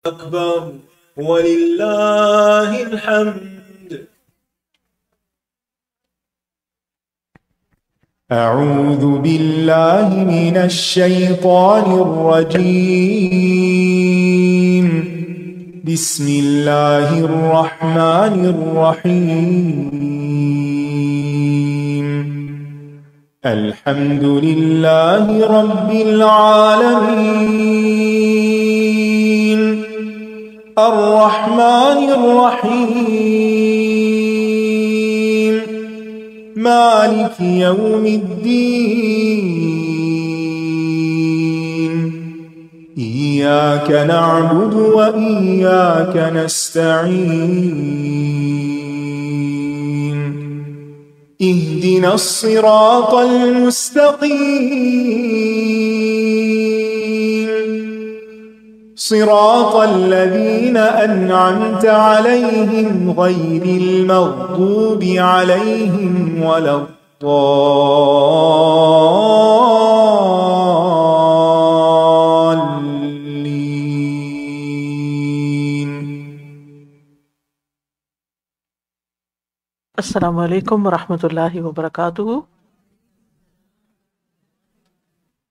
أكبر ولله الحمد. أعوذ بالله من الشيطان الرجيم. بسم الله الرحمن الرحيم. الحمد لله رب العالمين الرحمن الرحيم مالك يوم الدين. إياك نعبد وإياك نستعين. اهدنا الصراط المستقيم صراط الذين أنعمت عليهم غير المغضوب عليهم ولا الضالين. السلام علیکم ورحمۃ اللہ وبرکاتہ.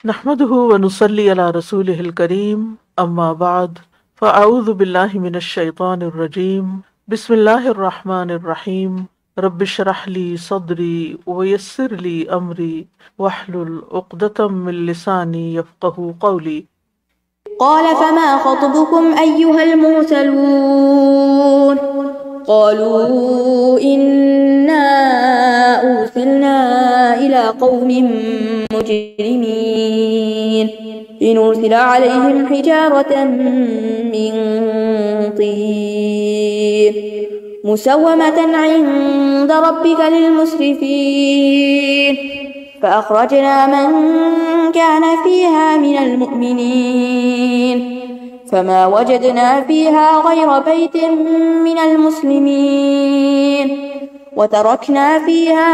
نحمده ونصلی علی رسولہ الکریم، اما بعد فاعوذ باللہ من الشیطان الرجیم. بسم اللہ الرحمن الرحیم. رب اشرح لی صدری ویسر لی امری واحلل عقدۃ من لسانی یفقہوا قولی. قال فما خطبكم أيها المرسلون قالوا إنا أرسلنا إلى قوم مجرمين لنرسل عليهم حجارة من طين مسومة عند ربك للمسرفين فأخرجنا من كان فيها من المؤمنين فما وجدنا فيها غير بيت من المسلمين وتركنا فيها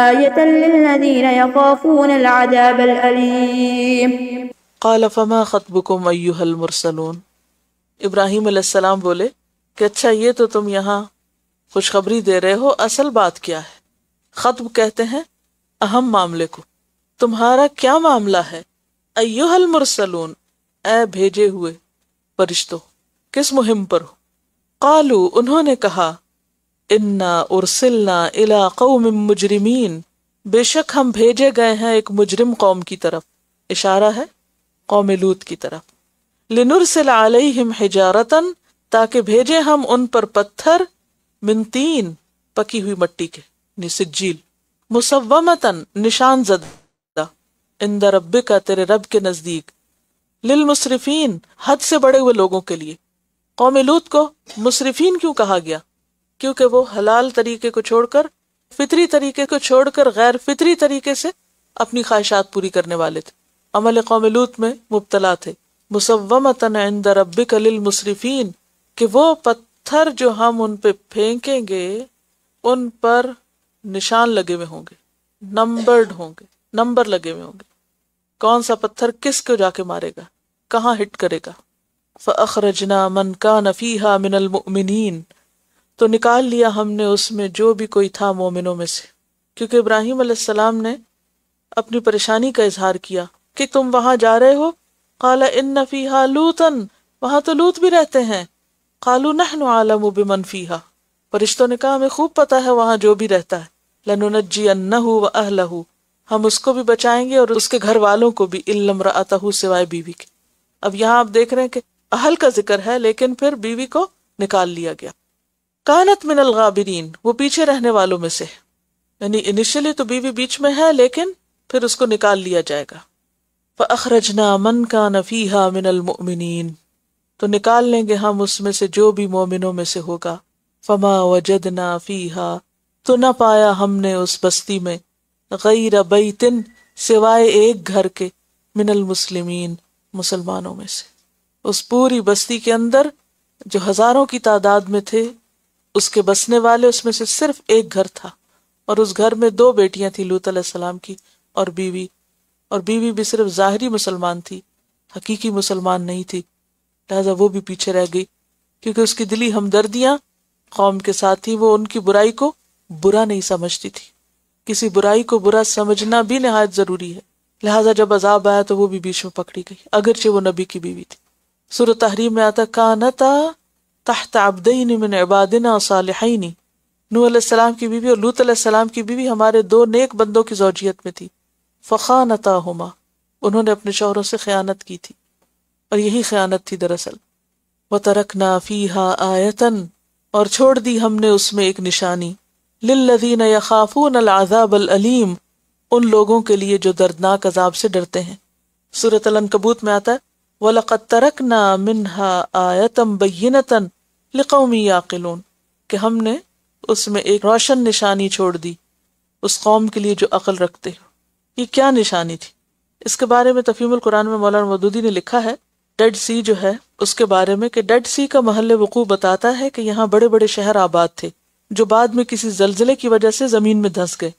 آية للذين يخافون العذاب الأليم. قال فما خطبكم ایھا المرسلون. ابراہیم علیہ السلام بولے کہ اچھا یہ تو تم یہاں خوشخبری دے رہے ہو، اصل بات کیا ہے؟ خطب کہتے ہیں اہم معاملے کو. تمہارا کیا معاملہ ہے؟ ایھا المرسلون، اے بھیجے ہوئے فرشتوں، کس مہم پر ہو؟ قالوا، انہوں نے کہا، انا ارسلنا الی قوم مجرمین، بے شک ہم بھیجے گئے ہیں ایک مجرم قوم کی طرف. اشارہ ہے قوم لوط کی طرف. لنرسل علیہم حجارتن، تاکہ بھیجے ہم ان پر پتھر، من طین، پکی ہوئی مٹی کے، یعنی سجیل، مسومتن، نشان زدہ، عند ربک، تیرے رب کے نزدیک، للمسرفین، حد سے بڑے ہوئے لوگوں کے لیے. قوم لوط کو مسرفین کیوں کہا گیا؟ کیونکہ وہ حلال طریقے کو چھوڑ کر، فطری طریقے کو چھوڑ کر غیر فطری طریقے سے اپنی خواہشات پوری کرنے والے تھے، عمل قوم لوط میں مبتلا تھے. مسومتن عند ربک للمسرفین، کہ وہ پتھر جو ہم ان پہ پھینکیں گے ان پر نشان لگے ہوئے ہوں گے، نمبرڈ ہوں گے، نمبر لگے ہوئے ہوں گے. کون سا پتھر کس کو جا کے مارے گا، کہاں ہٹ کرے گا. فَأَخْرَجْنَا مَنْ كَانَ فِيهَا مِنَ الْمُؤْمِنِينَ، تو نکال لیا ہم نے اس میں جو بھی کوئی تھا مومنوں میں سے. کیونکہ ابراہیم علیہ السلام نے اپنی پریشانی کا اظہار کیا کہ تم وہاں جا رہے ہو. قَالَ إِنَّ فِيهَا لُوطًا، وہاں تو لوط بھی رہتے ہیں. قَالُوا نَحْنُ أَعْلَمُ بِمَنْ فِيهَا، فرشتوں نے کہا ہمیں خوب پتا ہے وہاں جو بھی رہتا ہے. لَنُنَجِّيَنَّهُ وَأَهْلَهُ، ہم اس کو بھی بچائیں گے اور اس کے گھر والوں کو بھی، إِلَّا امْرَأَتَهُ، سوائے بیوی کے. اب یہاں آپ دیکھ رہے ہیں کہ اہل کا ذکر ہے لیکن پھر بیوی کو نکال لیا گیا. کانت من الغابرین، وہ پیچھے رہنے والوں میں سے، یعنی انیشلی تو بیوی بیچ میں ہے لیکن پھر اس کو نکال لیا جائے گا. فَأَخْرَجْنَا مَنْ كَانَ فِيهَا مِنَ الْمُؤْمِنِينَ، تو نکال لیں گے ہم اس میں سے جو بھی مومنوں میں سے ہوگا. فَمَا وَجَدْنَا فِيهَا، تو نہ پایا ہم نے اس بستی میں، غیر بیتن، سوائے ایک گھر کے، من المسلمین، مسلمانوں میں سے. اس پوری بستی کے اندر جو ہزاروں کی تعداد میں تھے، اس کے بسنے والے، اس میں سے صرف ایک گھر تھا، اور اس گھر میں 2 بیٹیاں تھیں، لوط علیہ السلام کی اور بیوی بھی صرف ظاہری مسلمان تھی، حقیقی مسلمان نہیں تھی. لہٰذا وہ بھی پیچھے رہ گئی، کیونکہ اس کی دلی ہمدردیاں قوم کے ساتھ تھی، وہ ان کی برائی کو برا نہیں سمجھتی تھی. کسی برائی کو برا سمجھنا بھی نہایت ضروری ہے. لہٰذا جب عذاب آیا تو وہ بھی بیچ میں پکڑی گئی، اگرچہ وہ نبی کی بیوی تھی. سورۃ تحریم میں آتا کانتا تحت عبدین من عبادنا صالحین، نوح علیہ السلام کی بیوی اور لوط علیہ السلام کی بیوی ہمارے دو نیک بندوں کی زوجیت میں تھی. فخانتاہما، انہوں نے اپنے شوہروں سے خیانت کی تھی، اور یہی خیانت تھی دراصل. وترکنا فیہا آیتن، اور چھوڑ دی ہم نے اس میں ایک نشانی، للذین یخافون العذاب العلیم، ان لوگوں کے لیے جو دردناک عذاب سے ڈرتے ہیں. سورۃ العنکبوت میں آتا ہے وَلَقَدْ تَرَكْنَا مِنْهَا آیَةً بَيِّنَةً لِقَوْمٍ يَعْقِلُونَ، کہ ہم نے اس میں ایک روشن نشانی چھوڑ دی اس قوم کے لیے جو عقل رکھتے ہو. یہ کیا نشانی تھی؟ اس کے بارے میں تفہیم القرآن میں مولانا مودودی نے لکھا ہے، ڈیڈ سی جو ہے اس کے بارے میں، کہ ڈیڈ سی کا محل وقوع بتاتا ہے کہ یہاں بڑے بڑے شہر آباد تھے جو بعد میں کسی زلزلے کی وجہ سے زمین میں دھنس گئے.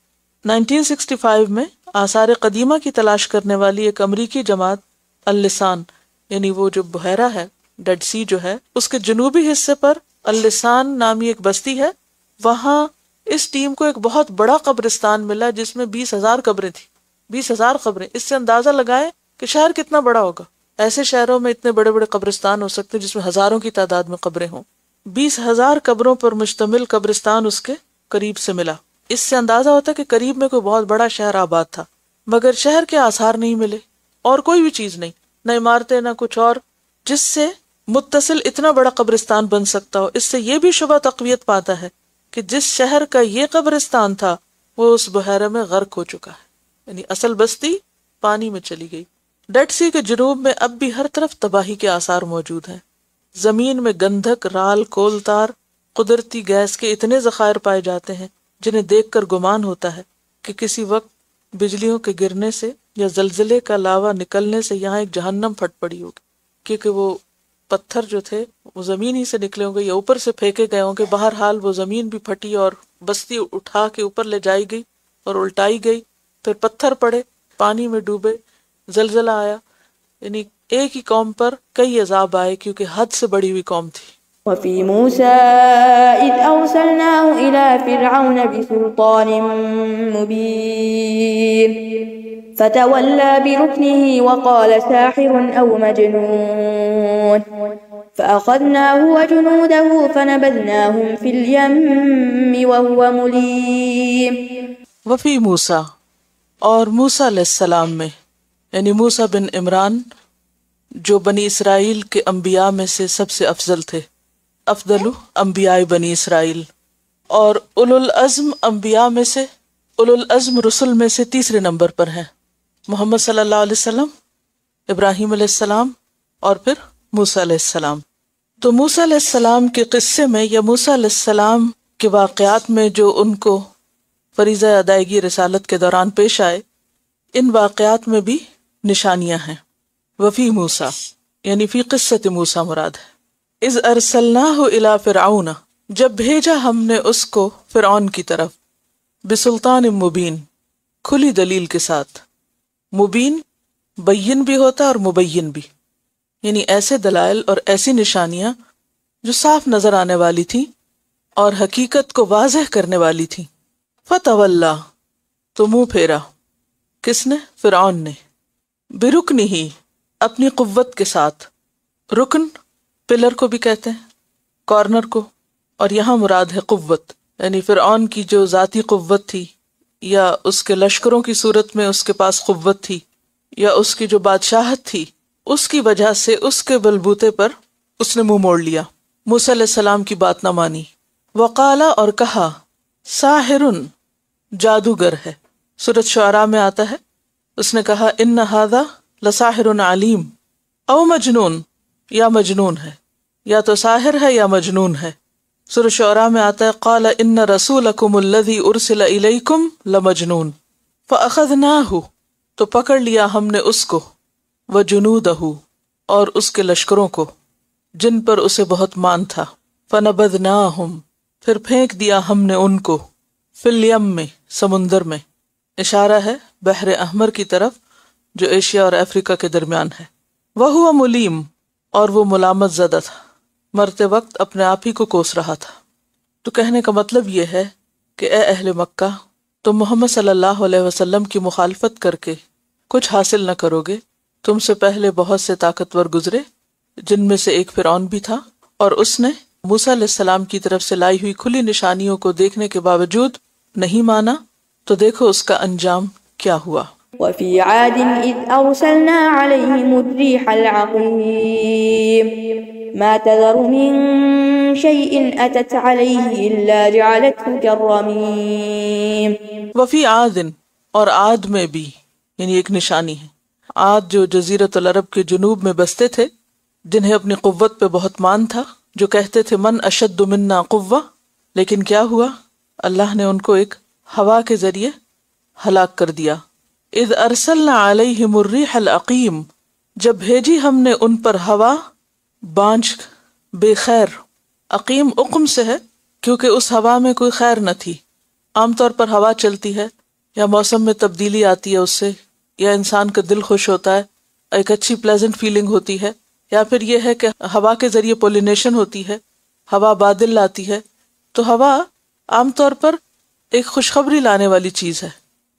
1965 میں آثار قدیمہ کی تلاش کرنے والی ایک امریکی جماعت اللسان، یعنی وہ جو بحیرہ ہے ڈیڈ سی جو ہے اس کے جنوبی حصے پر اللسان نامی ایک بستی ہے، وہاں اس ٹیم کو ایک بہت بڑا قبرستان ملا جس میں 20,000 قبریں تھیں. 20,000 قبریں، اس سے اندازہ لگائیں کہ شہر کتنا بڑا ہوگا. ایسے شہروں میں اتنے بڑے بڑے قبرستان ہو سکتے جس میں ہزاروں کی تعداد میں قبریں ہوں. 20,000 قبروں پر مشتمل قبرستان اس کے قریب سے ملا. اس سے اندازہ ہوتا ہے کہ قریب میں کوئی بہت بڑا شہر آباد تھا، مگر شہر کے آثار نہیں ملے اور کوئی بھی چیز نہیں، نہ عمارتیں نہ کچھ اور جس سے متصل اتنا بڑا قبرستان بن سکتا ہو. اس سے یہ بھی شبہ تقویت پاتا ہے کہ جس شہر کا یہ قبرستان تھا وہ اس بحیرہ میں غرق ہو چکا ہے، یعنی اصل بستی پانی میں چلی گئی. ڈیڈ سی کے جنوب میں اب بھی ہر طرف تباہی کے آثار موجود ہیں. زمین میں گندھک، رال، کول تار، قدرتی گیس کے اتنے ذخائر پائے جاتے ہیں جنہیں دیکھ کر گمان ہوتا ہے کہ کسی وقت بجلیوں کے گرنے سے یا زلزلے کا لاوا نکلنے سے یہاں ایک جہنم پھٹ پڑی ہوگی، کیونکہ وہ پتھر جو تھے وہ زمین ہی سے نکلے ہوں گے یا اوپر سے پھینکے گئے ہوں گے. بہرحال وہ زمین بھی پھٹی اور بستی اٹھا کے اوپر لے جائی گئی اور الٹائی گئی، پھر پتھر پڑے، پانی میں ڈوبے، زلزلہ آیا. یعنی ایک ہی قوم پر کئی عذاب آئے کیونکہ حد سے بڑی ہوئی قوم تھی. وفي موسى إذ أرسلناه إلى فرعون بسلطان مبين فتولى بركنه وقال ساحر أو مجنون فأخذناه وجنوده فنبذناهم في اليم وهو مليم. وفی موسیٰ، اور موسیٰ علیہ السلام میں، یعنی موسیٰ بن عمران جو بنی اسرائیل کے انبیاء میں سے سب سے افضل تھے، افضل انبیاء بنی اسرائیل، اور اولو العزم انبیاء میں سے، اولو العزم رسل میں سے تیسرے نمبر پر ہیں. محمد صلی اللہ علیہ وسلم، ابراہیم علیہ السلام اور پھر موسیٰ علیہ السلام. تو موسیٰ علیہ السلام کے قصے میں یا موسیٰ علیہ السلام کے واقعات میں جو ان کو فریضہ ادائیگی رسالت کے دوران پیش آئے، ان واقعات میں بھی نشانیاں ہیں. وفی موسیٰ یعنی فی قصۃ موسیٰ مراد ہے. اذ ارسلناہ الی فرعون، جب بھیجا ہم نے اس کو فرعون کی طرف، بسلطان مبین، کھلی دلیل کے ساتھ. مبین بین بھی ہوتا اور مبین بھی، یعنی ایسے دلائل اور ایسی نشانیاں جو صاف نظر آنے والی تھی اور حقیقت کو واضح کرنے والی تھی. فتولا، تو منہ پھیرا، کس نے؟ فرعون نے. برکنہ ہی، اپنی قوت کے ساتھ. رکن پلر کو بھی کہتے ہیں، کارنر کو، اور یہاں مراد ہے قوت، یعنی فرعون کی جو ذاتی قوت تھی یا اس کے لشکروں کی صورت میں اس کے پاس قوت تھی یا اس کی جو بادشاہت تھی، اس کی وجہ سے اس کے بلبوتے پر اس نے منہ موڑ لیا، موسیٰ علیہ السلام کی بات نہ مانی. وقالا، اور کہا، ساحرن، جادوگر ہے. سورۃ شعراء میں آتا ہے، اس نے کہا ان ھذا لساحر علیم، او مجنون، یا مجنون ہے، یا تو ساحر ہے یا مجنون ہے. سورۃ شعراء میں آتا ہے قال ان رسولکم الذی ارسل الیکم لمجنون فاخذناہ، تو پکڑ لیا ہم نے اس کو، وجنودہ، اور اس کے لشکروں کو جن پر اسے بہت مان تھا. فنبذناہم، پھر پھینک دیا ہم نے ان کو، فی الیم میں، سمندر میں. اشارہ ہے بحر احمر کی طرف جو ایشیا اور افریقہ کے درمیان ہے. وہو ملیم، اور وہ ملامت زدہ تھا، مرتے وقت اپنے آپ ہی کو کوس رہا تھا۔ تو کہنے کا مطلب یہ ہے کہ اے اہل مکہ، تم محمد صلی اللہ علیہ وسلم کی مخالفت کر کے کچھ حاصل نہ کرو گے۔ تم سے پہلے بہت سے طاقتور گزرے، جن میں سے ایک فرعون بھی تھا، اور اس نے موسیٰ علیہ السلام کی طرف سے لائی ہوئی کھلی نشانیوں کو دیکھنے کے باوجود نہیں مانا، تو دیکھو اس کا انجام کیا ہوا۔ وفي عاد إذ أرسلنا عليهم الريح العقيم ما تذر من شيء أتت عليه إلا جعلته كالرميم۔ وفی عاد، اور عاد میں بھی، یعنی ایک نشانی ہے۔ عاد جو جزیرۃ العرب کے جنوب میں بستے تھے، جنہیں اپنی قوت پہ بہت مان تھا، جو کہتے تھے من اشد منا قوہ، لیکن کیا ہوا؟ اللہ نے ان کو ایک ہوا کے ذریعے ہلاک کر دیا۔ اذ ارسلنا علیہم الریح العقیم، جب بھیجی ہم نے ان پر ہوا بانجھ بے خیر۔ عقیم عقم سے ہے کیونکہ اس ہوا میں کوئی خیر نہ تھی۔ عام طور پر ہوا چلتی ہے یا موسم میں تبدیلی آتی ہے، اس سے یا انسان کا دل خوش ہوتا ہے، ایک اچھی پلیزنٹ فیلنگ ہوتی ہے، یا پھر یہ ہے کہ ہوا کے ذریعے پولینیشن ہوتی ہے، ہوا بادل لاتی ہے۔ تو ہوا عام طور پر ایک خوشخبری لانے والی چیز ہے،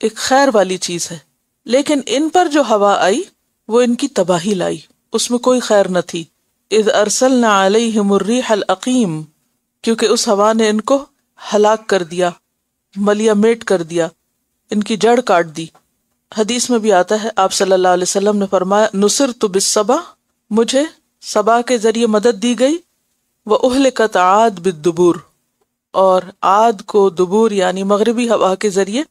ایک خیر والی چیز ہے، لیکن ان پر جو ہوا آئی وہ ان کی تباہی لائی، اس میں کوئی خیر نہ تھی۔ اذ ارسلنا علیہم الریح العقیم، کیونکہ اس ہوا نے ان کو ہلاک کر دیا، ملیا میٹ کر دیا، ان کی جڑ کاٹ دی۔ حدیث میں بھی آتا ہے، آپ صلی اللہ علیہ وسلم نے فرمایا نصرت بالصبا، مجھے صبا کے ذریعے مدد دی گئی، وَأُهْلِكَتْ عَادٌ بِالدُّبُورِ، اور عاد کو دبور یعنی مغربی ہوا کے ذریعے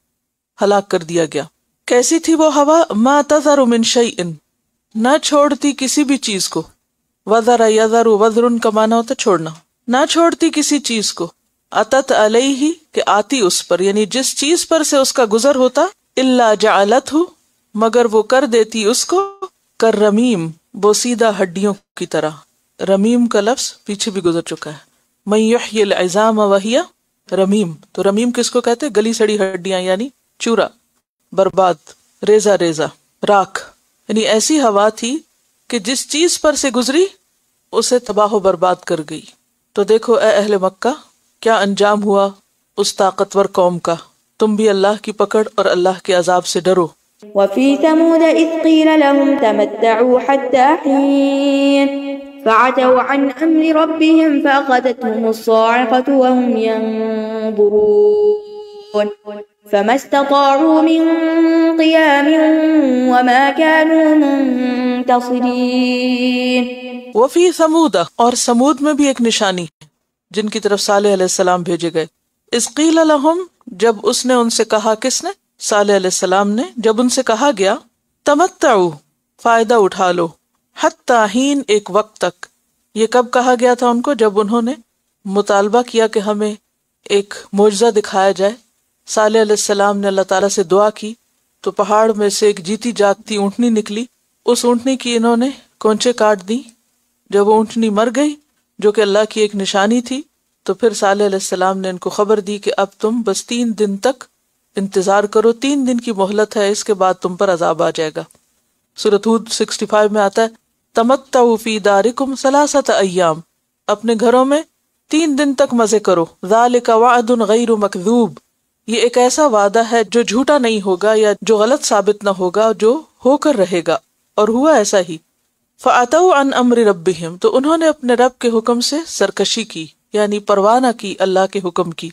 ہلاک کر دیا گیا۔ کیسی تھی وہ ہوا؟ ما تذر من شیء، نہ چھوڑتی کسی بھی چیز کو۔ وذر یذر، وذر کا معنی ہوتا چھوڑنا، نہ چھوڑتی کسی چیز کو۔ اتت علیہ، کہ آتی اس پر، یعنی جس چیز پر سے اس کا گزر ہوتا، الا جعلتہ، مگر وہ کر دیتی اس کو کررمیم، بوسیدہ ہڈیوں کی طرح۔ رمیم کا لفظ پیچھے بھی گزر چکا ہے، من یحیی العظام وہی رمیم، تو رمیم کس کو کہتے؟ گلی سڑی ہڈیاں، یعنی چورا، برباد، ریزہ ریزہ، راکھ۔ یعنی ایسی ہوا تھی کہ جس چیز پر سے گزری اسے تباہ و برباد کر گئی۔ تو دیکھو اے اہل مکہ، کیا انجام ہوا اس طاقتور قوم کا۔ تم بھی اللہ کی پکڑ اور اللہ کے عذاب سے ڈرو۔ وفي ثمود إذ قيل لهم تمتعوا حتى حين فعتوا عن أمر ربهم فأخذتهم الصاعقة وهم ينظرون فما استطاعوا من قيام وما كانوا منتصرين۔ وفی ثمود، اور سمود میں بھی ایک نشانی ہے جن کی طرف صالح علیہ السلام بھیجے گئے۔ اذ قیل لهم، جب اس نے ان سے کہا، کس نے؟ صالح علیہ السلام نے۔ جب ان سے کہا گیا تمتعوا، فائدہ اٹھا لو، حتی حین، ایک وقت تک۔ یہ کب کہا گیا تھا ان کو؟ جب انہوں نے مطالبہ کیا کہ ہمیں ایک معجزہ دکھایا جائے۔ صالح علیہ السلام نے اللہ تعالیٰ سے دعا کی تو پہاڑ میں سے ایک جیتی جاگتی اونٹنی نکلی۔ اس اونٹنی کی انہوں نے کونچے کاٹ دی۔ جب وہ اونٹنی مر گئی، جو کہ اللہ کی ایک نشانی تھی، تو پھر صالح علیہ السلام نے ان کو خبر دی کہ اب تم بس 3 دن تک انتظار کرو، 3 دن کی مہلت ہے، اس کے بعد تم پر عذاب آ جائے گا۔ سورۃ ہود 65 میں آتا ہے تمتعوا فی دارکم 3 ایام، اپنے گھروں میں 3 دن تک مزے کرو۔ ذالک وعد غیر مکذوب، یہ ایک ایسا وعدہ ہے جو جھوٹا نہیں ہوگا یا جو غلط ثابت نہ ہوگا، جو ہو کر رہے گا، اور ہوا ایسا ہی۔ فَأَتَوْا عَنْ أَمْرِ رَبِّهِمْ، تو انہوں نے اپنے رب کے حکم سے سرکشی کی، یعنی پرواہ نہ کی اللہ کے حکم کی۔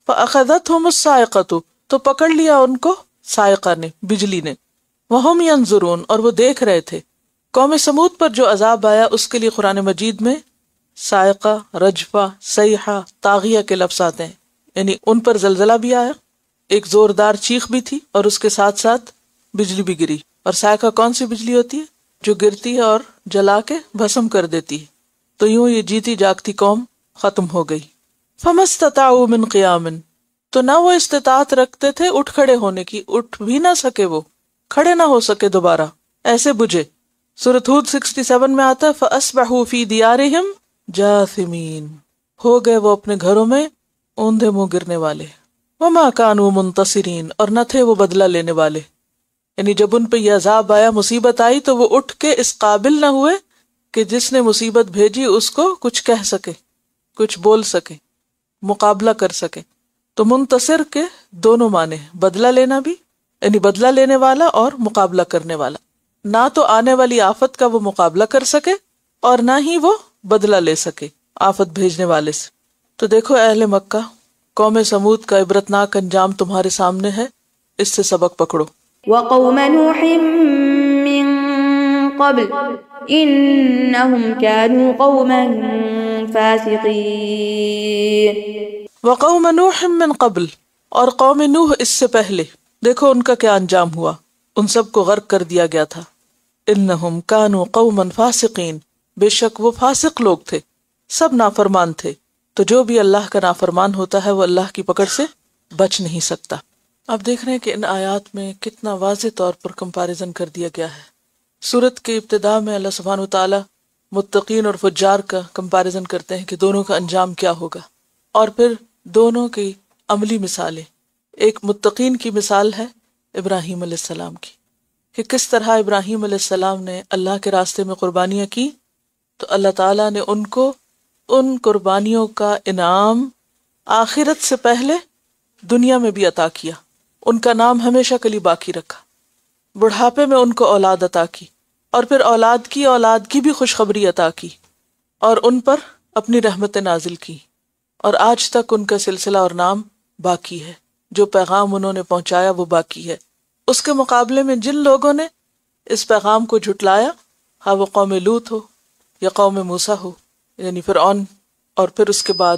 فَأَخَذَتْهُمُ الصَّاعِقَةُ، تو پکڑ لیا ان کو صاعقہ نے، بجلی نے۔ وَهُمْ يَنظُرُونَ، اور وہ دیکھ رہے تھے۔ قوم سمود پر جو عذاب آیا اس کے لیے قرآن مجید میں صاعقہ، رجفہ، صیحہ، طاغیہ کے لفظ آتے ہیں، یعنی ان پر زلزلہ بھی آیا، ایک زوردار چیخ بھی تھی، اور اس کے ساتھ ساتھ بجلی بھی گری۔ اور صاعقہ کون سی بجلی ہوتی ہے؟ جو گرتی ہے اور جلا کے بھسم کر دیتی ہے۔ تو یوں یہ جیتی جاگتی قوم ختم ہو گئی۔ فَمَا اسْتَطَاعُوا مِنْ قِيَامٍ، تو نہ وہ استطاعت رکھتے تھے اٹھ کھڑے ہونے کی، اٹھ بھی نہ سکے، وہ کھڑے نہ ہو سکے دوبارہ، ایسے بجھے۔ سورۃ ہود 67 میں آتا ہے فَأَصْبَحُوا فِي دِيَارِهِمْ جَاثِمِينَ، ہو گئے وہ اپنے گھروں میں اوندھے منہ گرنے والے۔ وَمَا كَانُوا مُنتَصِرِينَ، اور نہ تھے وہ بدلہ لینے والے۔ یعنی جب ان پہ یہ عذاب آیا، مصیبت آئی، تو وہ اٹھ کے اس قابل نہ ہوئے کہ جس نے مصیبت بھیجی اس کو کچھ کہہ سکے، کچھ بول سکے، مقابلہ کر سکے. تو منتصر کے دونوں معنی ہیں، بدلہ لینا بھی، یعنی بدلہ لینے والا اور مقابلہ کرنے والا. نہ تو آنے والی آفت کا وہ مقابلہ کر سکے اور نہ ہی وہ بدلہ لے سکے آفت بھیجنے والے سے. تو دیکھو اہل مکہ، قوم سمود کا عبرتناک انجام تمہارے سامنے ہے، اس سے سبق پکڑو. وقوم نوح من قبل انہم كانوا قوما فاسقین. وقوم نوح من قبل، اور قوم نوح اس سے پہلے. دیکھو ان کا کیا انجام ہوا، ان سب کو غرق کر دیا گیا تھا. انہم کانوا قوما فاسقین، بے شک وہ فاسق لوگ تھے، سب نافرمان تھے. تو جو بھی اللہ کا نافرمان ہوتا ہے وہ اللہ کی پکڑ سے بچ نہیں سکتا. اب دیکھ رہے ہیں کہ ان آیات میں کتنا واضح طور پر کمپیریزن کر دیا گیا ہے. سورت کے ابتداء میں اللہ سبحانہ وتعالی متقین اور فجار کا کمپیریزن کرتے ہیں کہ دونوں کا انجام کیا ہوگا، اور پھر دونوں کی عملی مثالیں. ایک متقین کی مثال ہے ابراہیم علیہ السلام کی، کہ کس طرح ابراہیم علیہ السلام نے اللہ کے راستے میں قربانیاں کی تو اللہ تعالیٰ نے ان کو ان قربانیوں کا انعام آخرت سے پہلے دنیا میں بھی عطا کیا. ان کا نام ہمیشہ کے لیے باقی رکھا. بڑھاپے میں ان کو اولاد عطا کی، اور پھر اولاد کی بھی خوشخبری عطا کی، اور ان پر اپنی رحمت نازل کی، اور آج تک ان کا سلسلہ اور نام باقی ہے. جو پیغام انہوں نے پہنچایا وہ باقی ہے. اس کے مقابلے میں جن لوگوں نے اس پیغام کو جھٹلایا، ہاں وہ قوم لوط ہو یا قوم موسیٰ ہو یعنی فرعون، اور پھر اس کے بعد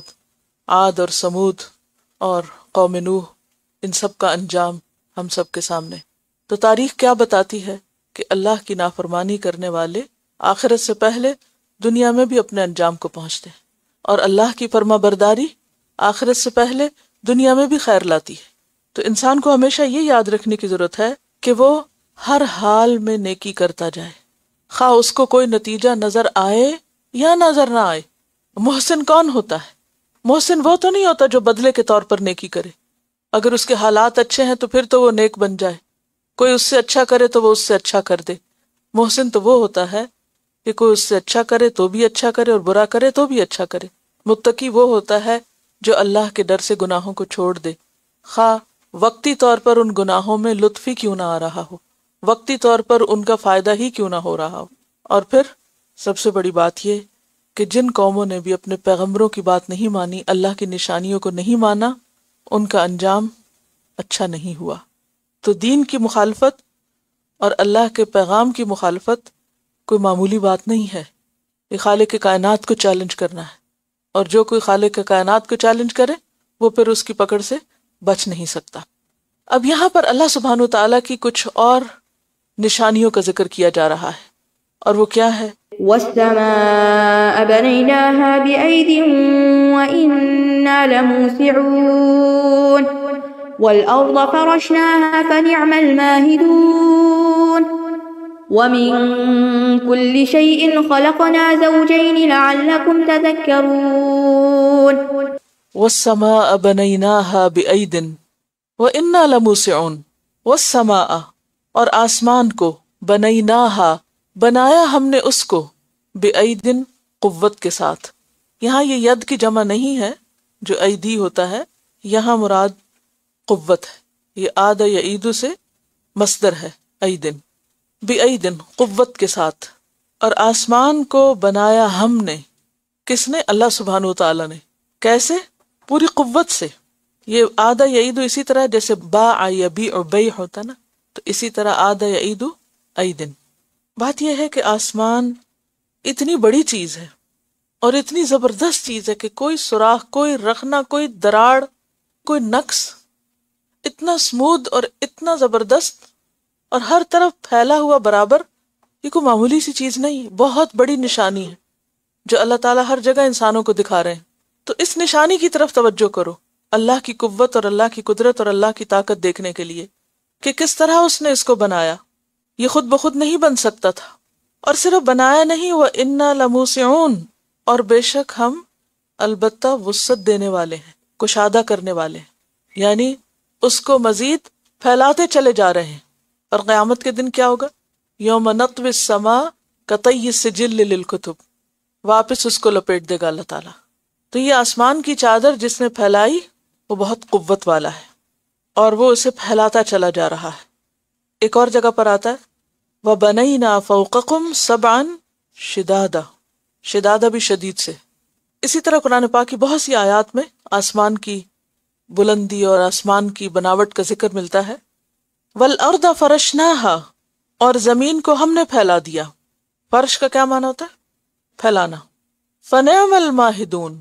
عاد اور سمود اور قوم نوح، ان سب کا انجام ہم سب کے سامنے. تو تاریخ کیا بتاتی ہے کہ اللہ کی نافرمانی کرنے والے آخرت سے پہلے دنیا میں بھی اپنے انجام کو پہنچتے ہیں، اور اللہ کی فرما برداری آخرت سے پہلے دنیا میں بھی خیر لاتی ہے. تو انسان کو ہمیشہ یہ یاد رکھنے کی ضرورت ہے کہ وہ ہر حال میں نیکی کرتا جائے، خواہ اس کو کوئی نتیجہ نظر آئے یا نظر نہ آئے. محسن کون ہوتا ہے؟ محسن وہ تو نہیں ہوتا جو بدلے کے طور پر نیکی کرے. اگر اس کے حالات اچھے ہیں تو پھر تو وہ نیک بن جائے، کوئی اس سے اچھا کرے تو وہ اس سے اچھا کر دے. محسن تو وہ ہوتا ہے کہ کوئی اس سے اچھا کرے تو بھی اچھا کرے اور برا کرے تو بھی اچھا کرے. متقی وہ ہوتا ہے جو اللہ کے ڈر سے گناہوں کو چھوڑ دے، خواہ وقتی طور پر ان گناہوں میں لطف ہی کیوں نہ آ رہا ہو، وقتی طور پر ان کا فائدہ ہی کیوں نہ ہو رہا ہو. اور پھر سب سے بڑی بات یہ کہ جن قوموں نے بھی اپنے پیغمبروں کی بات نہیں مانی، اللہ کی نشانیوں کو نہیں مانا، ان کا انجام اچھا نہیں ہوا. تو دین کی مخالفت اور اللہ کے پیغام کی مخالفت کوئی معمولی بات نہیں ہے. یہ خالق کائنات کو چیلنج کرنا ہے، اور جو کوئی خالق کائنات کو چیلنج کرے وہ پھر اس کی پکڑ سے بچ نہیں سکتا. اب یہاں پر اللہ سبحانہ وتعالیٰ کی کچھ اور نشانیوں کا ذکر کیا جا رہا ہے، اور وہ کیا ہے؟ والسماء بنيناها بأيد وإنا لموسعون والأرض فرشناها فنعم الماهدون ومن كل شيء خلقنا زوجين لعلكم تذكرون. والسماء بنيناها بأيد وإنا لموسعون. والسماء، اور آسمان کو، بنيناها، بنایا ہم نے اس کو، بأيد، قوت کے ساتھ. یہاں یہ ید کی جمع نہیں ہے جو ایدی ہوتا ہے، یہاں مراد قوت ہے. یہ آد یعید سے مصدر ہے، ایدن، بأيد، قوت کے ساتھ. اور آسمان کو بنایا ہم نے، کس نے؟ اللہ سبحانہ وتعالی نے. کیسے؟ پوری قوت سے. یہ آدھا یعید اسی طرح جیسے باع یبیع بیع ہوتا نا، تو اسی طرح آدھا یعید ایدن. بات یہ ہے کہ آسمان اتنی بڑی چیز ہے اور اتنی زبردست چیز ہے کہ کوئی سوراخ، کوئی رخنا، کوئی دراڑ، کوئی نقص، اتنا سموتھ اور اتنا زبردست اور ہر طرف پھیلا ہوا برابر، یہ کوئی معمولی سی چیز نہیں، بہت بڑی نشانی ہے جو اللہ تعالیٰ ہر جگہ انسانوں کو دکھا رہے ہیں. تو اس نشانی کی طرف توجہ کرو، اللہ کی قوت اور اللہ کی قدرت اور اللہ کی طاقت دیکھنے کے لیے کہ کس طرح اس نے اس کو بنایا. یہ خود بخود نہیں بن سکتا تھا، اور صرف بنایا نہیں، وَإِنَّا لَمُوسِعُونَ، اور بے شک ہم البتہ وسعت دینے والے ہیں، کشادہ کرنے والے ہیں، یعنی اس کو مزید پھیلاتے چلے جا رہے ہیں. اور قیامت کے دن کیا ہوگا؟ یوم نطوی السماء کطی السجل للکتب، واپس اس کو لپیٹ دے گا اللہ تعالیٰ۔ تو یہ آسمان کی چادر جس نے پھیلائی وہ بہت قوت والا ہے اور وہ اسے پھیلاتا چلا جا رہا ہے۔ ایک اور جگہ پر آتا ہے وَبَنَيْنَا فَوْقَكُمْ سَبْعًا شِدَادًا، شدادہ بھی شدید سے۔ اسی طرح قرآن پاک کی بہت سی آیات میں آسمان کی بلندی اور آسمان کی بناوٹ کا ذکر ملتا ہے۔ وَالْأَرْضَ فَرَشْنَاهَا، اور زمین کو ہم نے پھیلا دیا۔ فرش کا کیا معنی ہوتا ہے؟ پھیلانا۔ فَنِعْمَ الْمَاهِدُونَ،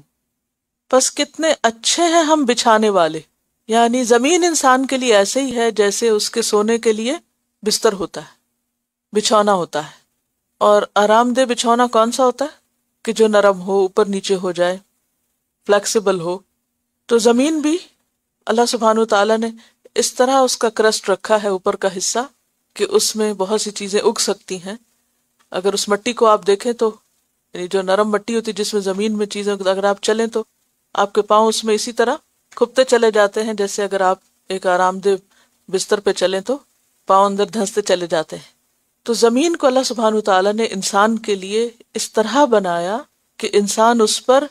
پس کتنے اچھے ہیں ہم بچھانے والے، یعنی زمین انسان کے لیے ایسے ہی ہے جیسے اس کے سونے کے لیے بستر ہوتا ہے، بچھونا ہوتا ہے۔ اور آرام دہ بچھونا کون سا ہوتا ہے؟ کہ جو نرم ہو، اوپر نیچے ہو جائے، فلیکسیبل ہو۔ تو زمین بھی اللہ سبحانہ وتعالیٰ نے اس طرح اس کا کرسٹ رکھا ہے، اوپر کا حصہ، کہ اس میں بہت سی چیزیں اگ سکتی ہیں۔ اگر اس مٹی کو آپ دیکھیں تو یعنی جو نرم مٹی ہوتی ہے جس میں زمین میں چیزیں، اگر آپ چلیں تو آپ کے پاؤں اس میں اسی طرح کھپتے چلے جاتے ہیں جیسے اگر آپ ایک آرام دہ بستر پہ چلیں تو پاؤں اندر دھنستے چلے جاتے ہیں۔ تو زمین کو اللہ سبحانہ وتعالیٰ نے انسان کے لیے اس طرح بنایا کہ انسان اس پر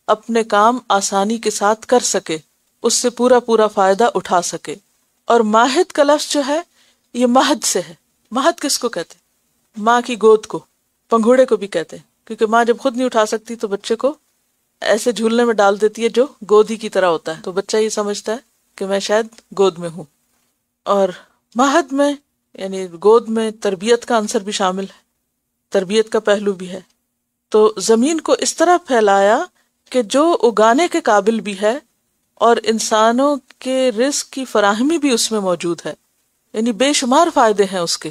اپنے کام آسانی کے ساتھ کر سکے، اس سے پورا پورا فائدہ اٹھا سکے۔ اور ماہد کا لفظ جو ہے یہ مہد سے ہے۔ مہد کس کو کہتے ہیں؟ ماں کی گود کو، پنگھوڑے کو بھی کہتے ہیں، کیونکہ ماں جب خود نہیں اٹھا سکتی تو بچے کو ایسے جھولنے میں ڈال دیتی ہے جو گود ہی کی طرح ہوتا ہے، تو بچہ یہ سمجھتا ہے کہ میں شاید گود میں ہوں۔ اور مہد میں یعنی گود میں تربیت کا عنصر بھی شامل ہے، تربیت کا پہلو بھی ہے۔ تو زمین کو اس طرح پھیلایا کہ جو اگانے کے قابل بھی ہے اور انسانوں کے رزق کی فراہمی بھی اس میں موجود ہے، یعنی بے شمار فائدے ہیں اس کے۔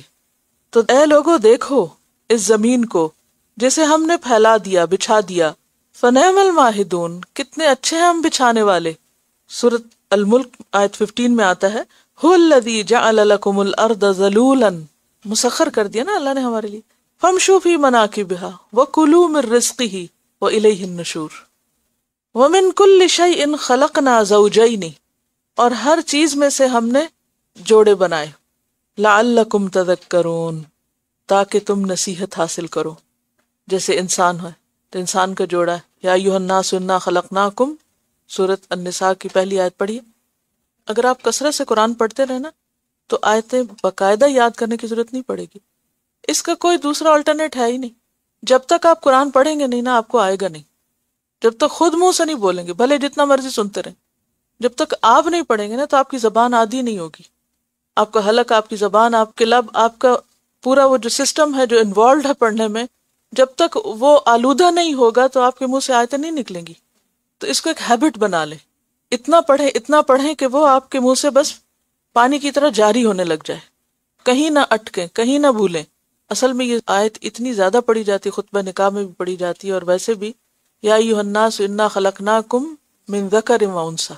تو اے لوگو دیکھو اس زمین کو جسے ہم نے پھیلا دیا، بچھا دیا۔ فَنِعْمَ الْمَاهِدُونَ، کتنے اچھے ہیں ہم بچھانے والے۔ سورۃ الملک آیت 15 میں آتا ہے هُوَ الَّذِي جَعَلَ لَكُمُ الْأَرْضَ ذَلُولًا، مسخر کر دیا نا اللہ نے ہمارے لیے۔ فَامْشُوا فِي مَنَاكِبِهَا وَكُلُوا مِن رِّزْقِهِ وَإِلَيْهِ النُّشُورُ وَمِن كُلِّ شَيْءٍ خَلَقْنَا زَوْجَيْنِ، اور ہر چیز میں سے ہم نے جوڑے بنائے۔ لَعَلَّكُمْ تَذَكَّرُونَ، تاکہ تم نصیحت حاصل کرو۔ جیسے انسان ہے تو انسان کا جوڑا ہے، یا ایھا الناس انا خلقناکم، سورۃ النساء کی پہلی آیت پڑھیے۔ اگر آپ کثرت سے قرآن پڑھتے رہے نا تو آیتیں باقاعدہ یاد کرنے کی ضرورت نہیں پڑے گی، اس کا کوئی دوسرا آلٹرنیٹ ہے ہی نہیں۔ جب تک آپ قرآن پڑھیں گے نہیں نا آپ کو آئے گا نہیں، جب تک خود منہ سے نہیں بولیں گے، بھلے جتنا مرضی سنتے رہیں، جب تک آپ نہیں پڑھیں گے نا تو آپ کی زبان عادی نہیں ہوگی، آپ کا حلق، آپ کی زبان، آپ کے لب، آپ کا پورا وہ جو سسٹم ہے جو انوالوڈ ہے پڑھنے میں، جب تک وہ آلودہ نہیں ہوگا تو آپ کے منہ سے آیتیں نہیں نکلیں گی۔ تو اس کو ایک ہیبٹ بنا لیں، اتنا پڑھیں کہ وہ آپ کے منہ سے بس پانی کی طرح جاری ہونے لگ جائے، کہیں نہ اٹکیں، کہیں نہ بھولیں۔ اصل میں یہ آیت اتنی زیادہ پڑھی جاتی، خطبہ نکاح میں بھی پڑھی جاتی ہے، اور ویسے بھی یا ایھا الناس انا خلقناکم من ذکر و انثی،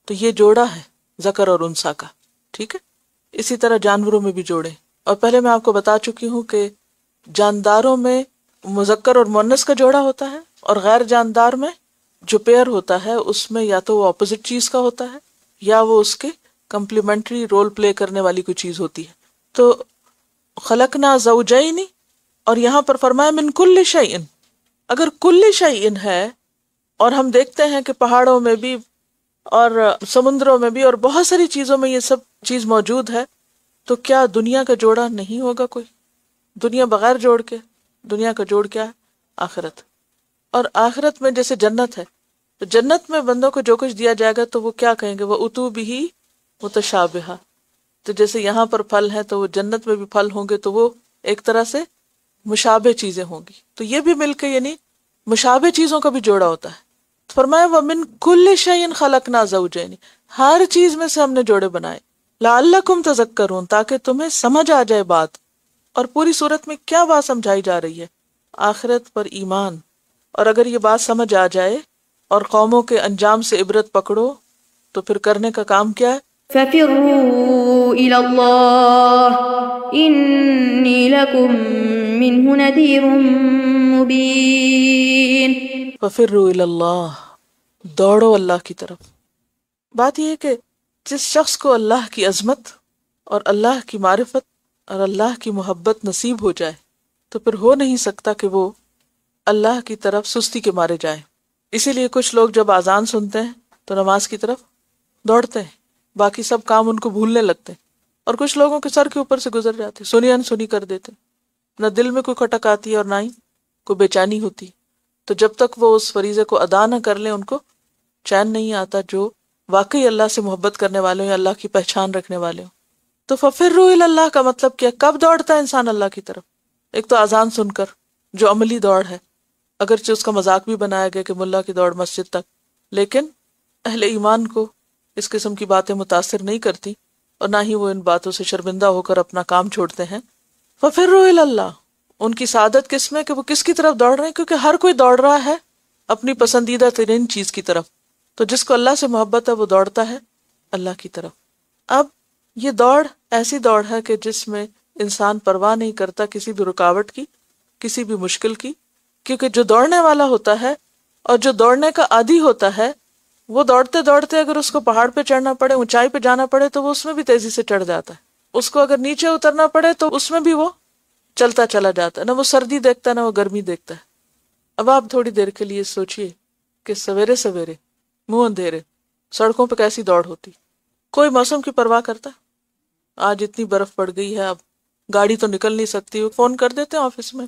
تو یہ جوڑا ہے ذکر اور انثی کا، ٹھیک ہے۔ اسی طرح جانوروں میں بھی جوڑے، اور پہلے میں آپ کو بتا چکی ہوں کہ جانداروں میں مذکر اور مؤنث کا جوڑا ہوتا ہے، اور غیر جاندار میں جو پیئر ہوتا ہے اس میں یا تو وہ اپوزٹ چیز کا ہوتا ہے یا وہ اس کے کمپلیمنٹری رول پلے کرنے والی کوئی چیز ہوتی ہے۔ تو خلقنا زوجین، اور یہاں پر فرمایا من کل شیء، اگر کل شیء ہے، اور ہم دیکھتے ہیں کہ پہاڑوں میں بھی اور سمندروں میں بھی اور بہت ساری چیزوں میں یہ سب چیز موجود ہے، تو کیا دنیا کا جوڑا نہیں ہوگا کوئی؟ دنیا بغیر جوڑ کے، دنیا کا جوڑ کیا ہے؟ آخرت۔ اور آخرت میں جیسے جنت ہے، تو جنت میں بندوں کو جو کچھ دیا جائے گا تو وہ کیا کہیں گے؟ وہ اتو بہ متشابہہ، تو جیسے یہاں پر پھل ہے تو وہ جنت میں بھی پھل ہوں گے، تو وہ ایک طرح سے مشابہ چیزیں ہوں گی۔ تو یہ بھی مل کے یعنی مشابہ چیزوں کا بھی جوڑا ہوتا ہے۔ فرمایا وَمِن كُلِّ شَيْءٍ خَلَقْنَا زَوْجَيْنِ، ہر چیز میں سے ہم نے جوڑے بنائے، لَعَلَّكُمْ تَذَكَّرُونَ، تاکہ تمہیں سمجھ آ جائے بات۔ اور پوری صورت میں کیا بات سمجھائی جا رہی ہے؟ آخرت پر ایمان۔ اور اگر یہ بات سمجھ آ جائے اور قوموں کے انجام سے عبرت پکڑو تو پھر کرنے کا کام کیا ہے؟ فَفِرُّوا إِلَى اللَّهِ إِنِّي لَكُمْ مِنْهُ نَذِيرٌ مُبِينٌ۔ فَفِرُّوا إِلَى اللَّهِ، دوڑو اللہ کی طرف۔ بات یہ ہے کہ جس شخص کو اللہ کی عظمت اور اللہ کی معرفت اور اللہ کی محبت نصیب ہو جائے تو پھر ہو نہیں سکتا کہ وہ اللہ کی طرف سستی کے مارے جائیں. اسی لیے کچھ لوگ جب اذان سنتے ہیں تو نماز کی طرف دوڑتے ہیں، باقی سب کام ان کو بھولنے لگتے ہیں، اور کچھ لوگوں کے سر کے اوپر سے گزر جاتے، سنی انسنی کر دیتے، نہ دل میں کوئی کھٹک آتی ہے اور نہ ہی کوئی بے چینی ہوتی. تو جب تک وہ اس فریضے کو ادا نہ کر لیں ان کو چین نہیں آتا، جو واقعی اللہ سے محبت کرنے والے ہوں یا اللہ کی پہچان رکھنے والے ہوں. تو ففروا الی اللہ کا مطلب کیا؟ کب دوڑتا ہے انسان اللہ کی طرف؟ ایک تو اذان سن کر، جو عملی دوڑ ہے، اگرچہ اس کا مذاق بھی بنایا گیا کہ ملا کی دوڑ مسجد تک، لیکن اہل ایمان کو اس قسم کی باتیں متاثر نہیں کرتی اور نہ ہی وہ ان باتوں سے شرمندہ ہو کر اپنا کام چھوڑتے ہیں. ففروا الی اللہ، ان کی سعادت کس میں کہ وہ کس کی طرف دوڑ رہے ہیں؟ کیونکہ ہر کوئی دوڑ رہا ہے اپنی پسندیدہ ترین چیز کی طرف. تو جس کو اللہ سے محبت ہے وہ دوڑتا ہے اللہ کی طرف. اب یہ دوڑ ایسی دوڑ ہے کہ جس میں انسان پرواہ نہیں کرتا کسی بھی رکاوٹ کی، کسی بھی مشکل کی، کیونکہ جو دوڑنے والا ہوتا ہے اور جو دوڑنے کا عادی ہوتا ہے وہ دوڑتے دوڑتے اگر اس کو پہاڑ پہ چڑھنا پڑے، اونچائی پہ جانا پڑے تو وہ اس میں بھی تیزی سے چڑھ جاتا ہے. اس کو اگر نیچے اترنا پڑے تو اس میں بھی وہ چلتا چلا جاتا ہے، نہ وہ سردی دیکھتا ہے نہ وہ گرمی دیکھتا ہے. اب آپ تھوڑی دیر کے لیے سوچئے کہ سویرے سویرے منہ اندھیرے سڑکوں پہ کیسی دوڑ ہوتی. کوئی موسم کی پرواہ کرتا؟ آج اتنی برف پڑ گئی ہے، اب گاڑی تو نکل نہیں سکتی، فون کر دیتے ہیں آفس میں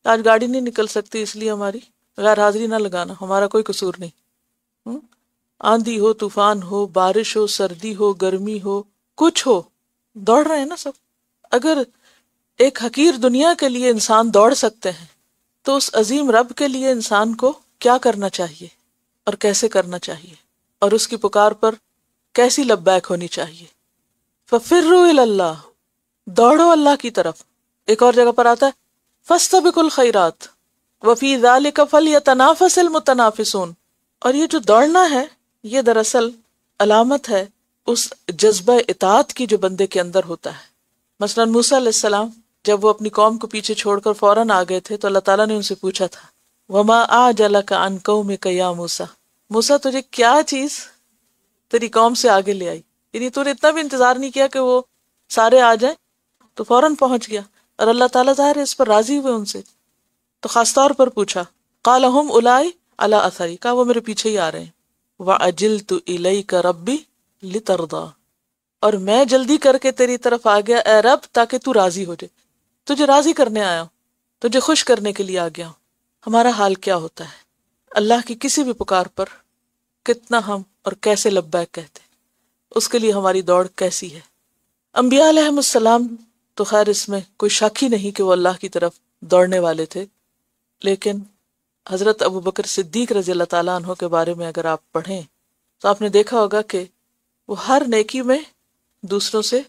آج گاڑی نہیں نکل سکتی، اس لیے ہماری غیر حاضری نہ لگانا، ہمارا کوئی قصور نہیں. آندھی ہو، طوفان ہو، بارش ہو، سردی ہو، گرمی ہو، کچھ ہو، دوڑ رہے ہیں نا سب. اگر ایک حقیر دنیا کے لیے انسان دوڑ سکتے ہیں تو اس عظیم رب کے لیے انسان کو کیا کرنا چاہیے اور کیسے کرنا چاہیے، اور اس کی پکار پر کیسی لبیک ہونی چاہیے. ففروا الی اللہ، دوڑو اللہ کی طرف. ایک اور جگہ پر آتا ہے فاستبقوا الخیرات وفی ذلک فلیتنافس المتنافسون. اور یہ جو دوڑنا ہے یہ دراصل علامت ہے اس جذبہ اطاعت کی جو بندے کے اندر ہوتا ہے. مثلا موسیٰ علیہ السلام جب وہ اپنی قوم کو پیچھے چھوڑ کر فوراً آ گئے تھے تو اللہ تعالیٰ نے ان سے پوچھا تھا وما اعجلک عن قومک یا موسیٰ، موسیٰ تجھے کیا چیز تیری قوم سے آگے لے آئی؟ یعنی تو نے اتنا بھی انتظار نہیں کیا کہ وہ سارے آ جائیں، تو فوراً پہنچ گیا. اور اللہ تعالیٰ ظاہر ہے اس پر راضی ہوئے ان سے، تو خاص طور پر پوچھا قال ہم اولائی علی اثری، کہا وہ میرے پیچھے ہی آ رہے ہیں. وعجلت الیک ربی لترضی، اور میں جلدی کر کے تیری طرف آ گیا اے رب تاکہ تو راضی ہو جائے. تجھے راضی کرنے آیا ہوں، تجھے خوش کرنے کے لیے آ گیا ہوں. ہمارا حال کیا ہوتا ہے اللہ کی کسی بھی پکار پر؟ کتنا ہم اور کیسے لبیک کہتے ہیں، اس کے لیے ہماری دوڑ کیسی ہے. انبیاء علیہ السلام تو خیر اس میں کوئی شک ہی نہیں کہ وہ اللہ کی طرف دوڑنے والے تھے، لیکن حضرت ابوبکر صدیق رضی اللہ تعالیٰ عنہ کے بارے میں اگر آپ پڑھیں تو آپ نے دیکھا ہوگا کہ وہ ہر نیکی میں دوسروں سے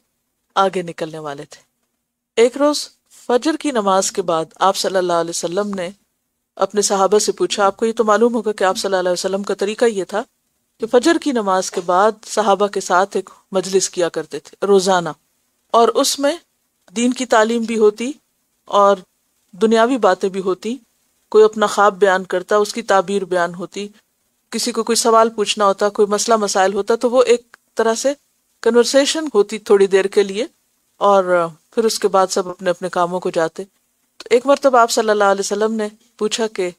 آگے نکلنے والے تھے. ایک روز فجر کی نماز کے بعد آپ صلی اللہ علیہ وسلم نے اپنے صحابہ سے پوچھا، آپ کو یہ تو معلوم ہوگا کہ آپ صلی اللہ علیہ وسلم کا طریقہ یہ تھا کہ فجر کی نماز کے بعد صحابہ کے ساتھ ایک مجلس کیا کرتے تھے روزانہ، اور اس میں دین کی تعلیم بھی ہوتی اور دنیاوی باتیں بھی ہوتی. کوئی اپنا خواب بیان کرتا، اس کی تعبیر بیان ہوتی، کسی کو کوئی سوال پوچھنا ہوتا، کوئی مسئلہ مسائل ہوتا، تو وہ ایک طرح سے کنورسیشن ہوتی تھوڑی دیر کے لیے، اور پھر اس کے بعد سب اپنے اپنے کاموں کو جاتے. تو ایک مرتبہ آپ صلی اللہ علیہ وسلم نے پوچھا کہ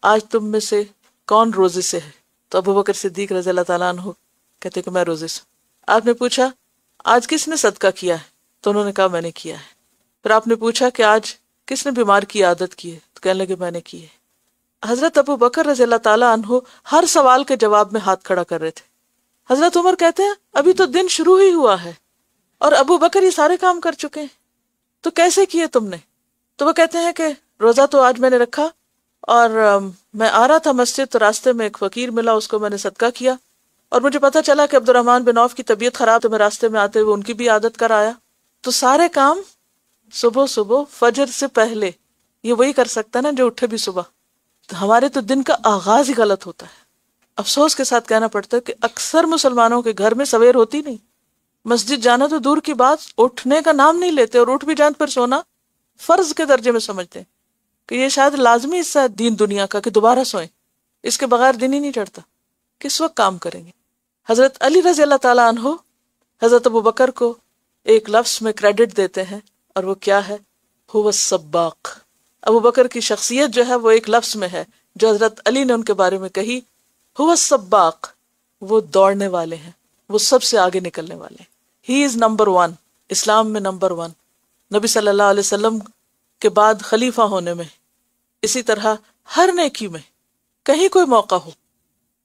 آج تم میں سے کون روزے سے ہے؟ تو ابوبکر صدیق رضی اللہ تعالیٰ عنہ کہتے کہ میں روزے سے. آپ نے پوچھا آج کس نے صدقہ کیا ہے؟ تو انہوں نے کہا میں نے کیا ہے. پھر آپ نے پوچھا کہ آج کس نے بیمار کی عادت کی ہے؟ تو کہنے لگے میں نے کی ہے. حضرت ابوبکر رضی اللہ تعالیٰ عنہ ہر سوال کے جواب میں ہاتھ کھڑا کر رہے تھے. حضرت عمر کہتے ہیں ابھی تو دن شروع ہی ہوا ہے اور ابوبکر یہ سارے کام کر چکے ہیں، تو کیسے کیے تم نے؟ تو وہ کہتے ہیں کہ روزہ تو آج میں نے رکھا، اور میں آ رہا تھا مسجد تو راستے میں ایک فقیر ملا، اس کو میں نے صدقہ کیا، اور مجھے پتا چلا کہ عبد الرحمن بن عوف کی طبیعت خراب، تو میں راستے میں آتے ہوئے ان کی بھی عادت کر آیا. تو سارے کام صبح صبح فجر سے پہلے، یہ وہی کر سکتا ہے نا جو اٹھے بھی صبح. تو ہمارے تو دن کا آغاز ہی غلط ہوتا ہے. افسوس کے ساتھ کہنا پڑتا ہے کہ اکثر مسلمانوں کے گھر میں سویر ہوتی نہیں، مسجد جانا تو دور کی بات، اٹھنے کا نام نہیں لیتے، اور اٹھ بھی جان پر سونا فرض کے درجے میں سمجھتے ہیں کہ یہ شاید لازمی حصہ ہے دین دنیا کا کہ دوبارہ سوئیں، اس کے بغیر دن ہی نہیں چڑھتا. کس وقت کام کریں گے؟ حضرت علی رضی اللہ تعالیٰ عنہ حضرت ابوبکر کو ایک لفظ میں کریڈٹ دیتے ہیں، اور وہ کیا ہے؟ هو السباق، ابو بکر کی شخصیت جو ہے وہ ایک لفظ میں ہے جو حضرت علی نے ان کے بارے میں کہی، هو السباق، وہ دوڑنے والے ہیں، وہ سب سے آگے نکلنے والے ہیں. ہی از نمبر 1، اسلام میں نمبر 1، نبی صلی اللہ علیہ وسلم کے بعد خلیفہ ہونے میں، اسی طرح ہر نیکی میں کہیں کوئی موقع ہو.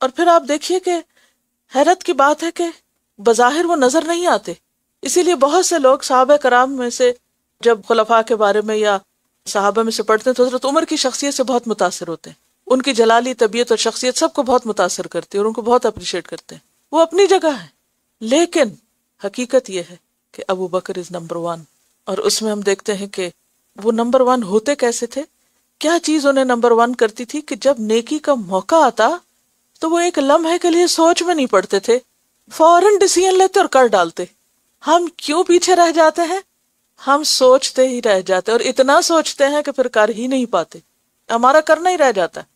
اور پھر آپ دیکھیے کہ حیرت کی بات ہے کہ بظاہر وہ نظر نہیں آتے، اسی لیے بہت سے لوگ صحابہ کرام میں سے جب خلفاء کے بارے میں یا صحابہ میں سے پڑھتے ہیں تو حضرت عمر کی شخصیت سے بہت متاثر ہوتے ہیں. ان کی جلالی طبیعت اور شخصیت سب کو بہت متاثر کرتی ہے اور ان کو بہت اپریشیٹ کرتے ہیں. وہ اپنی جگہ ہے، لیکن حقیقت یہ ہے کہ ابو بکر از نمبر 1. اور اس میں ہم دیکھتے ہیں کہ وہ نمبر 1 ہوتے کیسے تھے، کیا چیز انہیں نمبر 1 کرتی تھی کہ جب نیکی کا موقع آتا تو وہ ایک لمحے کے لیے سوچ میں نہیں پڑتے تھے، فوراً ڈیسیژن لیتے اور کر ڈالتے. ہم کیوں پیچھے رہ جاتے ہیں؟ ہم سوچتے ہی رہ جاتے اور اتنا سوچتے ہیں کہ پھر کر ہی نہیں پاتے، ہمارا کرنا ہی رہ جاتا ہے.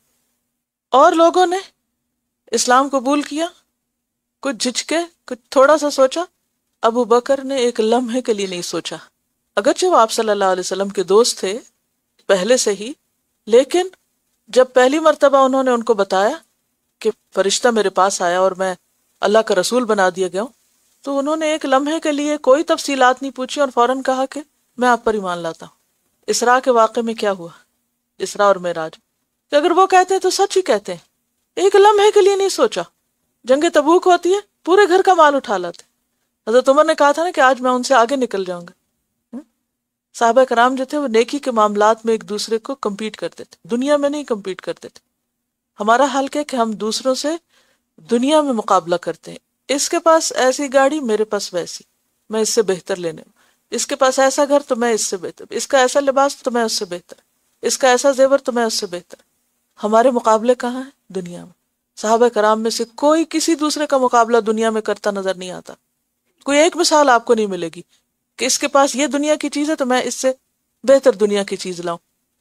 اور لوگوں نے اسلام قبول کیا، کچھ جھجکے، کچھ تھوڑا سا سوچا. ابو بکر نے ایک لمحے کے لیے نہیں سوچا، اگرچہ وہ آپ صلی اللہ علیہ وسلم کے دوست تھے پہلے سے ہی، لیکن جب پہلی مرتبہ انہوں نے ان کو بتایا کہ فرشتہ میرے پاس آیا اور میں اللہ کا رسول بنا دیا گیا ہوں، تو انہوں نے ایک لمحے کے لیے کوئی تفصیلات نہیں پوچھی اور فوراً کہا کہ میں آپ پر ایمان لاتا ہوں. اسراء کے واقعے میں کیا ہوا، اسراء اور معراج، کہ اگر وہ کہتے ہیں تو سچ ہی کہتے ہیں. ایک لمحے کے لیے نہیں سوچا. جنگ تبوک ہوتی ہے، پورے گھر کا مال اٹھا لاتے. حضرت عمر نے کہا تھا نا کہ آج میں ان سے آگے نکل جاؤں گا. صحابہ کرام جو تھے وہ نیکی کے معاملات میں ایک دوسرے کو کمپیٹ کرتے تھے، دنیا میں نہیں کمپیٹ کرتے تھے. ہمارا حال کیا کہ ہم دوسروں سے دنیا میں مقابلہ کرتے ہیں. اس کے پاس ایسی گاڑی، میرے پاس ویسی، میں اس سے بہتر لینے ہوں. اس کے پاس ایسا گھر تو میں اس سے بہتر، اس کا ایسا لباس تو میں اس سے بہتر، اس کا ایسا زیور تو میں اس سے بہتر. ہمارے مقابلے کہاں ہیں؟ دنیا میں. صحابہ کرام میں سے کوئی کسی دوسرے کا مقابلہ دنیا میں کرتا نظر نہیں آتا. کوئی ایک مثال آپ کو نہیں ملے گی کہ اس کے پاس یہ دنیا کی چیز ہے تو میں اس سے بہتر دنیا کی چیز لاؤں.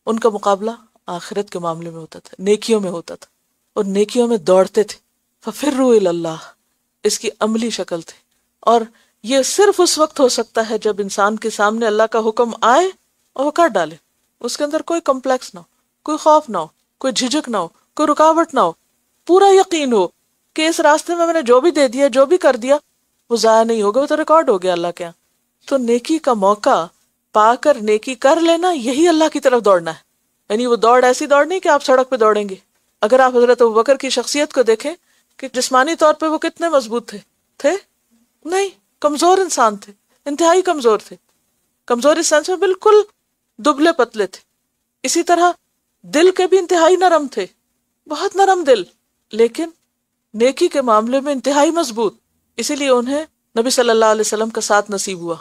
ان کا مقابلہ آخرت کے معاملے میں ہوتا تھا، نیکیوں میں ہوتا تھا، اور نیکیوں میں دوڑتے تھے. ففروا الی اللہ، اس کی عملی شکل تھی. اور یہ صرف اس وقت ہو سکتا ہے جب انسان کے سامنے اللہ کا حکم آئے اور وہ کر ڈالے، اس کے اندر کوئی کمپلیکس نہ ہو، کوئی خوف نہ ہو، کوئی جھجک نہ ہو، کوئی رکاوٹ نہ ہو، پورا یقین ہو کہ اس راستے میں نے جو بھی دے دیا، جو بھی کر دیا، وہ ضائع نہیں ہوگا، وہ تو ریکارڈ ہو گیا اللہ کے یہاں. تو نیکی کا موقع پا کر نیکی کر لینا، یہی اللہ کی طرف دوڑنا ہے. یعنی وہ دوڑ ایسی دوڑ نہیں کہ آپ سڑک پہ دوڑیں گے. اگر آپ حضرت ابوبکر کی شخصیت کو دیکھیں کہ جسمانی طور پہ وہ کتنے مضبوط تھے نہیں، کمزور انسان تھے، انتہائی کمزور تھے. کمزور اس سینس میں بالکل دبلے پتلے تھے. اسی طرح دل کے بھی انتہائی نرم تھے، بہت نرم دل، لیکن نیکی کے معاملے میں انتہائی مضبوط. اسی لیے انہیں نبی صلی اللہ علیہ وسلم کا ساتھ نصیب ہوا.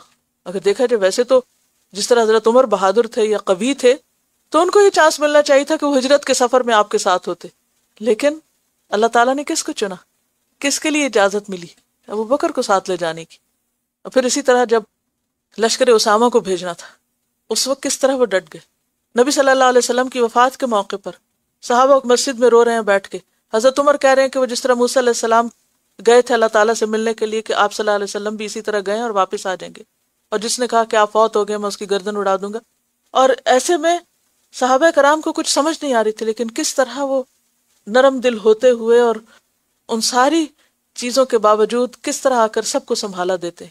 اگر دیکھا جائے ویسے تو جس طرح حضرت عمر بہادر تھے یا قوی تھے تو ان کو یہ چانس ملنا چاہیے تھا کہ وہ ہجرت کے سفر میں آپ کے ساتھ ہوتے، لیکن اللہ تعالیٰ نے کس کو چنا، کس کے لیے اجازت ملی؟ ابو بکر کو ساتھ لے جانے کی. اور پھر اسی طرح جب لشکر اسامہ کو بھیجنا تھا اس وقت کس طرح وہ ڈٹ گئے. نبی صلی اللہ علیہ وسلم کی وفات کے موقع پر صحابہ مسجد میں رو رہے ہیں بیٹھ کے. حضرت عمر کہہ رہے ہیں کہ وہ جس طرح موسیٰ علیہ السلام گئے تھے اللہ تعالیٰ سے ملنے کے لیے کہ آپ صلی اللہ علیہ وسلم بھی اسی طرح گئے اور واپس آ جائیں گے، اور جس نے کہا کہ آپ فوت ہو گئے میں اس کی گردن اڑا دوں گا. اور ایسے میں صحابہ کرام کو کچھ سمجھ نہیں آ رہی تھی، لیکن کس طرح وہ نرم دل ہوتے ہوئے اور ان ساری چیزوں کے باوجود کس طرح آ کر سب کو سنبھالا دیتے،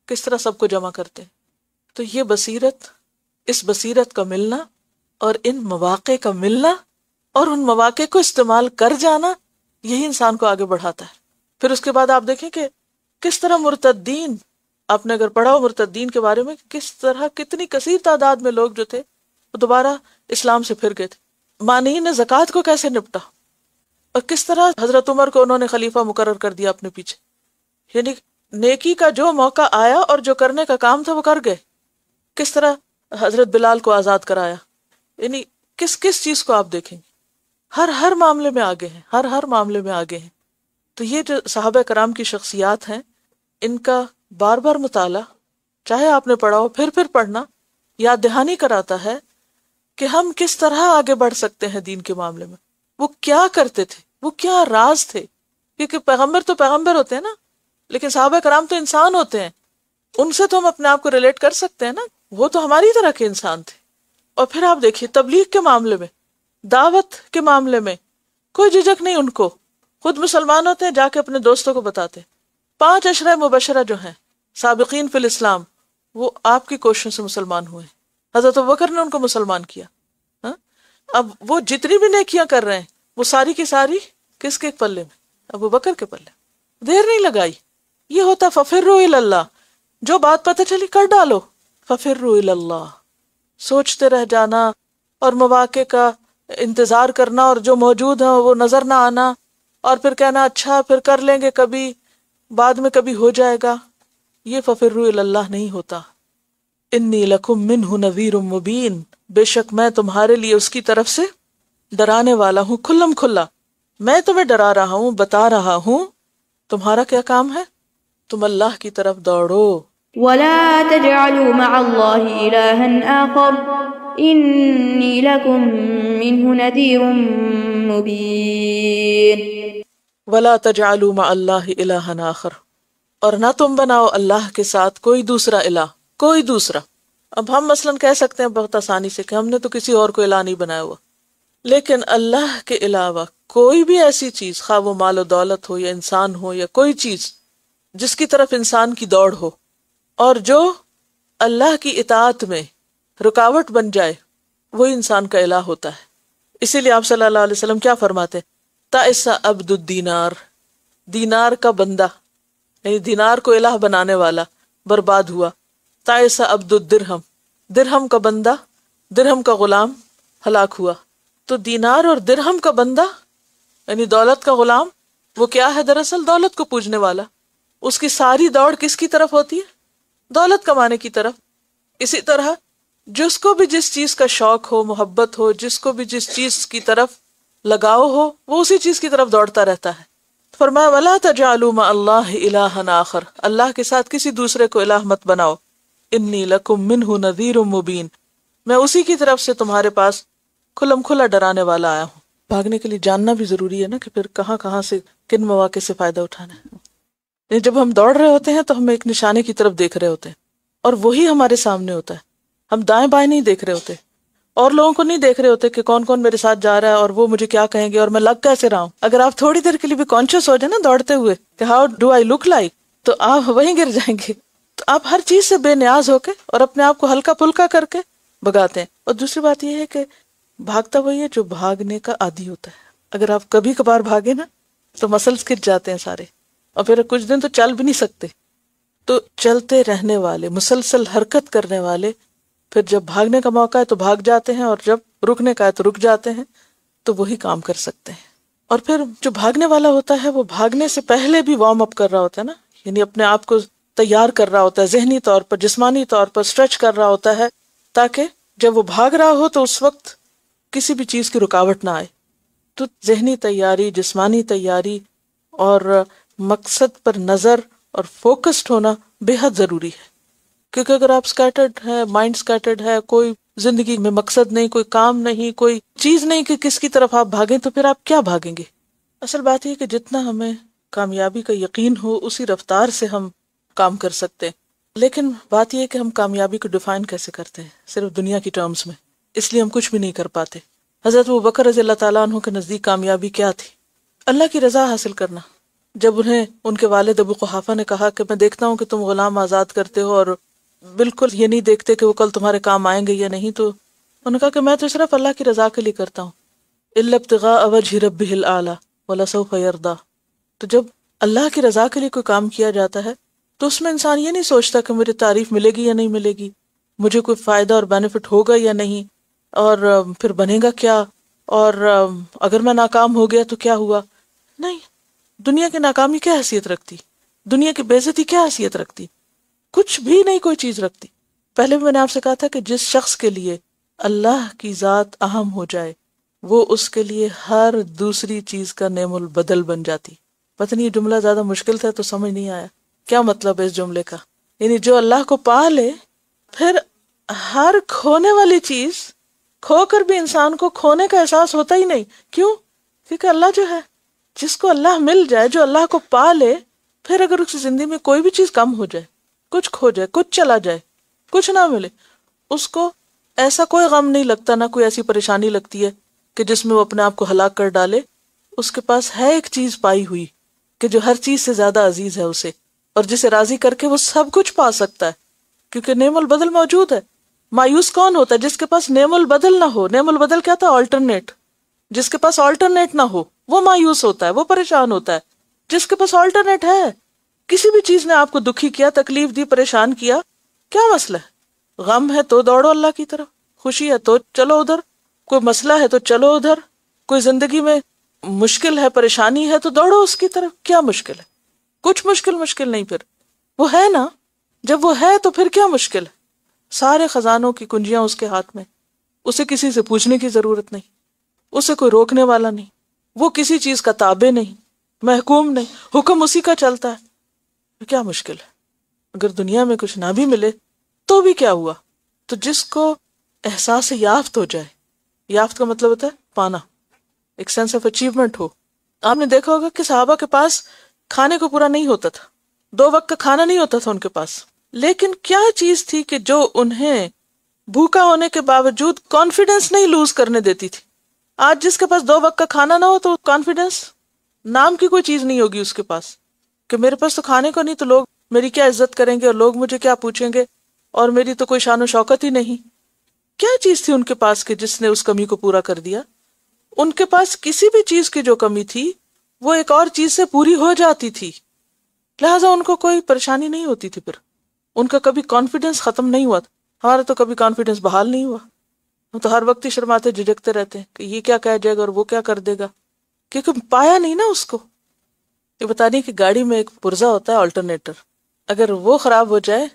کس طرح سب کو جمع کرتے. تو یہ بصیرت، اس بصیرت کا ملنا اور ان مواقع کا ملنا اور ان مواقع کو استعمال کر جانا، یہی انسان کو آگے بڑھاتا ہے. پھر اس کے بعد آپ دیکھیں کہ کس طرح مرتدین، آپ نے اگر پڑھا ہو مرتدین کے بارے میں، کس طرح کتنی کثیر تعداد میں لوگ جو تھے وہ دوبارہ اسلام سے پھر گئے تھے. مانعین زکوٰۃ کو کیسے نپٹا اور کس طرح حضرت عمر کو انہوں نے خلیفہ مقرر کر دیا اپنے پیچھے. یعنی نیکی کا جو موقع آیا اور جو کرنے کا کام تھا وہ کر گئے. کس طرح حضرت بلال کو آزاد کرایا. یعنی کس چیز کو آپ دیکھیں گے، ہر معاملے میں آگے ہیں، ہر معاملے میں آگے ہیں. تو یہ جو صحابہ کرام کی شخصیات ہیں، ان کا بار بار مطالعہ، چاہے آپ نے پڑھا ہو پھر پڑھنا، یاد دہانی کراتا ہے کہ ہم کس طرح آگے بڑھ سکتے ہیں دین کے معاملے میں. وہ کیا کرتے تھے، وہ کیا راز تھے، کیونکہ پیغمبر تو پیغمبر ہوتے ہیں نا، لیکن صحابہ کرام تو انسان ہوتے ہیں. ان سے تو ہم اپنے آپ کو ریلیٹ کر سکتے ہیں نا، وہ تو ہماری طرح کے انسان تھے. اور پھر آپ دیکھیے تبلیغ کے معاملے میں، دعوت کے معاملے میں کوئی جھجک نہیں ان کو، خود مسلمان ہوتے ہیں، جا کے اپنے دوستوں کو بتاتے ہیں۔ 5 عشرہ مبشرہ جو ہیں سابقین فی الاسلام، وہ آپ کی کوششوں سے مسلمان ہوئے، حضرت ابوبکر نے ان کو مسلمان کیا۔ ہاں؟ اب وہ جتنی بھی نیکیاں کر رہے ہیں وہ ساری کی ساری کس کے پلے میں؟ ابوبکر کے پلے۔ دیر نہیں لگائی، یہ ہوتا ففروا الی اللہ، جو بات پتہ چلی کر ڈالو، ففروا الی اللہ، سوچتے رہ جانا اور مواقع کا انتظار کرنا اور جو موجود ہے وہ نظر نہ آنا اور پھر کہنا اچھا پھر کر لیں گے کبھی، بعد میں کبھی ہو جائے گا، یہ ففروا الی اللہ نہیں ہوتا۔ انی لکم منہ نذیر مبین، بے شک میں تمہارے لیے اس کی طرف سے ڈرانے والا ہوں کھلم کھلا، میں تمہیں ڈرا رہا ہوں، بتا رہا ہوں۔ تمہارا کیا کام ہے؟ تم اللہ کی طرف دوڑو۔ ولا تجعلوا مع الله إلها آخر إني لكم منه نذير مبين۔ ولا تجعلوا مع اللہ الہا آخر، اور نہ تم بناؤ اللہ کے ساتھ کوئی دوسرا الہ، کوئی دوسرا۔ اب ہم مثلاً کہہ سکتے ہیں بہت آسانی سے کہ ہم نے تو کسی اور کو الہ نہیں بنایا ہوا، لیکن اللہ کے علاوہ کوئی بھی ایسی چیز، خواہ وہ مال و دولت ہو یا انسان ہو یا کوئی چیز جس کی طرف انسان کی دوڑ ہو اور جو اللہ کی اطاعت میں رکاوٹ بن جائے، وہی انسان کا الہ ہوتا ہے۔ اسی لیے آپ صلی اللہ علیہ وسلم کیا فرماتے ہیں؟ تَئِسَ عَبْدُ الدینار، دینار کا بندہ، یعنی دینار کو الہ بنانے والا برباد ہوا۔ تَئِسَ عَبْدُ الدرہم، درہم کا بندہ، درہم کا غلام ہلاک ہوا۔ تو دینار اور درہم کا بندہ یعنی دولت کا غلام، وہ کیا ہے؟ دراصل دولت کو پوجنے والا۔ اس کی ساری دوڑ کس کی طرف ہوتی ہے؟ دولت کمانے کی طرف۔ اسی طرح جس کو بھی جس چیز کا شوق ہو، محبت ہو، جس کو بھی جس چیز کی طرف لگاؤ ہو، وہ اسی چیز کی طرف دوڑتا رہتا ہے۔ فرمایا وَلَا تَجْعَلُوا مَعَ اللَّهِ إِلَٰهًا آخر، اللہ کے ساتھ کسی دوسرے کو الہ مت بناؤ۔ انی لکم منہ نذیر مبین، میں اسی کی طرف سے تمہارے پاس کھلم کھلا ڈرانے والا آیا ہوں۔ بھاگنے کے لیے جاننا بھی ضروری ہے نا کہ پھر کہاں کہاں سے کن مواقع سے فائدہ اٹھانا ہے۔ جب ہم دوڑ رہے ہوتے ہیں تو ہم ایک نشانے کی طرف دیکھ رہے ہوتے ہیں اور وہی ہمارے سامنے ہوتا ہے، ہم دائیں بائیں نہیں دیکھ رہے ہوتے، اور لوگوں کو نہیں دیکھ رہے ہوتے کہ کون کون میرے ساتھ جا رہا ہے اور وہ مجھے کیا کہیں گے اور میں لگ کیسے رہا ہوں۔ اگر آپ تھوڑی دیر کے لیے بھی کانشیس ہو جائیں نا دوڑتے ہوئے کہ how do I look like, تو آپ وہیں گر جائیں گے۔ تو آپ ہر چیز سے بے نیاز ہو کے اور اپنے آپ کو ہلکا پھلکا کر کے بگاتے ہیں۔ اور دوسری بات یہ ہے کہ بھاگتا وہی ہے جو بھاگنے کا عادی ہوتا ہے۔ اگر آپ کبھی کبھار بھاگے نا تو مسلز کھچ جاتے ہیں سارے، اور پھر کچھ دن تو چل بھی نہیں سکتے۔ تو چلتے رہنے والے، مسلسل حرکت کرنے والے، پھر جب بھاگنے کا موقع ہے تو بھاگ جاتے ہیں اور جب رکنے کا ہے تو رک جاتے ہیں، تو وہی کام کر سکتے ہیں۔ اور پھر جو بھاگنے والا ہوتا ہے وہ بھاگنے سے پہلے بھی وارم اپ کر رہا ہوتا ہے نا، یعنی اپنے آپ کو تیار کر رہا ہوتا ہے، ذہنی طور پر، جسمانی طور پر اسٹریچ کر رہا ہوتا ہے، تاکہ جب وہ بھاگ رہا ہو تو اس وقت کسی بھی چیز کی رکاوٹ نہ آئے۔ تو ذہنی تیاری، جسمانی تیاری اور مقصد پر نظر اور فوکسڈ ہونا بے حد ضروری ہے، کیونکہ اگر آپ سکیٹرڈ ہے، مائنڈ سکیٹرڈ ہے، کوئی زندگی میں مقصد نہیں، کوئی کام نہیں، کوئی چیز نہیں کہ کس کی طرف آپ بھاگیں، تو پھر آپ کیا بھاگیں گے؟ اصل بات یہ کہ جتنا ہمیں کامیابی کا یقین ہو اسی رفتار سے ہم کام کر سکتے ہیں، لیکن بات یہ ہے کہ ہم کامیابی کو ڈیفائن کیسے کرتے ہیں؟ صرف دنیا کی ٹرمز میں، اس لیے ہم کچھ بھی نہیں کر پاتے۔ حضرت ابوبکر رضی اللہ تعالیٰ عنہ کے نزدیک کامیابی کیا تھی؟ اللہ کی رضا حاصل کرنا۔ جب انہیں ان کے والد ابو قحافہ نے کہا کہ میں دیکھتا ہوں کہ تم غلام آزاد کرتے ہو اور بالکل یہ نہیں دیکھتے کہ وہ کل تمہارے کام آئیں گے یا نہیں، تو انہوں نے کہا کہ میں تو صرف اللہ کی رضا کے لیے کرتا ہوں، الا ابتغاء وجہ ربہ الاعلی ولسوف یرضی۔ تو جب اللہ کی رضا کے لیے کوئی کام کیا جاتا ہے تو اس میں انسان یہ نہیں سوچتا کہ مجھے تعریف ملے گی یا نہیں ملے گی، مجھے کوئی فائدہ اور بینیفٹ ہوگا یا نہیں، اور پھر بنے گا کیا، اور اگر میں ناکام ہو گیا تو کیا ہوا۔ نہیں، دنیا کی ناکامی کیا حیثیت رکھتی، دنیا کی بے عزتی کیا حیثیت رکھتی؟ کچھ بھی نہیں کوئی چیز رکھتی۔ پہلے بھی میں نے آپ سے کہا تھا کہ جس شخص کے لیے اللہ کی ذات اہم ہو جائے وہ اس کے لیے ہر دوسری چیز کا نعم البدل بن جاتی۔ پتہ نہیں یہ جملہ زیادہ مشکل تھا تو سمجھ نہیں آیا کیا مطلب ہے اس جملے کا۔ یعنی جو اللہ کو پا لے پھر ہر کھونے والی چیز کھو کر بھی انسان کو کھونے کا احساس ہوتا ہی نہیں۔ کیوں؟ کیونکہ اللہ جو ہے، جس کو اللہ مل جائے، جو اللہ کو پا لے، پھر اگر اس کی زندگی میں کوئی بھی چیز کم ہو جائے، کچھ کھو جائے، کچھ چلا جائے، کچھ نہ ملے، اس کو ایسا کوئی غم نہیں لگتا، نہ کوئی ایسی پریشانی لگتی ہے کہ جس میں وہ اپنے آپ کو ہلاک کر ڈالے. اس کے پاس ہے ایک چیز پائی ہوئی کہ جو ہر چیز سے زیادہ عزیز ہے اسے، اور جسے راضی کر کے وہ سب کچھ پا سکتا ہے، کیونکہ نعم البدل موجود ہے. مایوس کون ہوتا ہے؟ جس کے پاس نعم البدل نہ ہو. نعم البدل کیا تھا؟ آلٹرنیٹ. جس کے پاس آلٹرنیٹ نہ ہو وہ مایوس ہوتا ہے، وہ پریشان ہوتا ہے. جس کے پاس آلٹرنیٹ ہے، کسی بھی چیز نے آپ کو دکھی کیا، تکلیف دی، پریشان کیا، کیا مسئلہ ہے؟ غم ہے تو دوڑو اللہ کی طرف، خوشی ہے تو چلو ادھر، کوئی مسئلہ ہے تو چلو ادھر، کوئی زندگی میں مشکل ہے، پریشانی ہے تو دوڑو اس کی طرف. کیا مشکل ہے؟ کچھ مشکل نہیں. پھر وہ ہے نا، جب وہ ہے تو پھر کیا مشکل ہے؟ سارے خزانوں کی کنجیاں اس کے ہاتھ میں، اسے کسی سے پوچھنے کی ضرورت نہیں، اسے کوئی روکنے والا نہیں، وہ کسی چیز کا تابع نہیں، محکوم نہیں، حکم اسی کا چلتا ہے. کیا مشکل ہے؟ اگر دنیا میں کچھ نہ بھی ملے تو بھی کیا ہوا؟ تو جس کو احساس یافت ہو جائے، یافت کا مطلب ہوتا ہے پانا، ایک سینس آف اچیومنٹ ہو. آپ نے دیکھا ہوگا کہ صحابہ کے پاس کھانے کو پورا نہیں ہوتا تھا، 2 وقت کا کھانا نہیں ہوتا تھا ان کے پاس، لیکن کیا چیز تھی کہ جو انہیں بھوکا ہونے کے باوجود کانفیڈنس نہیں لوز کرنے دیتی تھی؟ آج جس کے پاس 2 وقت کا کھانا نہ ہو تو کانفیڈنس نام کی کوئی چیز نہیں ہوگی اس کے پاس، کہ میرے پاس تو کھانے کو نہیں تو لوگ میری کیا عزت کریں گے اور لوگ مجھے کیا پوچھیں گے اور میری تو کوئی شان و شوکت ہی نہیں. کیا چیز تھی ان کے پاس کہ جس نے اس کمی کو پورا کر دیا؟ ان کے پاس کسی بھی چیز کی جو کمی تھی وہ ایک اور چیز سے پوری ہو جاتی تھی، لہٰذا ان کو کوئی پریشانی نہیں ہوتی تھی. پھر ان کا کبھی کانفیڈنس ختم نہیں ہوا. ہمارا تو کبھی کانفیڈنس بحال نہیں ہوا، ہم تو ہر وقت ہی شرماتے جھجکتے رہتے ہیں کہ یہ کیا کہہ جائے گا اور وہ کیا کر دے گا، کیونکہ پایا نہیں نا اس کو. یہ بتانے کہ گاڑی میں ایک پرزا ہوتا ہے آلٹرنیٹر، اگر وہ خراب ہو جائے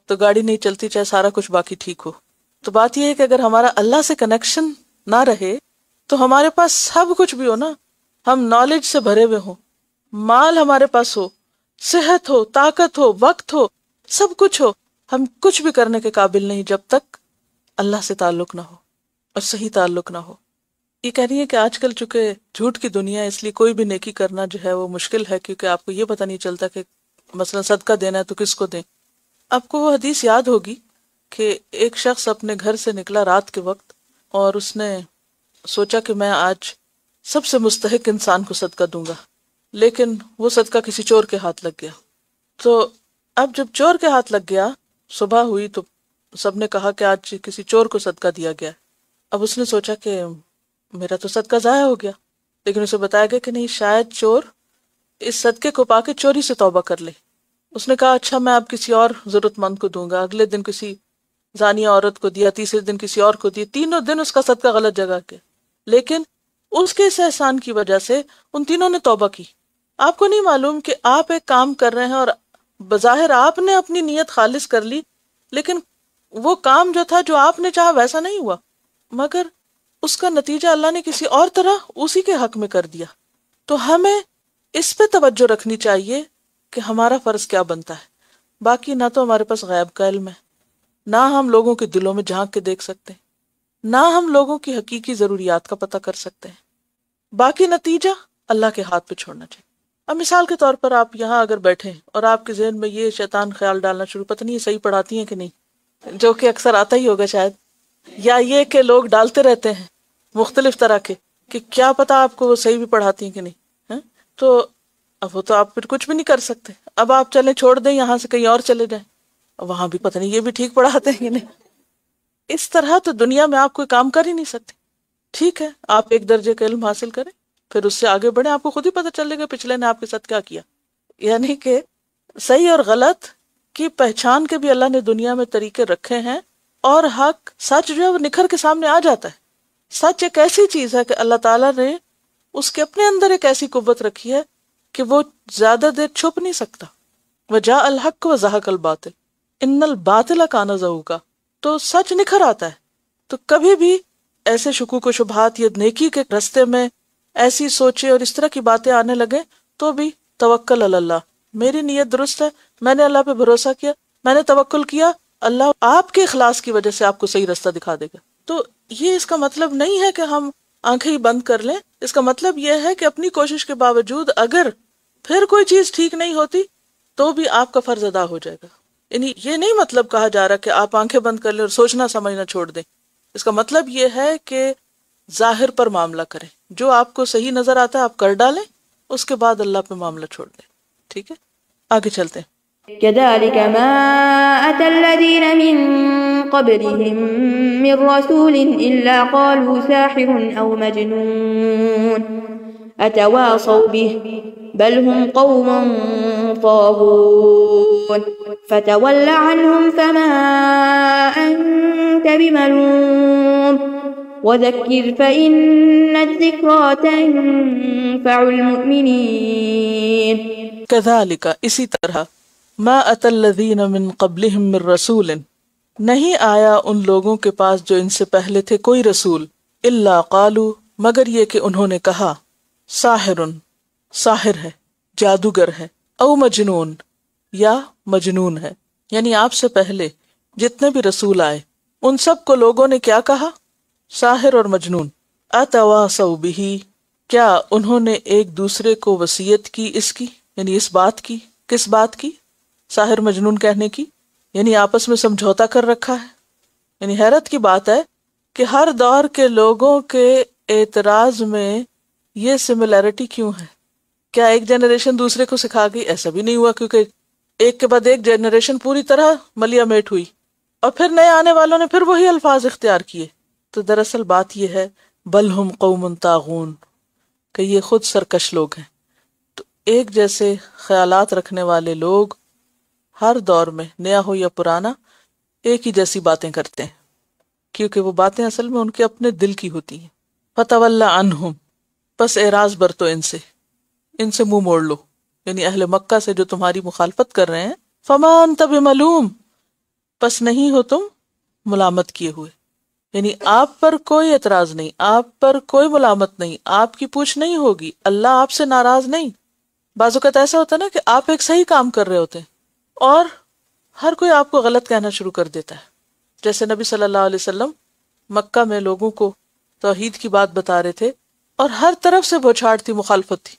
تو گاڑی نہیں چلتی، چاہے سارا کچھ باقی ٹھیک ہو. تو بات یہ ہے کہ اگر ہمارا اللہ سے کنیکشن نہ رہے تو ہمارے پاس سب کچھ بھی ہو نا، ہم نالج سے بھرے ہوئے ہوں، مال ہمارے پاس ہو، صحت ہو، طاقت ہو، وقت ہو، سب کچھ ہو، ہم کچھ بھی کرنے کے قابل نہیں جب تک اللہ سے تعلق نہ ہو اور صحیح تعلق نہ ہو. یہ کہہ رہی ہے کہ آج کل چونکہ جھوٹ کی دنیا ہے، اس لیے کوئی بھی نیکی کرنا جو ہے وہ مشکل ہے، کیونکہ آپ کو یہ پتہ نہیں چلتا کہ مثلا صدقہ دینا ہے تو کس کو دیں. آپ کو وہ حدیث یاد ہوگی کہ ایک شخص اپنے گھر سے نکلا رات کے وقت اور اس نے سوچا کہ میں آج سب سے مستحق انسان کو صدقہ دوں گا، لیکن وہ صدقہ کسی چور کے ہاتھ لگ گیا. تو اب جب چور کے ہاتھ لگ گیا، صبح ہوئی تو سب نے کہا کہ آج کسی چور کو صدقہ دیا گیا. اب اس نے سوچا کہ میرا تو صدقہ ضائع ہو گیا، لیکن اسے بتایا گیا کہ نہیں، شاید چور اس صدقے کو پا کے چوری سے توبہ کر لے. اس نے کہا اچھا میں اب کسی اور ضرورت مند کو دوں گا. اگلے دن کسی زانیہ عورت کو دیا، تیسرے دن کسی اور کو دیا، تینوں دن اس کا صدقہ غلط جگہ گیا، لیکن اس کے اس احسان کی وجہ سے ان تینوں نے توبہ کی. آپ کو نہیں معلوم کہ آپ ایک کام کر رہے ہیں اور بظاہر آپ نے اپنی نیت خالص کر لی، لیکن وہ کام جو تھا جو آپ نے چاہا ویسا نہیں ہوا، مگر اس کا نتیجہ اللہ نے کسی اور طرح اسی کے حق میں کر دیا. تو ہمیں اس پہ توجہ رکھنی چاہیے کہ ہمارا فرض کیا بنتا ہے. باقی نہ تو ہمارے پاس غیب کا علم ہے، نہ ہم لوگوں کے دلوں میں جھانک کے دیکھ سکتے ہیں، نہ ہم لوگوں کی حقیقی ضروریات کا پتہ کر سکتے ہیں. باقی نتیجہ اللہ کے ہاتھ پہ چھوڑنا چاہیے. اب مثال کے طور پر آپ یہاں اگر بیٹھے اور آپ کے ذہن میں یہ شیطان خیال ڈالنا شروع، پتہ نہیں یہ صحیح پڑھاتی ہیں کہ نہیں، جو کہ اکثر آتا ہی ہوگا شاید، یا یہ کہ لوگ ڈالتے رہتے ہیں مختلف طرح کے کہ کیا پتا آپ کو وہ صحیح بھی پڑھاتی ہیں کہ نہیں، تو اب وہ تو آپ پھر کچھ بھی نہیں کر سکتے. اب آپ چلیں چھوڑ دیں، یہاں سے کہیں اور چلے جائیں، وہاں بھی پتہ نہیں یہ بھی ٹھیک پڑھاتے ہیں کہ نہیں. اس طرح تو دنیا میں آپ کوئی کام کر ہی نہیں سکتے. ٹھیک ہے آپ ایک درجے کا علم حاصل کریں، پھر اس سے آگے بڑھیں، آپ کو خود ہی پتہ چلے گا پچھلے نے آپ کے ساتھ کیا کیا. یعنی کہ صحیح اور غلط کی پہچان کے بھی اللہ نے دنیا میں طریقے رکھے ہیں، اور حق سچ جو ہے وہ نکھر کے سامنے آ جاتا ہے. سچ ایک ایسی چیز ہے کہ اللہ تعالیٰ نے اس کے اپنے اندر ایک ایسی قوت رکھی ہے کہ وہ زیادہ دیر چھپ نہیں سکتا. وَجَاءَ الْحَقُّ وَزَهَقَ الْبَاطِلُ إِنَّ الْبَاطِلَ كَانَ زَهُوقًا. تو سچ نکھر آتا ہے. تو کبھی بھی ایسے شکوک و شبہات یا نیکی کے رستے میں ایسی سوچے اور اس طرح کی باتیں آنے لگے تو بھی توکل علی اللہ، میری نیت درست ہے، میں نے اللہ پہ بھروسہ کیا، میں نے توکل کیا، اللہ آپ کے اخلاص کی وجہ سے آپ کو صحیح رستہ دکھا دے گا. تو یہ اس کا مطلب نہیں ہے کہ ہم آنکھیں ہی بند کر لیں. اس کا مطلب یہ ہے کہ اپنی کوشش کے باوجود اگر پھر کوئی چیز ٹھیک نہیں ہوتی تو بھی آپ کا فرض ادا ہو جائے گا. یعنی یہ نہیں مطلب کہا جا رہا کہ آپ آنکھیں بند کر لیں اور سوچنا سمجھنا چھوڑ دیں. اس کا مطلب یہ ہے کہ ظاہر پر معاملہ کریں، جو آپ کو صحیح نظر آتا ہے آپ کر ڈالیں، اس کے بعد اللہ پہ معاملہ چھوڑ دیں. ٹھیک ہے، آگے چلتے ہیں. كذلك ما أتى الذين من قبلهم من رسول إلا قالوا ساحر أو مجنون أتواصوا به بل هم قوم طاغون فتول عنهم فما أنت بملوم وذكر فإن الذكرى تنفع المؤمنين. كذلك، اسی طرح، ما أتى الذين من قبلهم من رسول، نہیں آیا ان لوگوں کے پاس جو ان سے پہلے تھے کوئی رسول، الا قالوا، مگر یہ کہ انہوں نے کہا، ساحر ہے، جادوگر ہے، او مجنون، یا مجنون ہے. یعنی آپ سے پہلے جتنے بھی رسول آئے ان سب کو لوگوں نے کیا کہا؟ ساحر اور مجنون. اتواصوا بہ، کیا انہوں نے ایک دوسرے کو وصیت کی اس کی، یعنی اس بات کی. کس بات کی؟ ساحر مجنون کہنے کی، یعنی آپس میں سمجھوتا کر رکھا ہے. یعنی حیرت کی بات ہے کہ ہر دور کے لوگوں کے اعتراض میں یہ سملیرٹی کیوں ہے؟ کیا ایک جنریشن دوسرے کو سکھا گئی؟ ایسا بھی نہیں ہوا، کیونکہ ایک کے بعد ایک جنریشن پوری طرح ملیا میٹ ہوئی اور پھر نئے آنے والوں نے پھر وہی الفاظ اختیار کیے. تو دراصل بات یہ ہے، بل ہم قوم طاغون، کہ یہ خود سرکش لوگ ہیں. تو ایک جیسے خیالات رکھنے والے لوگ ہر دور میں، نیا ہو یا پرانا، ایک ہی جیسی باتیں کرتے ہیں، کیونکہ وہ باتیں اصل میں ان کے اپنے دل کی ہوتی ہیں. فتولی عنہم، پس اعراض برتو ان سے منہ موڑ لو، یعنی اہل مکہ سے جو تمہاری مخالفت کر رہے ہیں. فما انت بملوم، پس نہیں ہو تم ملامت کیے ہوئے، یعنی آپ پر کوئی اعتراض نہیں، آپ پر کوئی ملامت نہیں، آپ کی پوچھ نہیں ہوگی، اللہ آپ سے ناراض نہیں. بعض اوقات ایسا ہوتا ہے نا کہ آپ ایک صحیح کام کر رہے ہوتے ہیں اور ہر کوئی آپ کو غلط کہنا شروع کر دیتا ہے. جیسے نبی صلی اللہ علیہ وسلم مکہ میں لوگوں کو توحید کی بات بتا رہے تھے اور ہر طرف سے بوچھاڑ تھی، مخالفت تھی.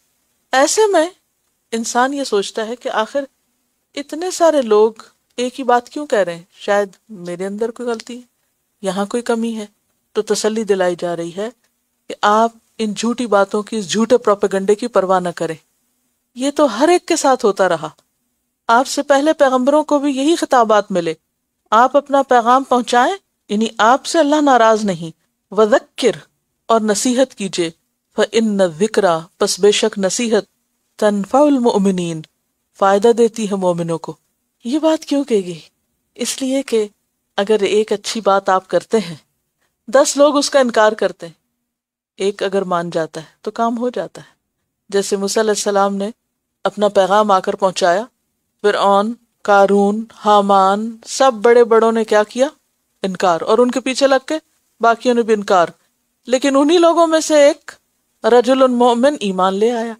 ایسے میں انسان یہ سوچتا ہے کہ آخر اتنے سارے لوگ ایک ہی بات کیوں کہہ رہے ہیں؟ شاید میرے اندر کوئی غلطی ہے، یہاں کوئی کمی ہے. تو تسلی دلائی جا رہی ہے کہ آپ ان جھوٹی باتوں کی، اس جھوٹے پروپیگنڈے کی پرواہ نہ کریں. یہ تو ہر ایک کے ساتھ ہوتا رہا. آپ سے پہلے پیغمبروں کو بھی یہی خطابات ملے، آپ اپنا پیغام پہنچائیں، یعنی آپ سے اللہ ناراض نہیں. وذکر، اور نصیحت کیجئے. فإن الذکرى، پس بے شک نصیحت، تنفع المؤمنین، فائدہ دیتی ہے مومنوں کو. یہ بات کیوں کہی گئی؟ اس لیے کہ اگر ایک اچھی بات آپ کرتے ہیں، 10 لوگ اس کا انکار کرتے ہیں، ایک اگر مان جاتا ہے تو کام ہو جاتا ہے. جیسے موسیٰ علیہ السلام نے اپنا پیغام آ کر پہنچایا، فرعون، قارون، حامان، سب بڑے بڑوں نے کیا کیا؟ انکار، اور ان کے پیچھے لگ کے باقیوں نے بھی انکار. لیکن انہی لوگوں میں سے ایک رجل مومن ایمان لے آیا.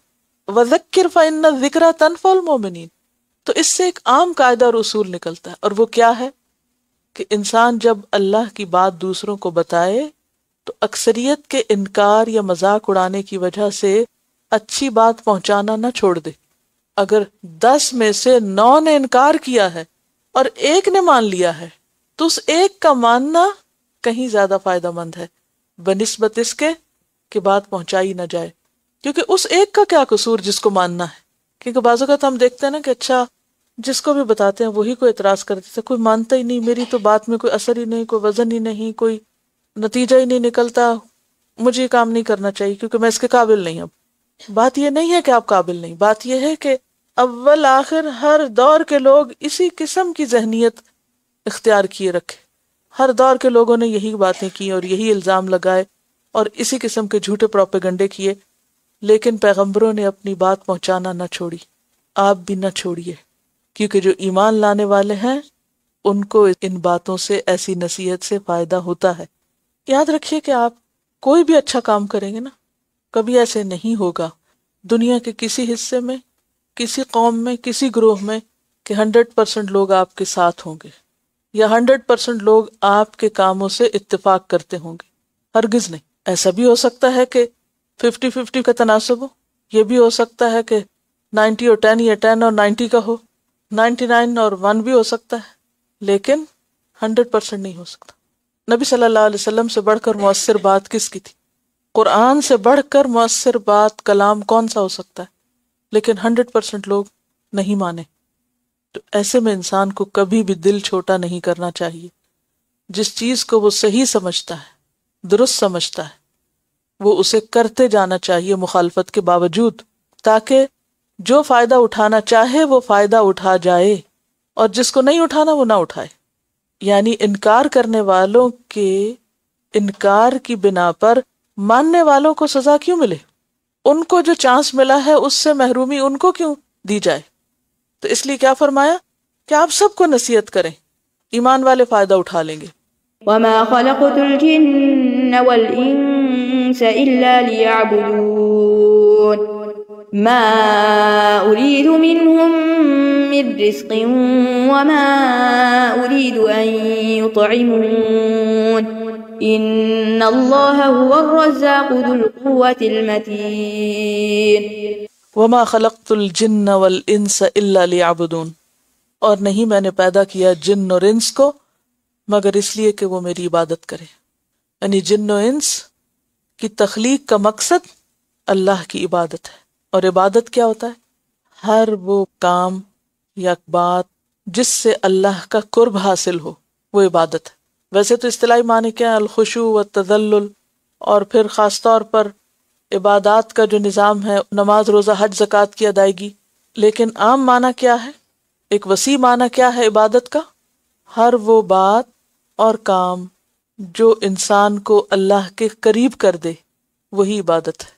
وذکر فإن الذکرى تنفع المؤمنین. تو اس سے ایک عام قاعدہ اور اصول نکلتا ہے، اور وہ کیا ہے کہ انسان جب اللہ کی بات دوسروں کو بتائے تو اکثریت کے انکار یا مذاق اڑانے کی وجہ سے اچھی بات پہنچانا نہ چھوڑ دے. اگر 10 میں سے 9 نے انکار کیا ہے اور ایک نے مان لیا ہے تو اس ایک کا ماننا کہیں زیادہ فائدہ مند ہے بنسبت اس کے کہ بات پہنچائی نہ جائے. کیونکہ اس ایک کا کیا قصور جس کو ماننا ہے؟ کیونکہ بعض اوقات ہم دیکھتے ہیں نا کہ اچھا جس کو بھی بتاتے ہیں وہی کوئی اعتراض کر دیتا ہے، کوئی مانتا ہی نہیں، میری تو بات میں کوئی اثر ہی نہیں، کوئی وزن ہی نہیں، کوئی نتیجہ ہی نہیں نکلتا، مجھے یہ کام نہیں کرنا چاہیے کیونکہ میں اس کے قابل نہیں. اب بات یہ نہیں ہے کہ آپ قابل نہیں، بات یہ ہے کہ اول آخر ہر دور کے لوگ اسی قسم کی ذہنیت اختیار کیے رکھے. ہر دور کے لوگوں نے یہی باتیں کی اور یہی الزام لگائے اور اسی قسم کے جھوٹے پروپیگنڈے کیے، لیکن پیغمبروں نے اپنی بات پہنچانا نہ چھوڑی. آپ بھی نہ چھوڑیے، کیونکہ جو ایمان لانے والے ہیں ان کو ان باتوں سے، ایسی نصیحت سے فائدہ ہوتا ہے. یاد رکھیے کہ آپ کوئی بھی اچھا کام کریں گے نا، کبھی ایسے نہیں ہوگا دنیا کے کسی حصے میں، کسی قوم میں، کسی گروہ میں کہ 100% لوگ آپ کے ساتھ ہوں گے یا 100% لوگ آپ کے کاموں سے اتفاق کرتے ہوں گے. ہرگز نہیں. ایسا بھی ہو سکتا ہے کہ 50-50 کا تناسب ہو، یہ بھی ہو سکتا ہے کہ 90 اور 10 یا 10 اور 90 کا ہو، 99 اور 1 بھی ہو سکتا ہے، لیکن 100% نہیں ہو سکتا. نبی صلی اللہ علیہ وسلم سے بڑھ کر مؤثر بات کس کی تھی؟ قرآن سے بڑھ کر مؤثر بات کلام کون سا ہو سکتا ہے؟ لیکن 100% لوگ نہیں مانے. تو ایسے میں انسان کو کبھی بھی دل چھوٹا نہیں کرنا چاہیے. جس چیز کو وہ صحیح سمجھتا ہے، درست سمجھتا ہے، وہ اسے کرتے جانا چاہیے مخالفت کے باوجود، تاکہ جو فائدہ اٹھانا چاہے وہ فائدہ اٹھا جائے، اور جس کو نہیں اٹھانا وہ نہ اٹھائے. یعنی انکار کرنے والوں کے انکار کی بنا پر ماننے والوں کو سزا کیوں ملے؟ ان کو جو چانس ملا ہے اس سے محرومی ان کو کیوں دی جائے؟ تو اس لیے کیا فرمایا کہ آپ سب کو نصیحت کریں، ایمان والے فائدہ اٹھا لیں گے. وما خلقت الجن والإنس إلا ليعبدون ما أريد منهم من رزق وما أريد أن يطعمون إن الله هو الرزاق ذو القوة المتين. وما خلقت الجن والانس الا ليعبدون، اور نہیں میں نے پیدا کیا جن اور انس کو مگر اس لیے کہ وہ میری عبادت کرے. یعنی جن و انس کی تخلیق کا مقصد اللہ کی عبادت ہے. اور عبادت کیا ہوتا ہے؟ ہر وہ کام یا بات جس سے اللہ کا قرب حاصل ہو وہ عبادت ہے. ویسے تو اصطلاحی معنی کیا ہے؟ الخشوع والتذلل، اور پھر خاص طور پر عبادات کا جو نظام ہے، نماز، روزہ، حج، زکوٰۃ کی ادائیگی. لیکن عام معنی کیا ہے؟ ایک وسیع معنی کیا ہے عبادت کا؟ ہر وہ بات اور کام جو انسان کو اللہ کے قریب کر دے وہی عبادت ہے.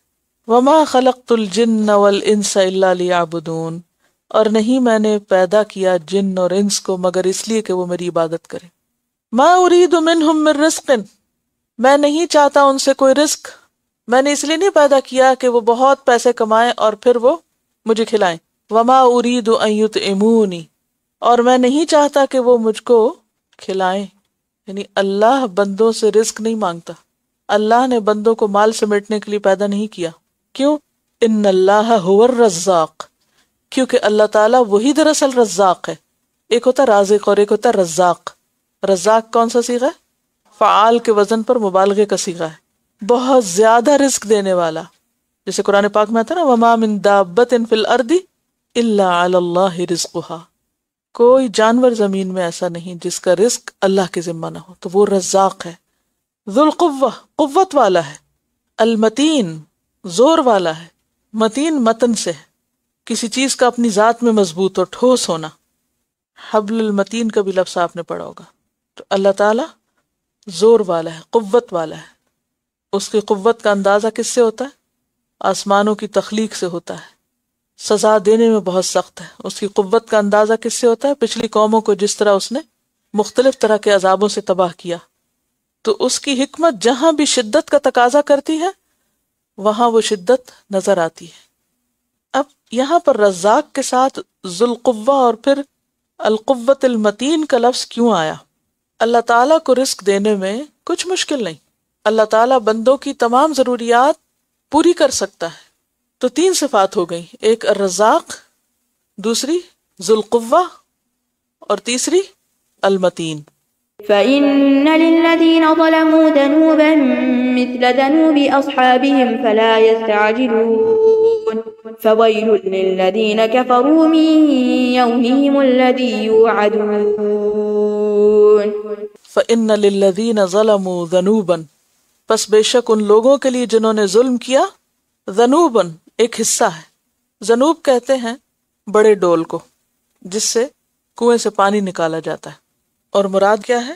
وما خلقت الجن والانس الا ليعبدون، اور نہیں میں نے پیدا کیا جن اور انس کو مگر اس لیے کہ وہ میری عبادت کرے. ما اريد منهم من رزق، میں نہیں چاہتا ان سے کوئی رزق. میں نے اس لیے نہیں پیدا کیا کہ وہ بہت پیسے کمائیں اور پھر وہ مجھے کھلائیں. وما اريد ان يطعموني، اور میں نہیں چاہتا کہ وہ مجھ کو کھلائیں. یعنی اللہ بندوں سے رزق نہیں مانگتا. اللہ نے بندوں کو مال سمیٹنے کے لیے پیدا نہیں کیا. کیوں؟ ان اللہ هو الرزاق، کیونکہ اللہ تعالیٰ وہی دراصل رزاق ہے. ایک ہوتا رازق اور ایک ہوتا رزاق. رزاق کون سا صیغہ ہے؟ فعال کے وزن پر مبالغے کا صیغہ ہے، بہت زیادہ رزق دینے والا. جیسے قرآن پاک میں آتا ہے نا، وما من دابۃ فی الارض الا علی اللہ رزقها، کوئی جانور زمین میں ایسا نہیں جس کا رزق اللہ کے ذمہ نہ ہو. تو وہ رزاق ہے. ذو القوہ، قوت والا ہے. المتین، زور والا ہے. متین متن سے ہے، کسی چیز کا اپنی ذات میں مضبوط اور ٹھوس ہونا. حبل المتین کا بھی لفظ آپ نے پڑھا ہوگا. تو اللہ تعالیٰ زور والا ہے، قوت والا ہے. اس کی قوت کا اندازہ کس سے ہوتا ہے؟ آسمانوں کی تخلیق سے ہوتا ہے. سزا دینے میں بہت سخت ہے. اس کی قوت کا اندازہ کس سے ہوتا ہے؟ پچھلی قوموں کو جس طرح اس نے مختلف طرح کے عذابوں سے تباہ کیا. تو اس کی حکمت جہاں بھی شدت کا تقاضا کرتی ہے وہاں وہ شدت نظر آتی ہے. اب یہاں پر رزاق کے ساتھ ذو القوہ اور پھر القوت المتین کا لفظ کیوں آیا؟ اللہ تعالیٰ کو رزق دینے میں کچھ مشکل نہیں. اللہ تعالیٰ بندوں کی تمام ضروریات پوری کر سکتا ہے. تو 3 صفات ہو گئی، ایک الرزاق، دوسری ذو القوہ، اور تیسری المتین. فإن للذين ظلموا ذنوبا مثل ذنوب أصحابهم فلا يستعجلون فويل للذين كفروا من يومهم الذي يوعدون. فإن للذين ظلموا ذنوبا، پس بے شک ان لوگوں کے لیے جنہوں نے ظلم کیا، ذنوباً ایک حصہ ہے. ذنوب کہتے ہیں بڑے ڈول کو جس سے کنویں سے پانی نکالا جاتا ہے، اور مراد کیا ہے؟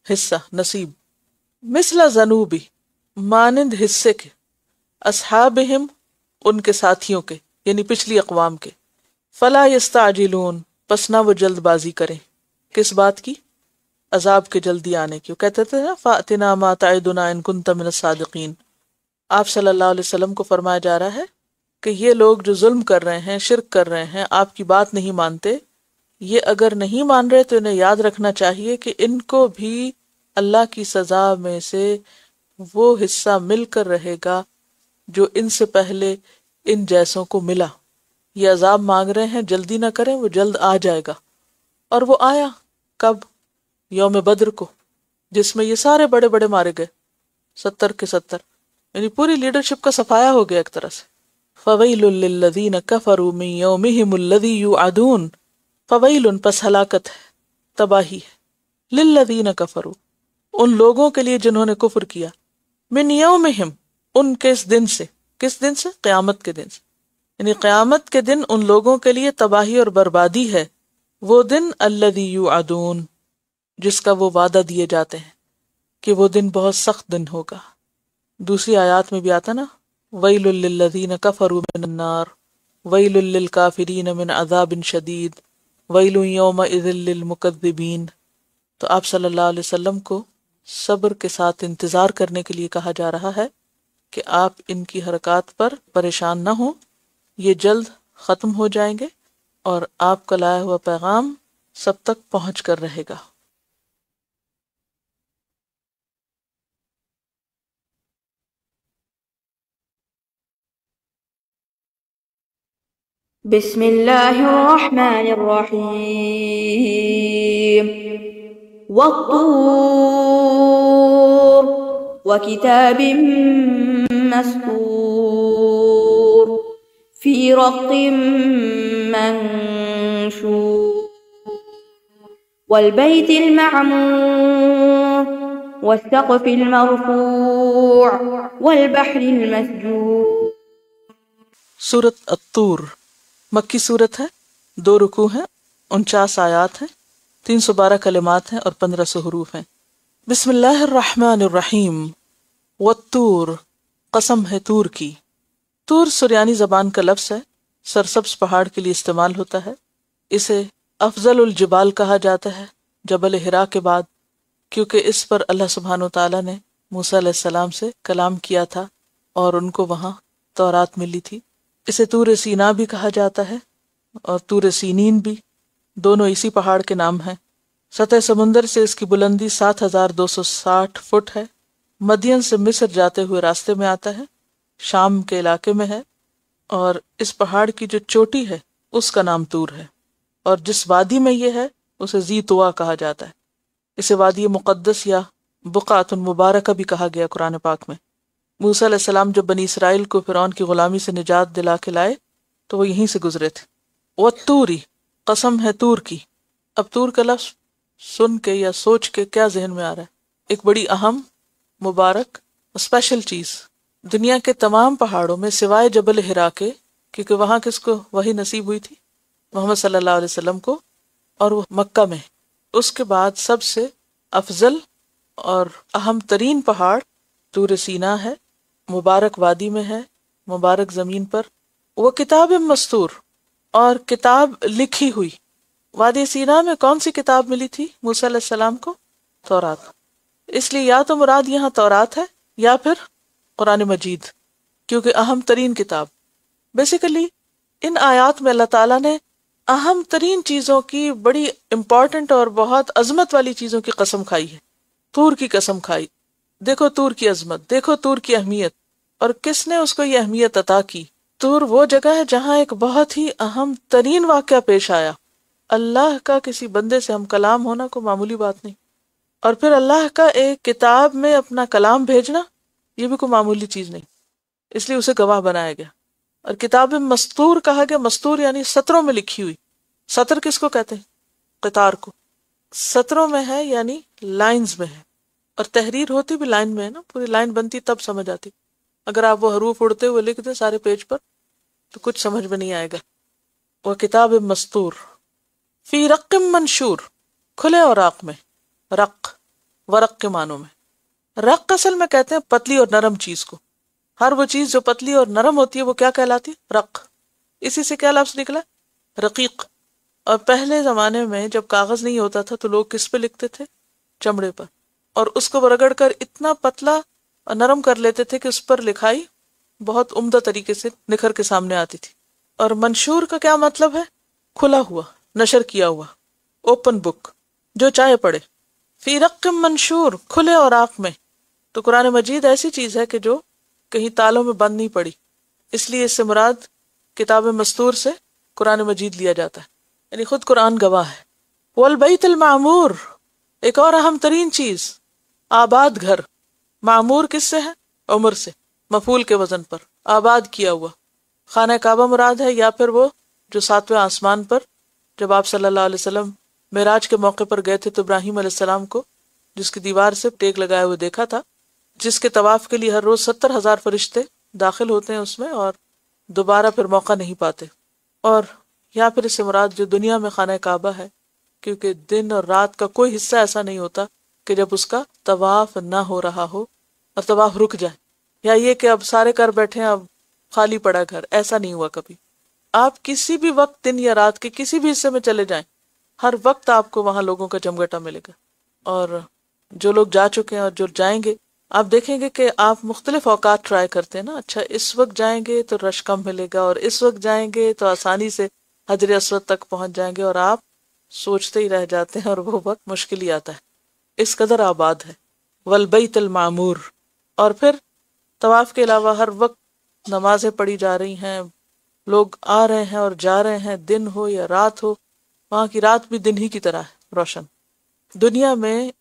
حصہ، نصیب. مثل ذنوبی، مانند حصے کے، اصحابہم، ان کے ساتھیوں کے، یعنی پچھلی اقوام کے. فلا یستعجلون، پس نہ وہ جلد بازی کریں. کس بات کی؟ عذاب کے جلدی آنے کی. کہتے تھے نا فَأْتِنَا مَا تَعِدُنَا إِن كُنتَ مِنَ الصَّادِقِينَ. آپ صلی اللہ علیہ وسلم کو فرمایا جا رہا ہے کہ یہ لوگ جو ظلم کر رہے ہیں، شرک کر رہے ہیں، آپ کی بات نہیں مانتے، یہ اگر نہیں مان رہے تو انہیں یاد رکھنا چاہیے کہ ان کو بھی اللہ کی سزا میں سے وہ حصہ مل کر رہے گا جو ان سے پہلے ان جیسوں کو ملا. یہ عذاب مانگ رہے ہیں، جلدی نہ کریں، وہ جلد آ جائے گا. اور وہ آیا کب؟ یوم بدر کو. جس میں یہ سارے بڑے بڑے مارے گئے، 70 کے 70، یعنی پوری لیڈرشپ کا صفایا ہو گیا ایک طرح سے۔ فَوَيْلٌ لِّلَّذِينَ كَفَرُوا مِن يَوْمِهِمُ الَّذِي يُوعَدُونَ، فویل پس ہلاکت ہے، تباہی ہے، للذین کفروا ان لوگوں کے لیے جنہوں نے کفر کیا، من یومہم ان کے اس دن سے، کس دن سے؟ قیامت کے دن سے، یعنی قیامت کے دن ان لوگوں کے لیے تباہی اور بربادی ہے، وہ دن الذی یوعدون جس کا وہ وعدہ دیے جاتے ہیں کہ وہ دن بہت سخت دن ہوگا۔ دوسری آیات میں بھی آتا نا، ویل للذین کفروا من النار ویل للکافرین من عذاب شدید ویل یومئذ للمکذبین۔ تو آپ صلی اللہ علیہ وسلم کو صبر کے ساتھ انتظار کرنے کے لیے کہا جا رہا ہے کہ آپ ان کی حرکات پر پریشان نہ ہوں، یہ جلد ختم ہو جائیں گے اور آپ کا لایا ہوا پیغام سب تک پہنچ کر رہے گا۔ بسم اللہ الرحمن الرحیم والطور وکتاب مسطور فی رق منشور والبیت المعمور والسقف المرفوع والبحر المسجور۔ سورۃ الطور مکی صورت ہے، 2 رکوع ہیں، 49 آیات ہیں، 312 کلمات ہیں اور 1500 حروف ہیں۔ بسم اللہ الرحمن الرحیم۔ والطور قسم ہے طور کی۔ طور سریانی زبان کا لفظ ہے، سرسبز پہاڑ کے لیے استعمال ہوتا ہے۔ اسے افضل الجبال کہا جاتا ہے جبل ہرا کے بعد، کیونکہ اس پر اللہ سبحانہ وتعالیٰ نے موسیٰ علیہ السلام سے کلام کیا تھا اور ان کو وہاں تورات ملی تھی۔ اسے طور سینا بھی کہا جاتا ہے اور طور سینین بھی، دونوں اسی پہاڑ کے نام ہیں۔ سطح سمندر سے اس کی بلندی 7260 فٹ ہے۔ مدین سے مصر جاتے ہوئے راستے میں آتا ہے، شام کے علاقے میں ہے، اور اس پہاڑ کی جو چوٹی ہے اس کا نام طور ہے، اور جس وادی میں یہ ہے اسے ذی طوا کہا جاتا ہے۔ اسے وادی مقدس یا بقعۃ مبارکہ بھی کہا گیا قرآن پاک میں۔ موسیٰ علیہ السلام جب بنی اسرائیل کو فرعون کی غلامی سے نجات دلا کے لائے تو وہ یہیں سے گزرے تھے۔ والطوری قسم ہے طور کی۔ اب طور کا لفظ سن کے یا سوچ کے کیا ذہن میں آ رہا ہے؟ ایک بڑی اہم، مبارک، اسپیشل چیز۔ دنیا کے تمام پہاڑوں میں سوائے جبل ہرا کے، کیونکہ وہاں کس کو وحی نصیب ہوئی تھی؟ محمد صلی اللہ علیہ وسلم کو، اور وہ مکہ میں۔ اس کے بعد سب سے افضل اور اہم ترین پہاڑ طور سینا ہے، مبارک وادی میں ہے، مبارک زمین پر۔ وہ کتاب مستور، اور کتاب لکھی ہوئی۔ وادی سینا میں کون سی کتاب ملی تھی موسیٰ علیہ السلام کو؟ تورات۔ اس لیے یا تو مراد یہاں تورات ہے یا پھر قرآن مجید، کیونکہ اہم ترین کتاب۔ بیسیکلی ان آیات میں اللہ تعالیٰ نے اہم ترین چیزوں کی، بڑی امپورٹنٹ اور بہت عظمت والی چیزوں کی قسم کھائی ہے۔ طور کی قسم کھائی، دیکھو طور کی عظمت، دیکھو طور کی اہمیت، اور کس نے اس کو یہ اہمیت عطا کی۔ طور وہ جگہ ہے جہاں ایک بہت ہی اہم ترین واقعہ پیش آیا۔ اللہ کا کسی بندے سے ہم کلام ہونا کوئی معمولی بات نہیں، اور پھر اللہ کا ایک کتاب میں اپنا کلام بھیجنا، یہ بھی کوئی معمولی چیز نہیں، اس لیے اسے گواہ بنایا گیا۔ اور کتاب مستور کہا گیا، مستور یعنی سطروں میں لکھی ہوئی۔ سطر کس کو کہتے ہیں؟ قطار کو۔ سطروں میں ہے یعنی لائنز میں ہے، اور تحریر ہوتی بھی لائن میں ہے نا، پوری لائن بنتی تب سمجھ آتی۔ اگر آپ وہ حروف اڑتے ہوئے لکھ دیں سارے پیج پر تو کچھ سمجھ میں نہیں آئے گا۔ وہ کتاب مستور فی رق منشور، کھلے اوراق میں۔ رق، ورق کے معنوں میں۔ رق اصل میں کہتے ہیں پتلی اور نرم چیز کو۔ ہر وہ چیز جو پتلی اور نرم ہوتی ہے وہ کیا کہلاتی؟ رق۔ اسی سے کیا لفظ نکلا؟ رقیق۔ اور پہلے زمانے میں جب کاغذ نہیں ہوتا تھا تو لوگ کس پہ لکھتے تھے؟ چمڑے پر، اور اس کو رگڑ کر اتنا پتلا اور نرم کر لیتے تھے کہ اس پر لکھائی بہت عمدہ طریقے سے نکھر کے سامنے آتی تھی۔ اور منشور کا کیا مطلب ہے؟ کھلا ہوا، نشر کیا ہوا، اوپن بک، جو چاہے پڑھے۔ فی رق منشور، کھلے اوراق میں۔ تو قرآن مجید ایسی چیز ہے کہ جو کہیں تالوں میں بند نہیں پڑی، اس لیے اس سے مراد کتاب مستور سے قرآن مجید لیا جاتا ہے، یعنی خود قرآن گواہ ہے۔ والبیت المعمور، ایک اور اہم ترین چیز، آباد گھر، معمور کس سے ہے؟ عمر سے، مفعول کے وزن پر، آباد کیا ہوا۔ خانہ کعبہ مراد ہے یا پھر وہ جو 7ویں آسمان پر جب آپ صلی اللہ علیہ وسلم معراج کے موقع پر گئے تھے تو ابراہیم علیہ السلام کو جس کی دیوار سے ٹیک لگائے ہوئے دیکھا تھا، جس کے طواف کے لیے ہر روز 70,000 فرشتے داخل ہوتے ہیں اس میں اور دوبارہ پھر موقع نہیں پاتے۔ اور یا پھر اس سے مراد جو دنیا میں خانہ کعبہ ہے، کیونکہ دن اور رات کا کوئی حصہ ایسا نہیں ہوتا کہ جب اس کا طواف نہ ہو رہا ہو اور طواف رک جائے، یا یہ کہ اب سارے کر بیٹھے ہیں اب خالی پڑا گھر، ایسا نہیں ہوا کبھی۔ آپ کسی بھی وقت دن یا رات کے کسی بھی حصے میں چلے جائیں، ہر وقت آپ کو وہاں لوگوں کا جمگٹا ملے گا۔ اور جو لوگ جا چکے ہیں اور جو جائیں گے، آپ دیکھیں گے کہ آپ مختلف اوقات ٹرائی کرتے ہیں نا، اچھا اس وقت جائیں گے تو رش کم ملے گا، اور اس وقت جائیں گے تو آسانی سے حجر اسود تک پہنچ جائیں گے، اور آپ سوچتے ہی رہ جاتے ہیں اور وہ وقت مشکل ہی آتا ہے۔ اس قدر آباد ہے۔ والبیت المعمور، اور پھر طواف کے علاوہ ہر وقت نمازیں پڑھی جا رہی ہیں، لوگ آ رہے ہیں اور جا رہے ہیں، دن ہو یا رات ہو، وہاں کی رات بھی دن ہی کی طرح ہے، روشن۔ دنیا میں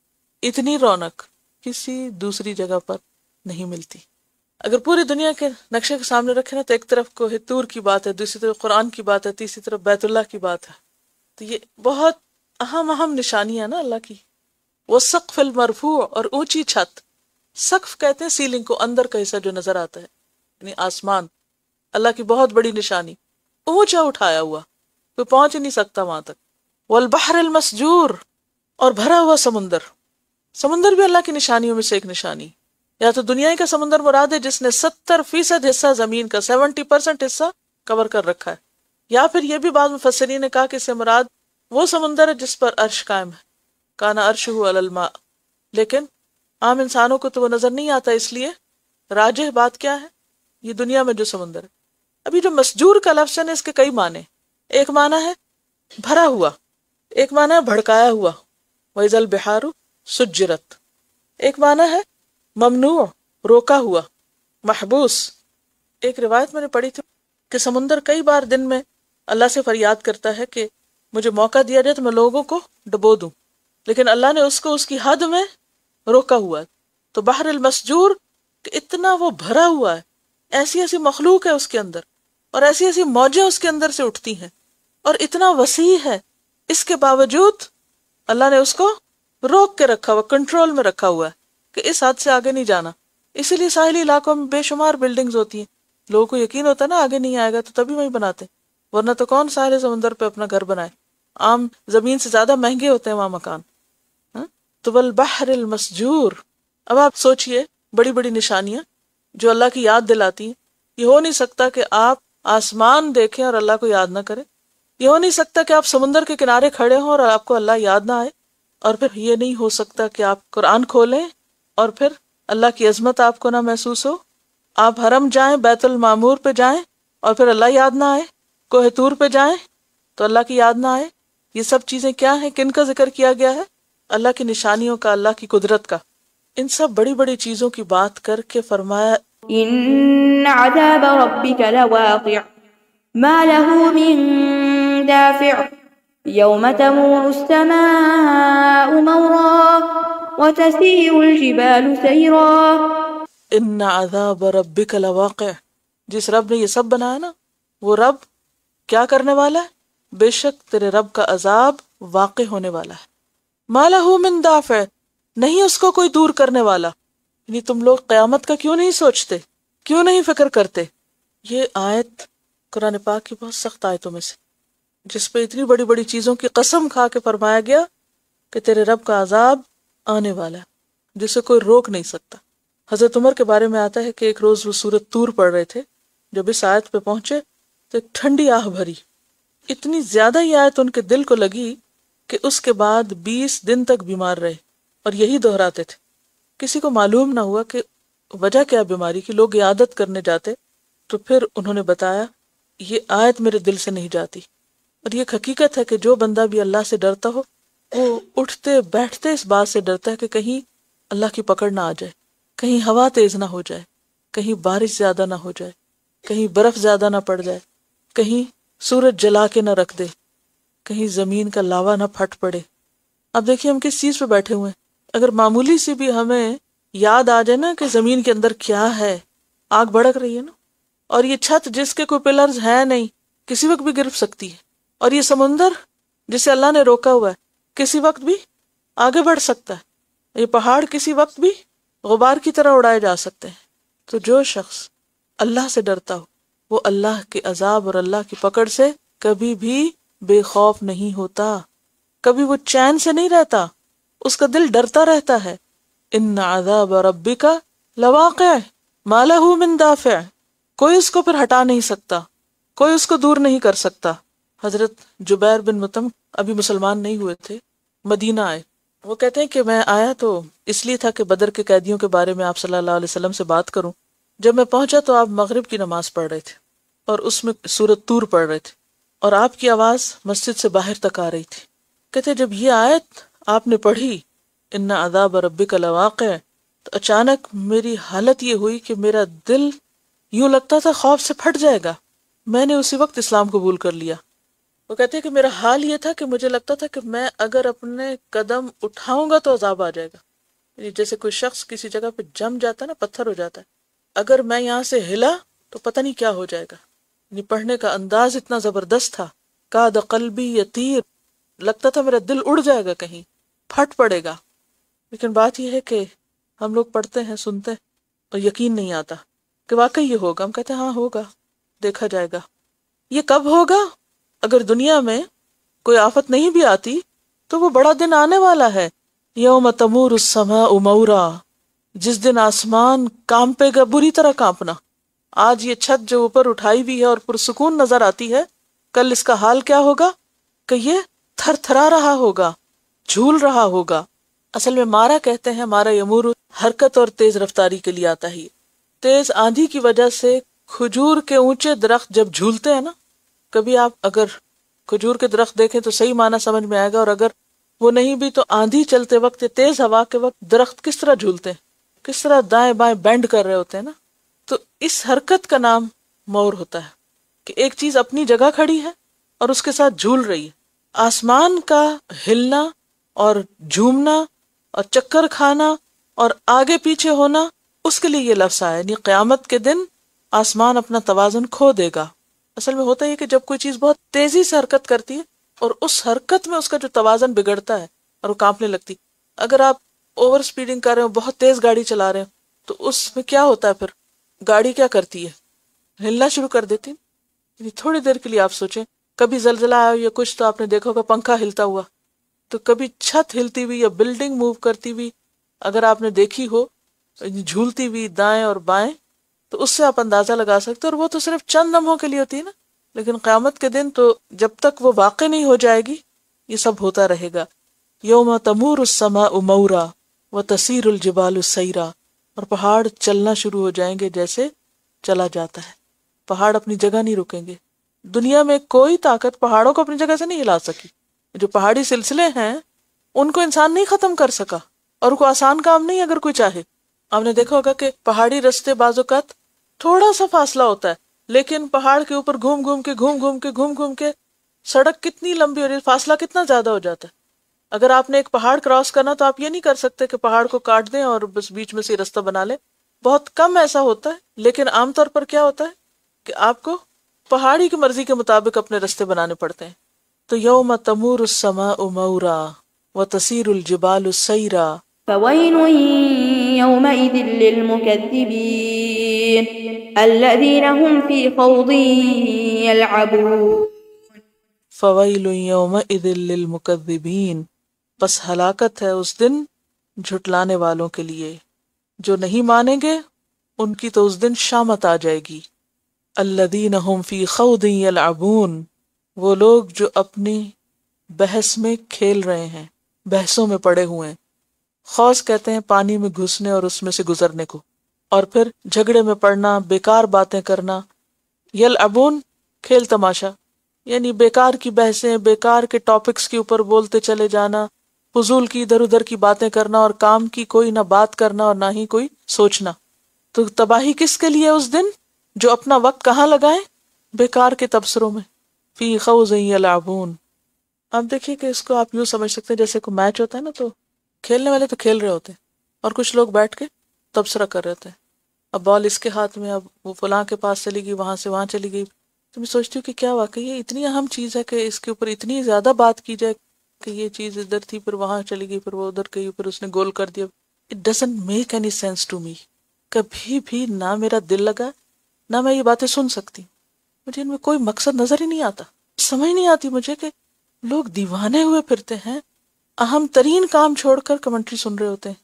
اتنی رونق کسی دوسری جگہ پر نہیں ملتی۔ اگر پوری دنیا کے نقشے کے سامنے رکھے نا تو ایک طرف کوہ طور کی بات ہے، دوسری طرف قرآن کی بات ہے، تیسری طرف بیت اللہ کی بات ہے، تو یہ بہت اہم نشانیاں نا اللہ کی۔ والسقف المرفوع، اور اونچی چھت، سقف کہتے ہیں سیلنگ کو، اندر کا حصہ جو نظر آتا ہے، یعنی آسمان، اللہ کی بہت بڑی نشانی، اونچا اٹھایا ہوا، کوئی پہنچ ہی نہیں سکتا وہاں تک۔ والبحر المسجور، اور بھرا ہوا سمندر، سمندر بھی اللہ کی نشانیوں میں سے ایک نشانی۔ یا تو دنیا کا سمندر مراد ہے جس نے 70% حصہ زمین کا، 70% حصہ کور کر رکھا ہے، یا پھر یہ بھی بعض مفسرین نے کہا کہ اس سے مراد وہ سمندر ہے جس پر عرش قائم ہے، کانا عرشہ علی الماء، لیکن عام انسانوں کو تو وہ نظر نہیں آتا، اس لیے راجح بات کیا ہے، یہ دنیا میں جو سمندر ہے۔ ابھی جو مسجور کا لفظ ہے اس کے کئی معنی، ایک معنی ہے بھرا ہوا، ایک معنی ہے بھڑکایا ہوا، وَإِذَا الْبِحَارُ سُجِّرَتْ، ایک معنی ہے ممنوع، روکا ہوا، محبوس۔ ایک روایت میں نے پڑھی تھی کہ سمندر کئی بار دن میں اللہ سے فریاد کرتا ہے کہ مجھے موقع دیا جائے تو میں لوگوں کو ڈبو دوں، لیکن اللہ نے اس کو اس کی حد میں روکا ہوا ہے۔ تو بحر المسجور کہ اتنا وہ بھرا ہوا ہے، ایسی ایسی مخلوق ہے اس کے اندر، اور ایسی ایسی موجیں اس کے اندر سے اٹھتی ہیں، اور اتنا وسیع ہے، اس کے باوجود اللہ نے اس کو روک کے رکھا ہوا، کنٹرول میں رکھا ہوا ہے کہ اس حد سے آگے نہیں جانا۔ اسی لیے ساحلی علاقوں میں بے شمار بلڈنگز ہوتی ہیں، لوگوں کو یقین ہوتا ہے نا آگے نہیں آئے گا تو تبھی وہیں بناتے، ورنہ تو کون ساحل سمندر پہ اپنا گھر بنائے، عام زمین سے زیادہ مہنگے ہوتے ہیں وہاں مکان۔ تو والبحر المسجور، اب آپ سوچئے بڑی بڑی نشانیاں جو اللہ کی یاد دلاتی ہیں، یہ ہو نہیں سکتا کہ آپ آسمان دیکھیں اور اللہ کو یاد نہ کریں، یہ ہو نہیں سکتا کہ آپ سمندر کے کنارے کھڑے ہوں اور آپ کو اللہ یاد نہ آئے، اور پھر یہ نہیں ہو سکتا کہ آپ قرآن کھولیں اور پھر اللہ کی عظمت آپ کو نہ محسوس ہو، آپ حرم جائیں، بیت المعمور پہ جائیں اور پھر اللہ یاد نہ آئے، کوہ طور پہ جائیں تو اللہ کی یاد نہ آئے۔ یہ سب چیزیں کیا ہیں، کن کا ذکر کیا گیا ہے؟ اللہ کی نشانیوں کا، اللہ کی قدرت کا۔ ان سب بڑی بڑی چیزوں کی بات کر کے فرمایا إن عذاب ربك لواقع ما له من دافع يوم تمور السماء مورا وتسير الجبال سيرا۔ ان عذاب ربک لواقع، جس رب نے یہ سب بنایا نا، وہ رب کیا کرنے والا ہے؟ بے شک تیرے رب کا عذاب واقع ہونے والا ہے۔ ما لہ من دافع، نہیں اس کو کوئی دور کرنے والا۔ یعنی تم لوگ قیامت کا کیوں نہیں سوچتے، کیوں نہیں فکر کرتے؟ یہ آیت قرآن پاک کی بہت سخت آیتوں میں سے، جس پہ اتنی بڑی بڑی چیزوں کی قسم کھا کے فرمایا گیا کہ تیرے رب کا عذاب آنے والا ہے، جسے کوئی روک نہیں سکتا۔ حضرت عمر کے بارے میں آتا ہے کہ ایک روز وہ سورۃ طور پڑھ رہے تھے، جب اس آیت پہ پہنچے تو ایک ٹھنڈی آہ بھری، اتنی زیادہ یہ آیت ان کے دل کو لگی کہ اس کے بعد 20 دن تک بیمار رہے اور یہی دہراتے تھے۔ کسی کو معلوم نہ ہوا کہ وجہ کیا بیماری کی، لوگ عیادت کرنے جاتے تو پھر انہوں نے بتایا یہ آیت میرے دل سے نہیں جاتی۔ اور یہ حقیقت ہے کہ جو بندہ بھی اللہ سے ڈرتا ہو وہ اٹھتے بیٹھتے اس بات سے ڈرتا ہے کہ کہیں اللہ کی پکڑ نہ آ جائے، کہیں ہوا تیز نہ ہو جائے، کہیں بارش زیادہ نہ ہو جائے، کہیں برف زیادہ نہ پڑ جائے، کہیں سورج جلا کے نہ رکھ دے، کہیں زمین کا لاوا نہ پھٹ پڑے۔ اب دیکھیے ہم کس چیز پہ بیٹھے ہوئے ہیں، اگر معمولی سی بھی ہمیں یاد آ جائے نا کہ زمین کے اندر کیا ہے، آگ بھڑک رہی ہے نا، اور یہ چھت جس کے کوئی پلرز ہے نہیں کسی وقت بھی گر سکتی ہے، اور یہ سمندر جسے اللہ نے روکا ہوا ہے کسی وقت بھی آگے بڑھ سکتا ہے، یہ پہاڑ کسی وقت بھی غبار کی طرح اڑائے جا سکتے ہیں. تو جو شخص اللہ سے ڈرتا ہو وہ اللہ کے عذاب اور اللہ کی پکڑ سے کبھی بھی بے خوف نہیں ہوتا، کبھی وہ چین سے نہیں رہتا، اس کا دل ڈرتا رہتا ہے. ان عذاب ربک لواقع ما لہ من دافع، کوئی اس کو پھر ہٹا نہیں سکتا، کوئی اس کو دور نہیں کر سکتا. حضرت جبیر بن مطعم ابھی مسلمان نہیں ہوئے تھے، مدینہ آئے. وہ کہتے ہیں کہ میں آیا تو اس لیے تھا کہ بدر کے قیدیوں کے بارے میں آپ صلی اللہ علیہ وسلم سے بات کروں. جب میں پہنچا تو آپ مغرب کی نماز پڑھ رہے تھے اور اس میں سورۃ طور پڑھ رہے تھے، اور آپ کی آواز مسجد سے باہر تک آ رہی تھی. کہتے جب یہ آیت آپ نے پڑھی ان عذاب ربک لواقع، تو اچانک میری حالت یہ ہوئی کہ میرا دل یوں لگتا تھا خوف سے پھٹ جائے گا. میں نے اسی وقت اسلام قبول کر لیا. وہ کہتے ہیں کہ میرا حال یہ تھا کہ مجھے لگتا تھا کہ میں اگر اپنے قدم اٹھاؤں گا تو عذاب آ جائے گا. یعنی جیسے کوئی شخص کسی جگہ پہ جم جاتا ہے نا، پتھر ہو جاتا ہے، اگر میں یہاں سے ہلا تو پتہ نہیں کیا ہو جائے گا. یعنی پڑھنے کا انداز اتنا زبردست تھا. کاد قلبی یطیر، لگتا تھا میرا دل اڑ جائے گا، کہیں پھٹ پڑے گا. لیکن بات یہ ہے کہ ہم لوگ پڑھتے ہیں، سنتے ہیں اور یقین نہیں آتا کہ واقعی یہ ہوگا. ہم کہتے ہیں ہاں ہوگا، دیکھا جائے گا. یہ کب ہوگا؟ اگر دنیا میں کوئی آفت نہیں بھی آتی تو وہ بڑا دن آنے والا ہے. یوم تمور السماء مورا، جس دن آسمان کانپے گا بری طرح کانپنا. آج یہ چھت جو اوپر اٹھائی ہوئی ہے اور پرسکون نظر آتی ہے، کل اس کا حال کیا ہوگا کہ یہ تھر تھرا رہا ہوگا، جھول رہا ہوگا. اصل میں مارا کہتے ہیں، مارا یمور حرکت اور تیز رفتاری کے لیے آتا ہی. تیز آندھی کی وجہ سے کھجور کے اونچے درخت جب جھولتے ہیں نا، کبھی آپ اگر کھجور کے درخت دیکھیں تو صحیح معنی سمجھ میں آئے گا، اور اگر وہ نہیں بھی تو آندھی چلتے وقت، تیز ہوا کے وقت درخت کس طرح جھولتے ہیں، کس طرح دائیں بائیں بینڈ کر رہے ہوتے ہیں نا. تو اس حرکت کا نام مور ہوتا ہے کہ ایک چیز اپنی جگہ کھڑی ہے اور اس کے ساتھ جھول رہی ہے. آسمان کا ہلنا اور جھومنا اور چکر کھانا اور آگے پیچھے ہونا، اس کے لیے یہ لفظ آیا. یعنی قیامت کے دن آسمان اپنا توازن کھو دے گا. اصل میں ہوتا ہے کہ جب کوئی چیز بہت تیزی سے حرکت کرتی ہے اور اس حرکت میں اس کا جو توازن بگڑتا ہے اور وہ کانپنے لگتی. اگر آپ اوور سپیڈنگ کر رہے ہو، بہت تیز گاڑی چلا رہے ہو، تو اس میں کیا ہوتا ہے، پھر گاڑی کیا کرتی ہے، ہلنا شروع کر دیتی. یعنی تھوڑی دیر کے لیے آپ سوچیں، کبھی زلزلہ آیا یا کچھ تو آپ نے دیکھا ہوگا پنکھا ہلتا ہوا، تو کبھی چھت ہلتی ہوئی یا بلڈنگ موو کرتی ہوئی اگر آپ نے دیکھی ہو، جھولتی ہوئی دائیں اور بائیں، تو اس سے آپ اندازہ لگا سکتے. اور وہ تو صرف چند لمحوں کے لیے ہوتی ہے نا، لیکن قیامت کے دن تو جب تک وہ واقع نہیں ہو جائے گی یہ سب ہوتا رہے گا. یوم تمور السماء مورا وتسیر الجبال سیرا، اور پہاڑ چلنا شروع ہو جائیں گے جیسے چلا جاتا ہے. پہاڑ اپنی جگہ نہیں رکیں گے. دنیا میں کوئی طاقت پہاڑوں کو اپنی جگہ سے نہیں ہلا سکی. جو پہاڑی سلسلے ہیں ان کو انسان نہیں ختم کر سکا، اور کوئی آسان کام نہیں اگر کوئی چاہے. آپ نے دیکھا ہوگا کہ پہاڑی رستے بعض اوقات تھوڑا سا فاصلہ ہوتا ہے، لیکن پہاڑ کے اوپر گھوم گھوم کے سڑک کتنی لمبی ہو رہی ہے، فاصلہ کتنا زیادہ ہو جاتا ہے. اگر آپ نے ایک پہاڑ کراس کرنا تو آپ یہ نہیں کر سکتے کہ پہاڑ کو کاٹ دیں اور بس بیچ میں سے راستہ بنا لیں. بہت کم ایسا ہوتا ہے، لیکن عام طور پر کیا ہوتا ہے کہ آپ کو پہاڑی کی مرضی کے مطابق اپنے راستے بنانے پڑتے ہیں. تو یوم تمور السماء مورا وتسیر الجبال سیرا. فويل يومئذ للمكذبين الذين هم في خوض يلعبون. فویل یومئذ للمکذبین، پس ہلاکت ہے اس دن جھٹلانے والوں کے لیے. جو نہیں مانیں گے ان کی تو اس دن شامت آ جائے گی. الذین هم فی خوض یلعبون، وہ لوگ جو اپنی بحث میں کھیل رہے ہیں، بحثوں میں پڑے ہوئے ہیں. خوض کہتے ہیں پانی میں گھسنے اور اس میں سے گزرنے کو، اور پھر جھگڑے میں پڑنا، بیکار باتیں کرنا. یلعبون کھیل تماشا، یعنی بیکار کی بحثیں، بیکار کے ٹاپکس کے اوپر بولتے چلے جانا، فضول کی ادھر ادھر کی باتیں کرنا، اور کام کی کوئی نہ بات کرنا اور نہ ہی کوئی سوچنا. تو تباہی کس کے لیے اس دن؟ جو اپنا وقت کہاں لگائیں؟ بیکار کے تبصروں میں. فی خوض یلعبون. آپ دیکھیے کہ اس کو آپ یوں سمجھ سکتے ہیں جیسے کوئی میچ ہوتا ہے نا، تو کھیلنے والے تو کھیل رہے ہوتے ہیں اور کچھ لوگ بیٹھ کے تبصرہ کر رہے ہوتے ہیں. اب بال اس کے ہاتھ میں، اب وہ فلاں کے پاس چلی گئی، وہاں سے وہاں چلی گئی. تو میں سوچتی ہوں کہ کیا واقعی یہ اتنی اہم چیز ہے کہ اس کے اوپر اتنی زیادہ بات کی جائے کہ یہ چیز ادھر تھی پھر وہاں چلی گئی، پھر وہ ادھر گئی، پھر اس نے گول کر دیا. It doesn't make any sense to me. کبھی بھی نہ میرا دل لگا، نہ میں یہ باتیں سن سکتی. مجھے ان میں کوئی مقصد نظر ہی نہیں آتا. سمجھ نہیں آتی مجھے کہ لوگ دیوانے ہوئے پھرتے ہیں، اہم ترین کام چھوڑ کر کمنٹری سن رہے ہوتے ہیں.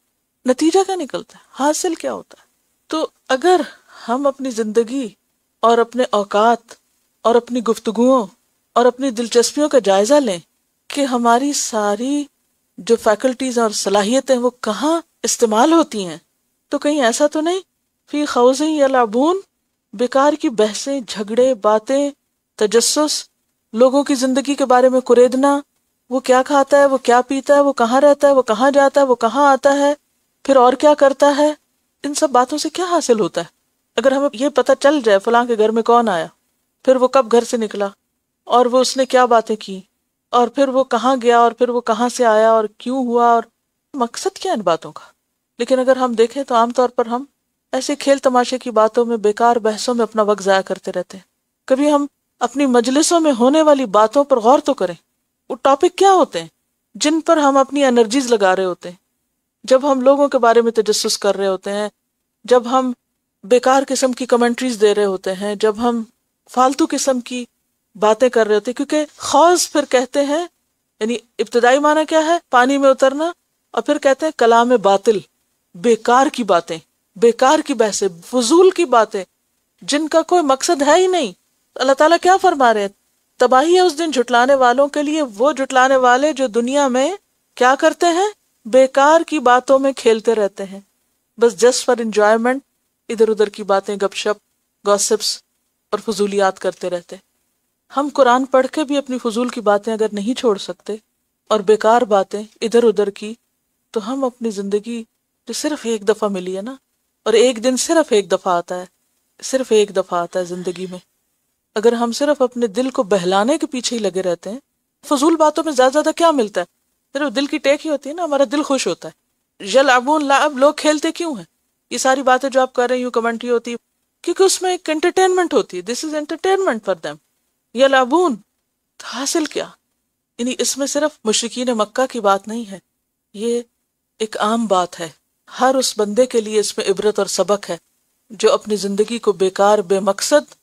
نتیجہ کیا نکلتا ہے؟ حاصل کیا ہوتا ہے؟ تو اگر ہم اپنی زندگی اور اپنے اوقات اور اپنی گفتگوؤں اور اپنی دلچسپیوں کا جائزہ لیں کہ ہماری ساری جو فیکلٹیز اور صلاحیتیں وہ کہاں استعمال ہوتی ہیں، تو کہیں ایسا تو نہیں فی خوض یلعبون، بیکار کی بحثیں، جھگڑے، باتیں، تجسس، لوگوں کی زندگی کے بارے میں کریدنا، وہ کیا کھاتا ہے، وہ کیا پیتا ہے، وہ کہاں رہتا ہے، وہ کہاں جاتا ہے، وہ کہاں آتا ہے، پھر اور کیا کرتا ہے. ان سب باتوں سے کیا حاصل ہوتا ہے؟ اگر ہمیں یہ پتہ چل جائے فلاں کے گھر میں کون آیا، پھر وہ کب گھر سے نکلا، اور وہ اس نے کیا باتیں کی، اور پھر وہ کہاں گیا، اور پھر وہ کہاں سے آیا، اور کیوں ہوا، اور مقصد کیا ان باتوں کا. لیکن اگر ہم دیکھیں تو عام طور پر ہم ایسے کھیل تماشے کی باتوں میں، بیکار بحثوں میں اپنا وقت ضائع کرتے رہتے ہیں. کبھی ہم اپنی مجلسوں میں ہونے والی باتوں پر غور تو کریں. وہ ٹاپک کیا ہوتے ہیں جن پر ہم اپنی انرجیز لگا رہے ہوتے ہیں؟ جب ہم لوگوں کے بارے میں تجسس کر رہے ہوتے ہیں، جب ہم بیکار قسم کی کمنٹریز دے رہے ہوتے ہیں، جب ہم فالتو قسم کی باتیں کر رہے ہوتے ہیں. کیونکہ خوض پھر کہتے ہیں، یعنی ابتدائی معنی کیا ہے؟ پانی میں اترنا. اور پھر کہتے ہیں کلام باطل، بیکار کی باتیں، بیکار کی بحثیں، فضول کی باتیں جن کا کوئی مقصد ہے ہی نہیں. اللہ تعالیٰ کیا فرما رہے ہیں؟ تباہی ہے اس دن جھٹلانے والوں کے لیے، وہ جھٹلانے والے جو دنیا میں کیا کرتے ہیں؟ بیکار کی باتوں میں کھیلتے رہتے ہیں، بس جسٹ فار انجوائمنٹ، ادھر ادھر کی باتیں، گپ شپ، گوسپس اور فضولیات کرتے رہتے. ہم قرآن پڑھ کے بھی اپنی فضول کی باتیں اگر نہیں چھوڑ سکتے اور بیکار باتیں ادھر ادھر کی، تو ہم اپنی زندگی جو صرف ایک دفعہ ملی ہے نا، اور ایک دن صرف ایک دفعہ آتا ہے، صرف ایک دفعہ آتا ہے زندگی میں، اگر ہم صرف اپنے دل کو بہلانے کے پیچھے ہی لگے رہتے ہیں. فضول باتوں میں زیادہ زیادہ کیا ملتا ہے؟ صرف دل کی ٹیک ہی ہوتی ہے نا، ہمارا دل خوش ہوتا ہے. یلعبون لعب، لوگ کھیلتے کیوں ہیں؟ یہ ساری باتیں جو آپ کر رہے ہیں، یوں کمنٹری ہوتی ہے کیونکہ اس میں ایک انٹرٹینمنٹ ہوتی ہے. دس از انٹرٹینمنٹ فار دیم. یلعبون، حاصل کیا؟ یعنی اس میں صرف مشرکین مکہ کی بات نہیں ہے، یہ ایک عام بات ہے. ہر اس بندے کے لیے اس میں عبرت اور سبق ہے جو اپنی زندگی کو بیکار، بے مقصد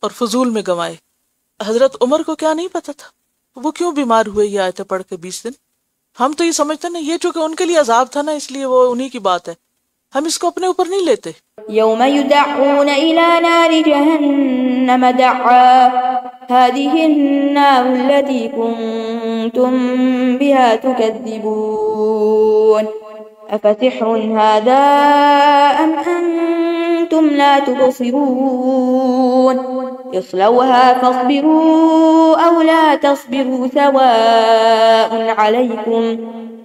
اور فضول میں گنوائے. حضرت عمر کو کیا نہیں پتا تھا؟ وہ کیوں بیمار ہوئے یہ آیتیں پڑھ کے 20 دن؟ ہم تو یہ سمجھتے نا یہ چونکہ ان کے لیے عذاب تھا نا، اس لیے وہ انہی کی بات ہے، ہم اس کو اپنے اوپر نہیں لیتے. يوم يدعون إلى نار جهنم دعا هذه النار التي كنتم بها تكذبون أفسحر هذا أم أنتم لا تبصرون اصلوها فاصبروا أو لا تصبروا سواء عليكم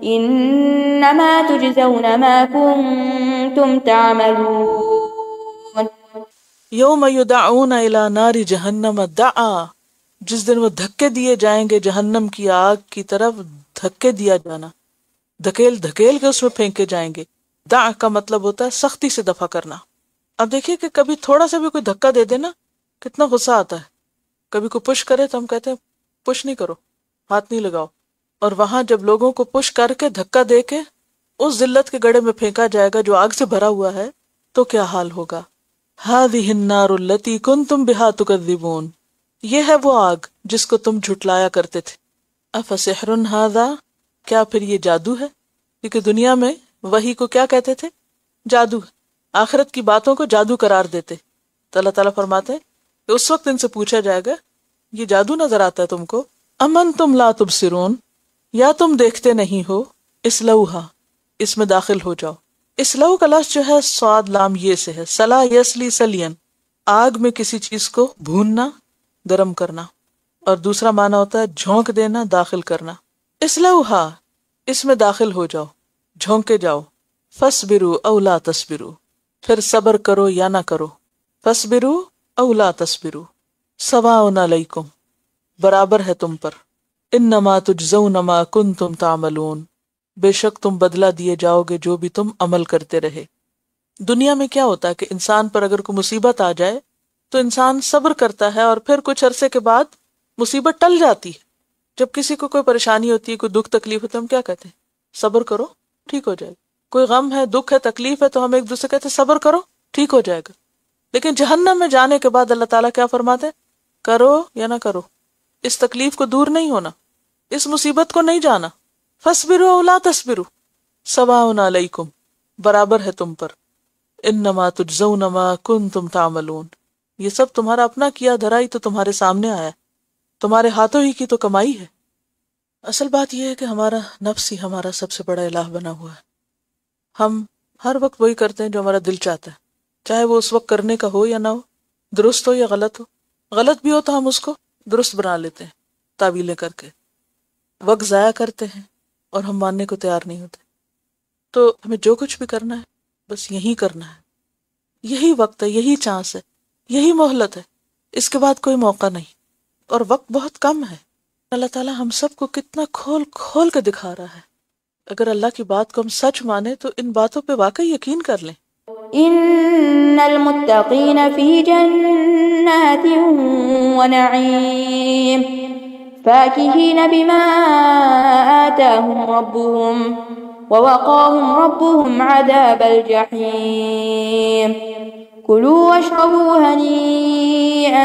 انما تجزون ما کنتم تعملون. یوم یدعون الی نار جہنم دعا، جس دن وہ دھکے دیے جائیں گے جہنم کی آگ کی طرف. دھکے دیا جانا، دھکیل دھکیل کے اس میں پھینکے جائیں گے. دع کا مطلب ہوتا ہے سختی سے دفع کرنا. اب دیکھیے کہ کبھی تھوڑا سا بھی کوئی دھکا دے دے نا، کتنا غصہ آتا ہے. کبھی کوئی پش کرے تو ہم کہتے ہیں پش نہیں کرو، ہاتھ نہیں لگاؤ. اور وہاں جب لوگوں کو پش کر کے دھکا دے کے اس ذلت کے گڑھے میں پھینکا جائے گا جو آگ سے بھرا ہوا ہے، تو کیا حال ہوگا. هذه النار التي كنتم بها تكذبون، یہ ہے وہ آگ جس کو تم جھٹلایا کرتے تھے. افسحر هذا، کیا پھر یہ جادو ہے؟ کیونکہ دنیا میں وحی کو کیا کہتے تھے؟ جادو. آخرت کی باتوں کو جادو قرار دیتے. تو اللہ تعالیٰ فرماتے ہیں کہ اس وقت ان سے پوچھا جائے گا یہ جادو نظر آتا ہے تم کو؟ امن تم لا تبصرون، یا تم دیکھتے نہیں ہو؟ اسلوہا، اس میں داخل ہو جاؤ. اسلو کا لفظ جو ہے صاد لام یہ سے ہے، سلا یسلی سلین، آگ میں کسی چیز کو بھوننا، گرم کرنا. اور دوسرا معنی ہوتا ہے جھونک دینا، داخل کرنا. اسلوہا، اس میں داخل ہو جاؤ، جھونکے جاؤ. فصبروا او لا تصبروا، پھر صبر کرو یا نہ کرو. فصبروا او لا تصبروا سواء علیکم، برابر ہے تم پر. انما تجزون ما کنتم تعملون، بے شک تم بدلہ دیے جاؤ گے جو بھی تم عمل کرتے رہے۔ دنیا میں کیا ہوتا ہے کہ انسان پر اگر کوئی مصیبت آ جائے تو انسان صبر کرتا ہے اور پھر کچھ عرصے کے بعد مصیبت ٹل جاتی ہے۔ جب کسی کو کوئی پریشانی ہوتی ہے، کوئی دکھ تکلیف ہوتی ہے، ہم کیا کہتے ہیں؟ صبر کرو ٹھیک ہو جائے گا۔ کوئی غم ہے، دکھ ہے، تکلیف ہے تو ہم ایک دوسرے کہتے ہیں صبر کرو ٹھیک ہو جائے گا۔ لیکن جہنم میں جانے کے بعد اللہ تعالیٰ کیا فرماتے ہیں؟ کرو یا نہ کرو، اس تکلیف کو دور نہیں ہونا، اس مصیبت کو نہیں جانا۔ فاصبروا او لا تصبروا سواء علیکم، برابر ہے تم پر۔ انما تجزون ما کنتم تعملون، یہ سب تمہارا اپنا کیا دھرا ہی تو تمہارے سامنے آیا ہے، تمہارے ہاتھوں ہی کی تو کمائی ہے۔ اصل بات یہ ہے کہ ہمارا نفس ہی ہمارا سب سے بڑا الہ بنا ہوا ہے۔ ہم ہر وقت وہی کرتے ہیں جو ہمارا دل چاہتا ہے، چاہے وہ اس وقت کرنے کا ہو یا نہ ہو، درست ہو یا غلط ہو۔ غلط بھی ہو تو ہم اس کو درست بنا لیتے ہیں تعویلیں کر کے، وقت ضائع کرتے ہیں اور ہم ماننے کو تیار نہیں ہوتے۔ تو ہمیں جو کچھ بھی کرنا ہے بس یہی کرنا ہے، یہی وقت ہے، یہی چانس ہے، یہی مہلت ہے، اس کے بعد کوئی موقع نہیں، اور وقت بہت کم ہے۔ اللہ تعالیٰ ہم سب کو کتنا کھول کھول کے دکھا رہا ہے۔ اگر اللہ کی بات کو ہم سچ مانیں تو ان باتوں پہ واقعی یقین کر لیں۔ ان المتقین فی جنات ونعیم فاکہین بما آتاہم ربهم ووقاهم ربهم عذاب الجحیم کلوا واشربوا ہنیئا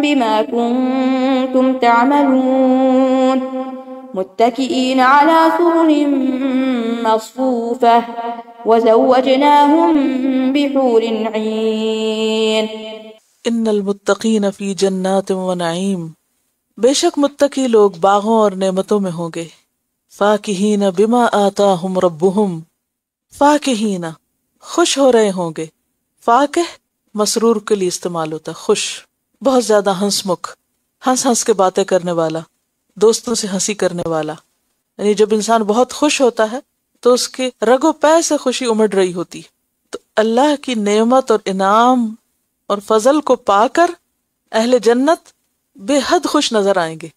بما کنتم تعملون متكئين على سرر مصفوفة وزوجناهم بحور عين ان المتقین فی جنات ونعیم، بے شک متقی لوگ باغوں اور نعمتوں میں ہوں گے۔ فاکہین بما آتاہم ربہم، فاکہین خوش ہو رہے ہوں گے۔ فاکہ مسرور کے لیے استعمال ہوتا ہے، خوش، بہت زیادہ ہنس مکھ، ہنس ہنس کے باتیں کرنے والا، دوستوں سے ہنسی کرنے والا۔ یعنی جب انسان بہت خوش ہوتا ہے تو اس کے رگ و پے سے خوشی امڑ رہی ہوتی۔ تو اللہ کی نعمت اور انعام اور فضل کو پا کر اہل جنت بے حد خوش نظر آئیں گے۔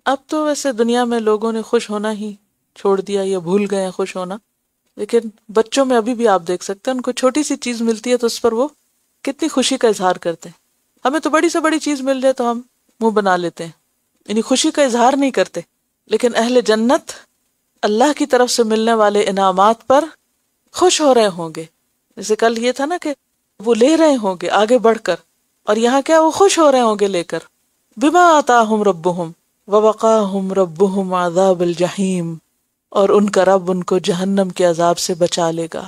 اب تو ویسے دنیا میں لوگوں نے خوش ہونا ہی چھوڑ دیا یا بھول گئے ہیں خوش ہونا، لیکن بچوں میں ابھی بھی آپ دیکھ سکتے ہیں ان کو چھوٹی سی چیز ملتی ہے تو اس پر وہ کتنی خوشی کا اظہار کرتے ہیں۔ ہمیں تو بڑی سے بڑی چیز مل جائے تو ہم منہ بنا لیتے ہیں، یعنی خوشی کا اظہار نہیں کرتے۔ لیکن اہل جنت اللہ کی طرف سے ملنے والے انعامات پر خوش ہو رہے ہوں گے۔ جیسے کل یہ تھا نا کہ وہ لے رہے ہوں گے آگے بڑھ کر، اور یہاں کیا وہ خوش ہو رہے ہوں گے لے کر۔ بما آتاہم ربہم ووقاہم ربہم عذاب الجحیم، اور ان کا رب ان کو جہنم کے عذاب سے بچا لے گا۔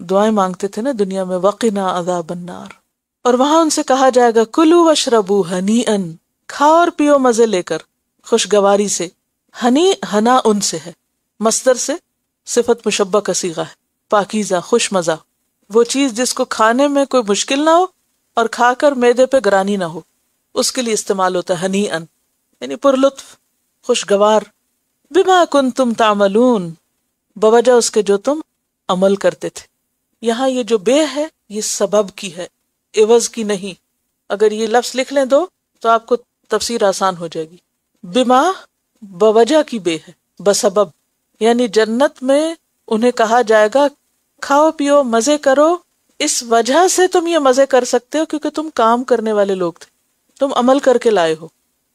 دعائیں مانگتے تھے نا دنیا میں، وقنا عذاب النار، اور وہاں ان سے کہا جائے گا کلوا واشربوا ہنیئا، کھاؤ اور پیو مزے لے کر، خوشگواری سے۔ ہنی ہنا ان سے ہے، مصدر سے صفت مشبہ کا صیغہ ہے، پاکیزہ، خوش مزہ، وہ چیز جس کو کھانے میں کوئی مشکل نہ ہو اور کھا کر معدے پہ گرانی نہ ہو، اس کے لیے استعمال ہوتا ہے ہنی ان، یعنی پرلطف، خوشگوار۔ بما کنتم تعملون، بوجہ اس کے جو تم عمل کرتے تھے۔ یہاں یہ جو بے ہے یہ سبب کی ہے، عوض کی نہیں۔ اگر یہ لفظ لکھ لیں دو تو آپ کو تفسیر آسان ہو جائے گی۔ بما بوجہ کی بے ہے، بسبب، یعنی جنت میں انہیں کہا جائے گا کھاؤ پیو مزے کرو، اس وجہ سے تم یہ مزے کر سکتے ہو کیونکہ تم کام کرنے والے لوگ تھے، تم عمل کر کے لائے ہو۔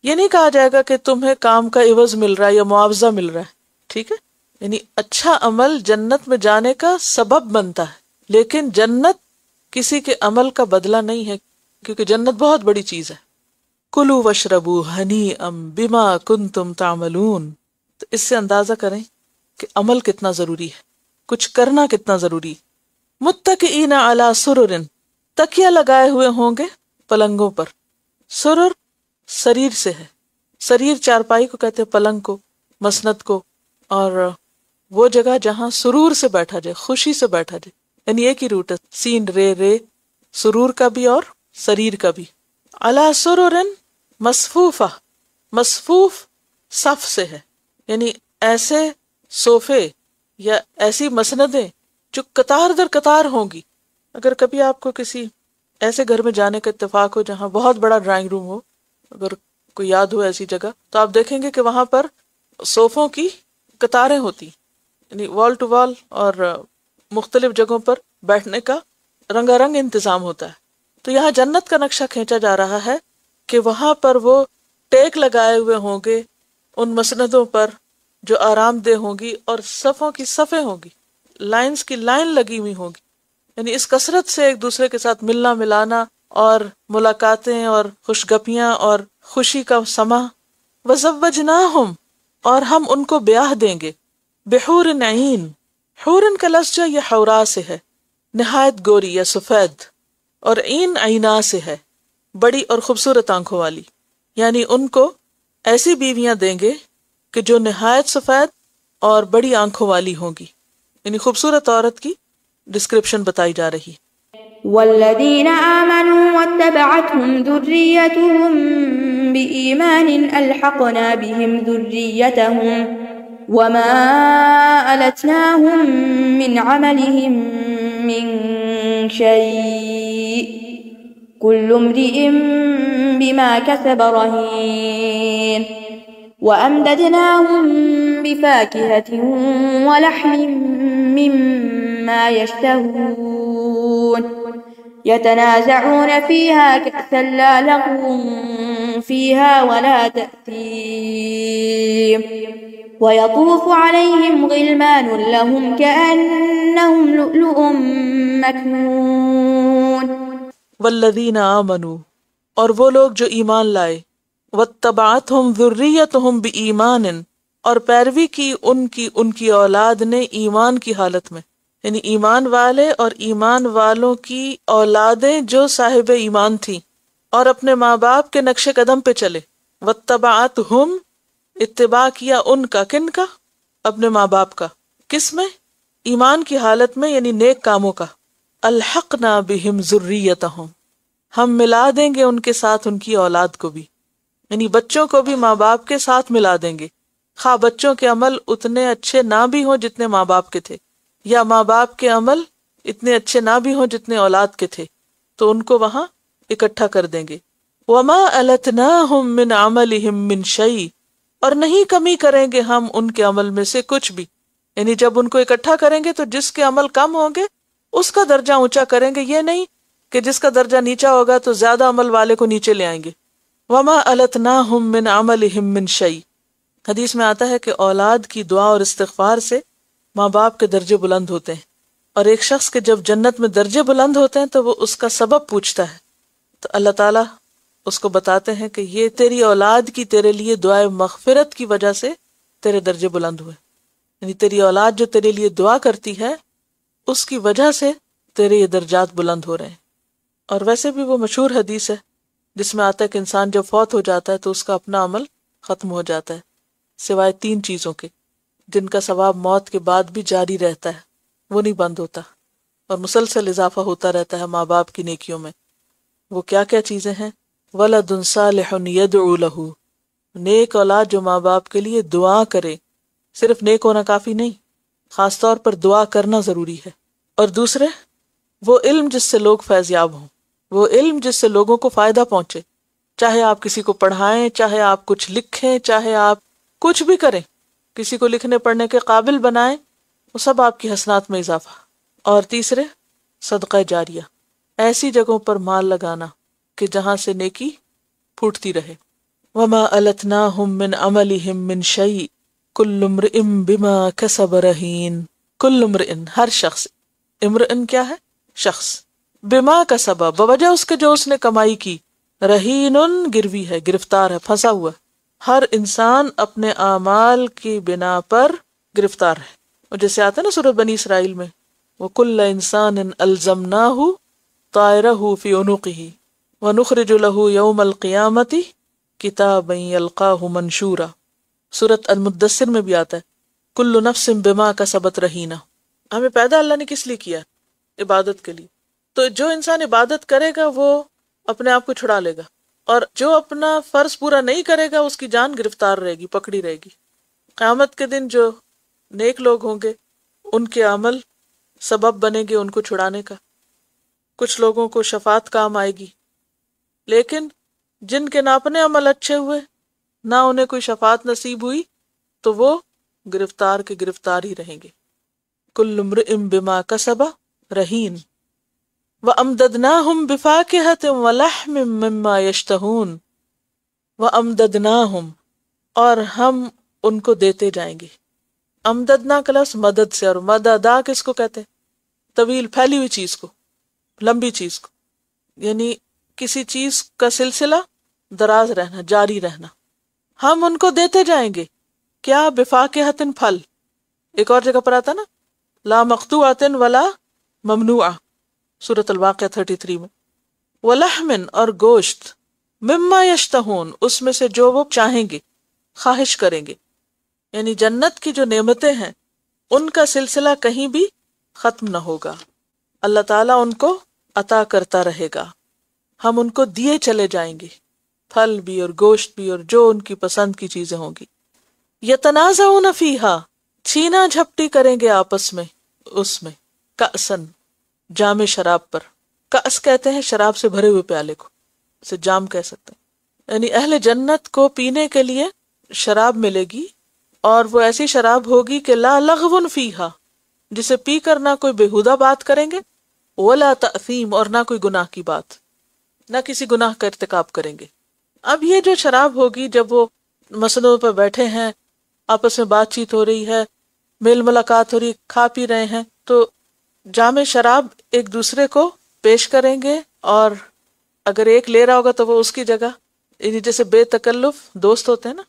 یہ نہیں کہا جائے گا کہ تمہیں کام کا عوض مل رہا ہے یا معاوضہ مل رہا ہے، ٹھیک ہے؟ یعنی اچھا عمل جنت میں جانے کا سبب بنتا ہے، لیکن جنت کسی کے عمل کا بدلہ نہیں ہے، کیونکہ جنت بہت بڑی چیز ہے۔ کلوا واشربوا ہنیئا بما کنتم تعملون، تو اس سے اندازہ کریں کہ عمل کتنا ضروری ہے، کچھ کرنا کتنا ضروری۔ متکئین علی سرر، تکیہ لگائے ہوئے ہوں گے پلنگوں پر۔ سرر سریر سے ہے، سریر چارپائی کو کہتے ہیں، پلنگ کو، مسند کو، اور وہ جگہ جہاں سرور سے بیٹھا جائے، خوشی سے بیٹھا جائے، یعنی ایک ہی روٹ ہے، سین رے سرور کا بھی اور سریر کا بھی۔ علی سرر مصفوفہ، مصفوف صف سے ہے، یعنی ایسے صوفے یا ایسی مسندیں جو قطار در قطار ہوں گی۔ اگر کبھی آپ کو کسی ایسے گھر میں جانے کا اتفاق ہو جہاں بہت بڑا ڈرائنگ روم ہو، اگر کوئی یاد ہو ایسی جگہ، تو آپ دیکھیں گے کہ وہاں پر صوفوں کی قطاریں ہوتی، یعنی وال ٹو وال اور مختلف جگہوں پر بیٹھنے کا رنگا رنگ انتظام ہوتا ہے. تو یہاں جنت کا نقشہ کھینچا جا رہا ہے کہ وہاں پر وہ ٹیک لگائے ہوئے ہوں گے ان مسندوں پر جو آرام دہ ہوں گی، اور صفوں کی صفیں ہوں گی، لائنز کی لائن لگی ہوئی ہوں گی. یعنی اس کثرت سے ایک دوسرے کے ساتھ ملنا ملانا اور ملاقاتیں اور خوشگپیاں اور خوشی کا سما. وَزَوَّجْنَاهُمْ، اور ہم ان کو بیاہ دیں گے، بحور عین. حورن کا لفظ جو یہ حورا سے ہے، نہایت گوری یا سفید، اور عین عینا سے ہے، بڑی اور خوبصورت آنکھوں والی. یعنی ان کو ایسی بیویاں دیں گے کہ جو نہایت سفید اور بڑی آنکھوں والی ہوں گی. یعنی خوبصورت عورت کی ڈسکرپشن بتائی جا رہی. والذين آمنوا واتبعتهم ذريتهم بإيمان ألحقنا بهم ذريتهم وما ألتناهم من عملهم من شيء كل امرئ بما كسب رهين وأمددناهم بفاكهة ولحم مما يشتهون يتنازعون فيها كأسا لا لغو فيها ولا تأثيم ويطوف عليهم غلمان لهم كأنهم لؤلؤ مكنون. والذین آمنوا، اور وہ لوگ جو ایمان لائے، واتبعتہم ذریتہم بایمان، اور پیروی کی ان کی اولاد نے ایمان کی حالت میں. یعنی ایمان والے اور ایمان والوں کی اولادیں جو صاحب ایمان تھیں اور اپنے ماں باپ کے نقش قدم پہ چلے. واتبعتہم، اتباع کیا ان کا، کن کا؟ اپنے ماں باپ کا. کس میں؟ ایمان کی حالت میں، یعنی نیک کاموں کا. الحقنا بہم ذریتہم، ہم ملا دیں گے ان کے ساتھ ان کی اولاد کو بھی. یعنی بچوں کو بھی ماں باپ کے ساتھ ملا دیں گے، خواہ بچوں کے عمل اتنے اچھے نہ بھی ہوں جتنے ماں باپ کے تھے، یا ماں باپ کے عمل اتنے اچھے نہ بھی ہوں جتنے اولاد کے تھے، تو ان کو وہاں اکٹھا کر دیں گے. وما التناہم من عملہم من شیء، اور نہیں کمی کریں گے ہم ان کے عمل میں سے کچھ بھی. یعنی جب ان کو اکٹھا کریں گے تو جس کے عمل کم ہوں گے اس کا درجہ اونچا کریں گے، یہ نہیں کہ جس کا درجہ نیچا ہوگا تو زیادہ عمل والے کو نیچے لے آئیں گے. وما التناہم من عملہم من شیء، حدیث میں آتا ہے کہ اولاد کی دعا اور استغفار سے ماں باپ کے درجے بلند ہوتے ہیں. اور ایک شخص کے جب جنت میں درجے بلند ہوتے ہیں تو وہ اس کا سبب پوچھتا ہے، تو اللہ تعالیٰ اس کو بتاتے ہیں کہ یہ تیری اولاد کی تیرے لیے دعائے مغفرت کی وجہ سے تیرے درجے بلند ہوئے. یعنی تیری اولاد جو تیرے لیے دعا کرتی ہے اس کی وجہ سے تیرے یہ درجات بلند ہو رہے ہیں. اور ویسے بھی وہ مشہور حدیث ہے جس میں آتا ہے کہ انسان جب فوت ہو جاتا ہے تو اس کا اپنا عمل ختم ہو جاتا ہے، سوائے 3 چیزوں کے جن کا ثواب موت کے بعد بھی جاری رہتا ہے، وہ نہیں بند ہوتا اور مسلسل اضافہ ہوتا رہتا ہے ماں باپ کی نیکیوں میں. وہ کیا کیا چیزیں ہیں؟ ولد صالح یدعو لہ، نیک اولاد جو ماں باپ کے لیے دعا کرے. صرف نیک ہونا کافی نہیں، خاص طور پر دعا کرنا ضروری ہے. اور دوسرے، وہ علم جس سے لوگ فیض یاب ہوں، وہ علم جس سے لوگوں کو فائدہ پہنچے. چاہے آپ کسی کو پڑھائیں، چاہے آپ کچھ لکھیں، چاہے آپ کچھ بھی کریں، کسی کو لکھنے پڑھنے کے قابل بنائیں، وہ سب آپ کی حسنات میں اضافہ. اور تیسرے، صدقہ جاریہ، ایسی جگہوں پر مال لگانا کہ جہاں سے نیکی پھوٹتی رہے. وما التناہم من عملہم من شیء کل امرئ بما کسب رہین. کل امرئ، ہر شخص، امرئ کیا ہے؟ شخص، بما کسب، بوجہ اس کے جو اس نے کمائی کی، رہین گروی ہے، گرفتار ہے، پھنسا ہوا. ہر انسان اپنے اعمال کی بنا پر گرفتار ہے. اور جیسے آتا ہے نا سورۃ بنی اسرائیل میں، وَكُلَّ إِنسَانٍ أَلْزَمْنَاهُ طَائِرَهُ فِي عُنُقِهِ وَنُخْرِجُ لَهُ يَوْمَ الْقِيَامَةِ كِتَابًا يَلْقَاهُ مَنشُورًا. سورۃ المدثر میں بھی آتا ہے كُلُّ نَفْسٍ بِمَا كَسَبَتْ رَهِينَةٌ. ہمیں پیدا اللہ نے کس لیے کیا؟ عبادت کے لیے. تو جو انسان عبادت کرے گا وہ اپنے آپ کو چھڑا لے گا، اور جو اپنا فرض پورا نہیں کرے گا اس کی جان گرفتار رہے گی، پکڑی رہے گی. قیامت کے دن جو نیک لوگ ہوں گے ان کے عمل سبب بنے گے ان کو چھڑانے کا. کچھ لوگوں کو شفاعت کام آئے گی، لیکن جن کے نہ اپنے عمل اچھے ہوئے نہ انہیں کوئی شفاعت نصیب ہوئی تو وہ گرفتار کے گرفتار ہی رہیں گے. کل امرئ بما کسب رہین وَأَمْدَدْنَاهُمْ بِفَاكِهَةٍ وَلَحْمٍ مِّمَّا يَشْتَهُونَ وَأَمْدَدْنَاهُمْ، اور ہم ان کو دیتے جائیں گے. امددنا کا لفظ مدد سے، اور مددا کس کو کہتے ہیں؟ طویل پھیلی ہوئی چیز کو، لمبی چیز کو، یعنی کسی چیز کا سلسلہ دراز رہنا، جاری رہنا. ہم ان کو دیتے جائیں گے. کیا؟ بفاکہۃ، پھل. ایک اور جگہ پر آتا نا لا مقطوعۃ ولا ممنوعہ، سورۃ الواقعہ 33 میں. ولحمن، اور گوشت. مما یشتہون، اس میں سے جو وہ چاہیں گے، خواہش کریں گے. یعنی جنت کی جو نعمتیں ہیں ان کا سلسلہ کہیں بھی ختم نہ ہوگا. اللہ تعالیٰ ان کو عطا کرتا رہے گا. ہم ان کو دیے چلے جائیں گے، پھل بھی اور گوشت بھی، اور جو ان کی پسند کی چیزیں ہوں گی. یتنازعون فیہا، چھینا جھپٹی کریں گے آپس میں اس میں. کأسن، جام شراب پر. کأس کہتے ہیں شراب سے بھرے ہوئے پیالے کو، اسے جام کہہ سکتے ہیں. یعنی اہل جنت کو پینے کے لیے شراب ملے گی، اور وہ ایسی شراب ہوگی کہ لا لغو فیہا، جسے پی کر نہ کوئی بیہودہ بات کریں گے، ولا تأثیم، اور نہ کوئی گناہ کی بات، نہ کسی گناہ کا ارتکاب کریں گے. اب یہ جو شراب ہوگی، جب وہ مسندوں پہ بیٹھے ہیں، آپس میں بات چیت ہو رہی ہے، میل ملاقات ہو رہی، کھا پی رہے ہیں، تو جام شراب ایک دوسرے کو پیش کریں گے، اور اگر ایک لے رہا ہوگا تو وہ اس کی جگہ، یعنی جیسے بے تکلف دوست ہوتے ہیں نا،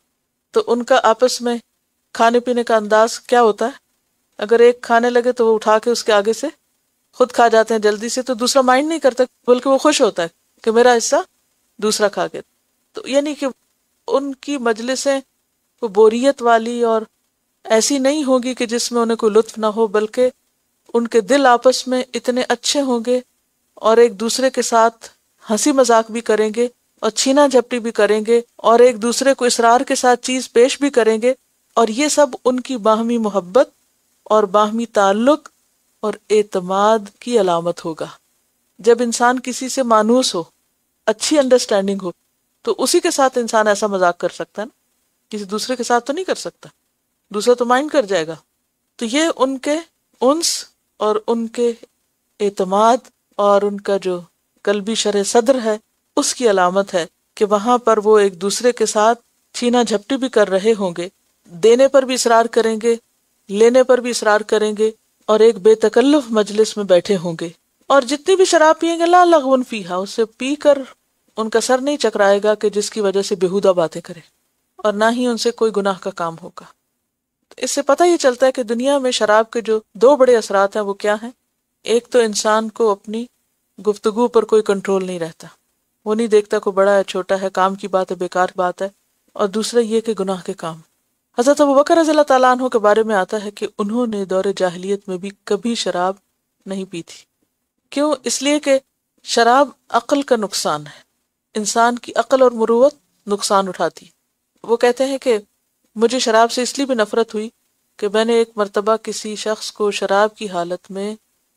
تو ان کا آپس میں کھانے پینے کا انداز کیا ہوتا ہے. اگر ایک کھانے لگے تو وہ اٹھا کے اس کے آگے سے خود کھا جاتے ہیں جلدی سے، تو دوسرا مائنڈ نہیں کرتا، بلکہ وہ خوش ہوتا ہے کہ میرا حصہ دوسرا کھا گیا. تو یعنی کہ ان کی مجلسیں وہ بوریت والی اور ایسی نہیں ہوگی کہ جس میں انہیں کوئی لطف نہ ہو، بلکہ ان کے دل آپس میں اتنے اچھے ہوں گے، اور ایک دوسرے کے ساتھ ہنسی مذاق بھی کریں گے، اور چھینا جھپٹی بھی کریں گے، اور ایک دوسرے کو اصرار کے ساتھ چیز پیش بھی کریں گے. اور یہ سب ان کی باہمی محبت اور باہمی تعلق اور اعتماد کی علامت ہوگا. جب انسان کسی سے مانوس ہو، اچھی انڈرسٹینڈنگ ہو، تو اسی کے ساتھ انسان ایسا مذاق کر سکتا ہے نا، کسی دوسرے کے ساتھ تو نہیں کر سکتا، دوسرا تو مائنڈ کر جائے گا. تو یہ ان کے انس اور ان کے اعتماد اور ان کا جو قلبی شرح صدر ہے، اس کی علامت ہے کہ وہاں پر وہ ایک دوسرے کے ساتھ چھینا جھپٹی بھی کر رہے ہوں گے، دینے پر بھی اصرار کریں گے، لینے پر بھی اصرار کریں گے، اور ایک بے تکلف مجلس میں بیٹھے ہوں گے. اور جتنی بھی شراب پیئیں گے لا لغو فیہا، اسے پی کر ان کا سر نہیں چکرائے گا کہ جس کی وجہ سے بےہودہ باتیں کرے، اور نہ ہی ان سے کوئی گناہ کا کام ہوگا. اس سے پتہ یہ چلتا ہے کہ دنیا میں شراب کے جو دو بڑے اثرات ہیں وہ کیا ہیں. ایک تو انسان کو اپنی گفتگو پر کوئی کنٹرول نہیں رہتا، وہ نہیں دیکھتا کوئی بڑا ہے چھوٹا ہے، کام کی بات ہے بیکار بات ہے. اور دوسرا یہ کہ گناہ کے کام. حضرت ابوبکر رضی اللہ تعالیٰ عنہ کے بارے میں آتا ہے کہ انہوں نے دور جاہلیت میں بھی کبھی شراب نہیں پی تھی. کیوں؟ اس لیے کہ شراب عقل کا نقصان ہے، انسان کی عقل اور مروت نقصان اٹھاتی. وہ کہتے ہیں کہ مجھے شراب سے اس لیے بھی نفرت ہوئی کہ میں نے ایک مرتبہ کسی شخص کو شراب کی حالت میں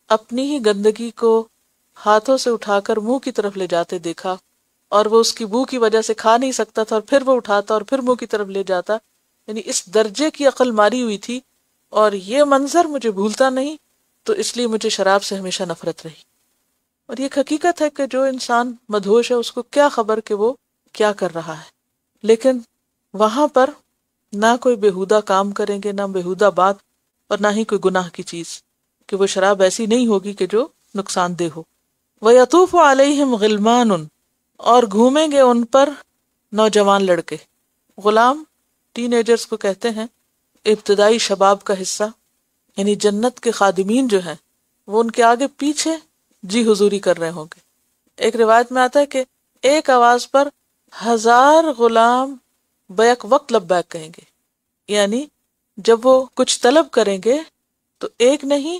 اپنی ہی گندگی کو ہاتھوں سے اٹھا کر منہ کی طرف لے جاتے دیکھا، اور وہ اس کی بو کی وجہ سے کھا نہیں سکتا تھا، اور پھر وہ اٹھاتا اور پھر منہ کی طرف لے جاتا. یعنی اس درجے کی عقل ماری ہوئی تھی، اور یہ منظر مجھے بھولتا نہیں، تو اس لیے مجھے شراب سے ہمیشہ نفرت رہی. اور یہ حقیقت ہے کہ جو انسان مدہوش ہے اس کو کیا خبر کہ وہ کیا کر رہا ہے. لیکن وہاں پر نہ کوئی بیہودہ کام کریں گے، نہ بیہودہ بات، اور نہ ہی کوئی گناہ کی چیز، کہ وہ شراب ایسی نہیں ہوگی کہ جو نقصان دہ ہو. وَيَطُوفُ عَلَيْهِمْ غِلْمَانٌ، اور گھومیں گے ان پر نوجوان لڑکے. غلام ٹین ایجرز کو کہتے ہیں، ابتدائی شباب کا حصہ، یعنی جنت کے خادمین جو ہیں وہ ان کے آگے پیچھے جی حضوری کر رہے ہوں گے. ایک روایت میں آتا ہے کہ ایک آواز پر 1000 غلام بیک وقت لبیک کہیں گے. یعنی جب وہ کچھ طلب کریں گے تو ایک نہیں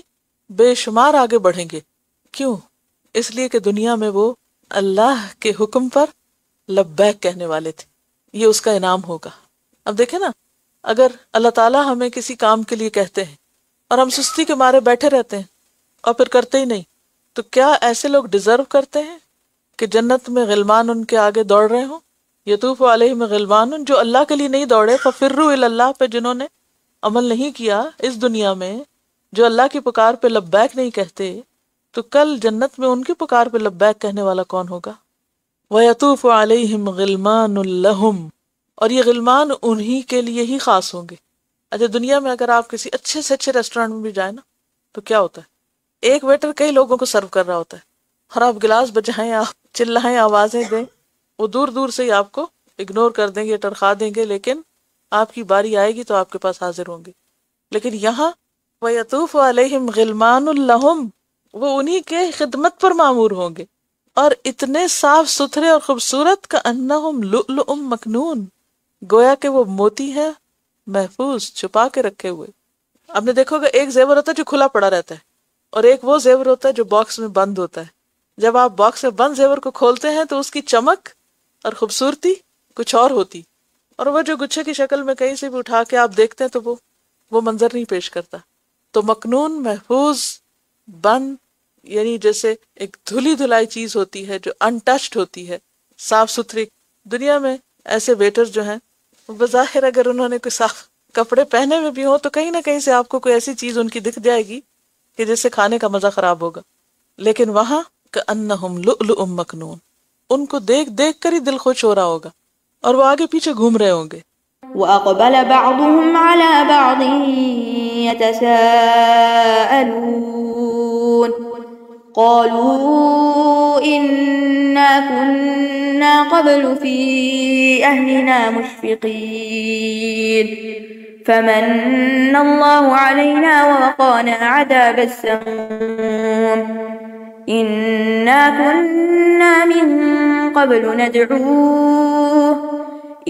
بے شمار آگے بڑھیں گے. کیوں؟ اس لیے کہ دنیا میں وہ اللہ کے حکم پر لبیک کہنے والے تھے، یہ اس کا انعام ہوگا. اب دیکھیں نا، اگر اللہ تعالیٰ ہمیں کسی کام کے لیے کہتے ہیں اور ہم سستی کے مارے بیٹھے رہتے ہیں اور پھر کرتے ہی نہیں، تو کیا ایسے لوگ ڈیزرو کرتے ہیں کہ جنت میں غلمان ان کے آگے دوڑ رہے ہوں؟ یطوف علیہم غلمان، جو اللہ کے لیے نہیں دوڑے، ففروا الی اللہ پہ جنہوں نے عمل نہیں کیا اس دنیا میں، جو اللہ کی پکار پہ لبیک نہیں کہتے تو کل جنت میں ان کی پکار پہ لبیک کہنے والا کون ہوگا؟ وَيَطُوفُ عَلَيْهِمْ غِلْمَانٌ لَهُمْ، اور یہ غلمان انہی کے لیے ہی خاص ہوں گے۔ اچھا دنیا میں اگر آپ کسی اچھے سے اچھے ریسٹورینٹ میں بھی جائیں نا تو کیا ہوتا ہے، ایک ویٹر کئی لوگوں کو سرو کر رہا ہوتا ہے، اور آپ گلاس بجائیں، آپ چلائیں، آوازیں دیں، وہ دور دور سے ہی آپ کو اگنور کر دیں گے، ٹرخا دیں گے، لیکن آپ کی باری آئے گی تو آپ کے پاس حاضر ہوں گے۔ لیکن یہاں وَيَطُوفُ عَلَيْهِمْ غِلْمَانٌ لَهُمْ، وہ انہی کے خدمت پر معمور ہوں گے، اور اتنے صاف ستھرے اور خوبصورت کأنہم لؤلؤ مکنون، گویا کہ وہ موتی ہے محفوظ چھپا کے رکھے ہوئے۔ آپ نے دیکھو گا ایک زیور ہوتا ہے جو کھلا پڑا رہتا ہے، اور ایک وہ زیور ہوتا ہے جو باکس میں بند ہوتا ہے۔ جب آپ باکس میں بند زیور کو کھولتے ہیں تو اس کی چمک اور خوبصورتی کچھ اور ہوتی، اور وہ جو گچھے کی شکل میں کہیں سے بھی اٹھا کے آپ دیکھتے ہیں تو وہ منظر نہیں پیش کرتا۔ تو مکنون، محفوظ، بند، یعنی جیسے ایک دھلی دھلائی چیز ہوتی ہے جو انٹچڈ ہوتی ہے، صاف ستھری۔ دنیا میں ایسے ویٹر جو ہیں بظاہر اگر انہوں نے کوئی صاف کپڑے پہنے ہوئے بھی ہوں تو کہیں نہ کہیں سے آپ کو کوئی ایسی چیز ان کی دکھ جائے گی کہ جس سے کھانے کا مزہ خراب ہوگا، لیکن وہاں کأنہم لؤلؤ مکنون، ان کو دیکھ دیکھ کر ہی دل خوش ہو رہا ہوگا، اور وہ آگے پیچھے گھوم رہے ہوں گے۔ وأقبل بعضهم على بعض يتساءلون قالوا إنا كنا قبل في أهلنا مشفقين فمن الله علينا ووقانا عذاب السموم إنا كنا من قبل ندعوه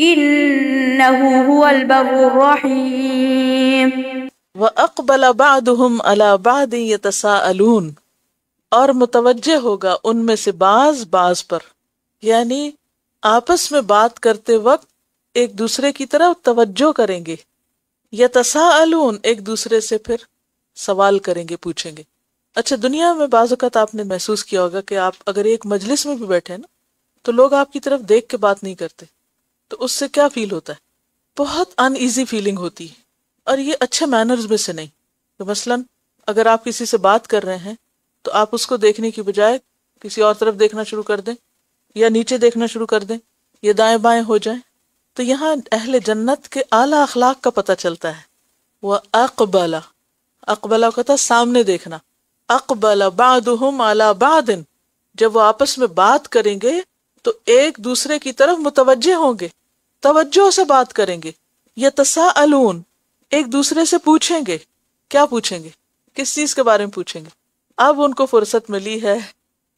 إنه هو البر الرحيم۔ وَأَقْبَلَ بَعْضُهُمْ عَلَى بَعْضٍ يَتَسَاءَلُونَ، اور متوجہ ہوگا ان میں سے بعض پر، یعنی آپس میں بات کرتے وقت ایک دوسرے کی طرف توجہ کریں گے، یتساءلون، ایک دوسرے سے پھر سوال کریں گے، پوچھیں گے۔ اچھا دنیا میں بعض اوقات آپ نے محسوس کیا ہوگا کہ آپ اگر ایک مجلس میں بھی بیٹھے نا تو لوگ آپ کی طرف دیکھ کے بات نہیں کرتے، تو اس سے کیا فیل ہوتا ہے؟ بہت ان ایزی فیلنگ ہوتی ہے، اور یہ اچھے مینرز میں سے نہیں۔ تو مثلا اگر آپ کسی سے بات کر رہے ہیں تو آپ اس کو دیکھنے کی بجائے کسی اور طرف دیکھنا شروع کر دیں، یا نیچے دیکھنا شروع کر دیں، یا دائیں بائیں ہو جائیں۔ تو یہاں اہل جنت کے اعلیٰ اخلاق کا پتہ چلتا ہے۔ وَأَقْبَلَ، اقبلہ کہتا سامنے دیکھنا، اقبل بعضهم علی بعض، جب وہ آپس میں بات کریں گے تو ایک دوسرے کی طرف متوجہ ہوں گے، توجہ سے بات کریں گے۔ یتساءلون، ایک دوسرے سے پوچھیں گے۔ کیا پوچھیں گے؟ کس چیز کے بارے میں پوچھیں گے؟ اب ان کو فرصت ملی ہے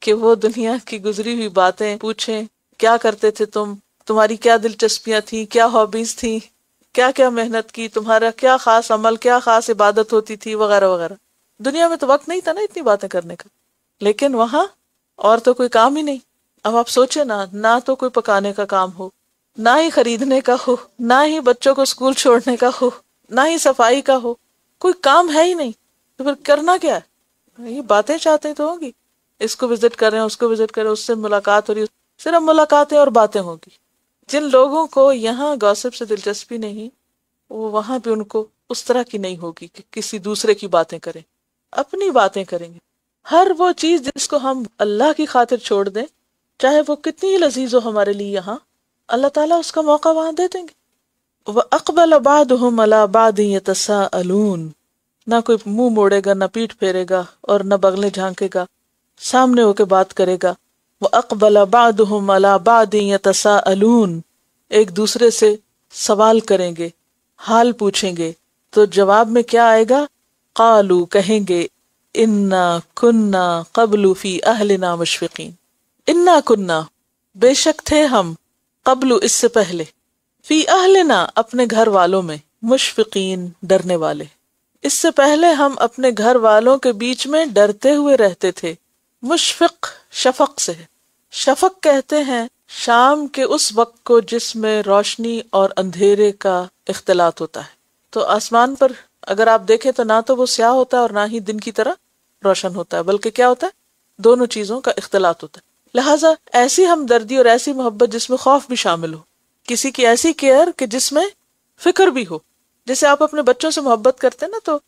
کہ وہ دنیا کی گزری ہوئی باتیں پوچھیں، کیا کرتے تھے تمہاری کیا دلچسپیاں تھیں، کیا ہابیز تھیں، کیا کیا محنت کی، تمہارا کیا خاص عمل، کیا خاص عبادت ہوتی تھی، وغیرہ وغیرہ۔ دنیا میں تو وقت نہیں تھا نا اتنی باتیں کرنے کا، لیکن وہاں اور تو کوئی کام ہی نہیں۔ اب آپ سوچیں نہ تو کوئی پکانے کا کام ہو، نہ ہی خریدنے کا ہو، نہ ہی بچوں کو اسکول چھوڑنے کا ہو، نہ ہی صفائی کا ہو، کوئی کام ہے ہی نہیں، تو پھر کرنا کیا ہے؟ یہ باتیں چاہتے تو ہوگی، اس کو وزٹ کر رہے ہیں، اس کو وزٹ کر رہے ہیں، اس سے ملاقات ہو رہی ہے، صرف ملاقاتیں اور باتیں ہوگی۔ جن لوگوں کو یہاں گوسپ سے دلچسپی نہیں، وہ وہاں بھی ان کو اس طرح کی نہیں ہوگی کہ کسی دوسرے کی باتیں کریں، اپنی باتیں کریں گے۔ ہر وہ چیز جس کو ہم اللہ کی خاطر چھوڑ دیں، چاہے وہ کتنی لذیذ ہو ہمارے لیے، یہاں اللہ تعالیٰ اس کا موقع وہاں دے دیں گے۔ وَأَقْبَلَ بَعْضُهُمْ عَلَى بَعْضٍ يَتَسَاءَلُونَ، نہ کوئی منہ موڑے گا، نہ پیٹھ پھیرے گا، اور نہ بغلیں جھانکے گا، سامنے ہو کے بات کرے گا۔ وَأَقْبَلَ بَعْضُهُمْ عَلَى بَعْضٍ يَتَسَاءَلُونَ، ایک دوسرے سے سوال کریں گے، حال پوچھیں گے، تو جواب میں کیا آئے گا؟ قالوا، کہیں گے، انا کننا قبل فی اہلنا مشفقین، انا کننا، بے شک تھے ہم، قبل، اس سے پہلے، فی اہلنا، اپنے گھر والوں میں، مشفقین، ڈرنے والے، اس سے پہلے ہم اپنے گھر والوں کے بیچ میں ڈرتے ہوئے رہتے تھے۔ مشفق شفق سے، شفق کہتے ہیں شام کے اس وقت کو جس میں روشنی اور اندھیرے کا اختلاط ہوتا ہے۔ تو آسمان پر اگر آپ دیکھیں تو نہ تو وہ سیاہ ہوتا ہے اور نہ ہی دن کی طرح روشن ہوتا ہے، بلکہ کیا ہوتا ہے؟ دونوں چیزوں کا اختلاط ہوتا ہے۔ لہٰذا ایسی ہمدردی اور ایسی محبت جس میں خوف بھی شامل ہو، کسی کی ایسی کیئر کہ جس میں فکر بھی ہو۔ جیسے آپ اپنے بچوں سے محبت کرتے ہیں نا، تو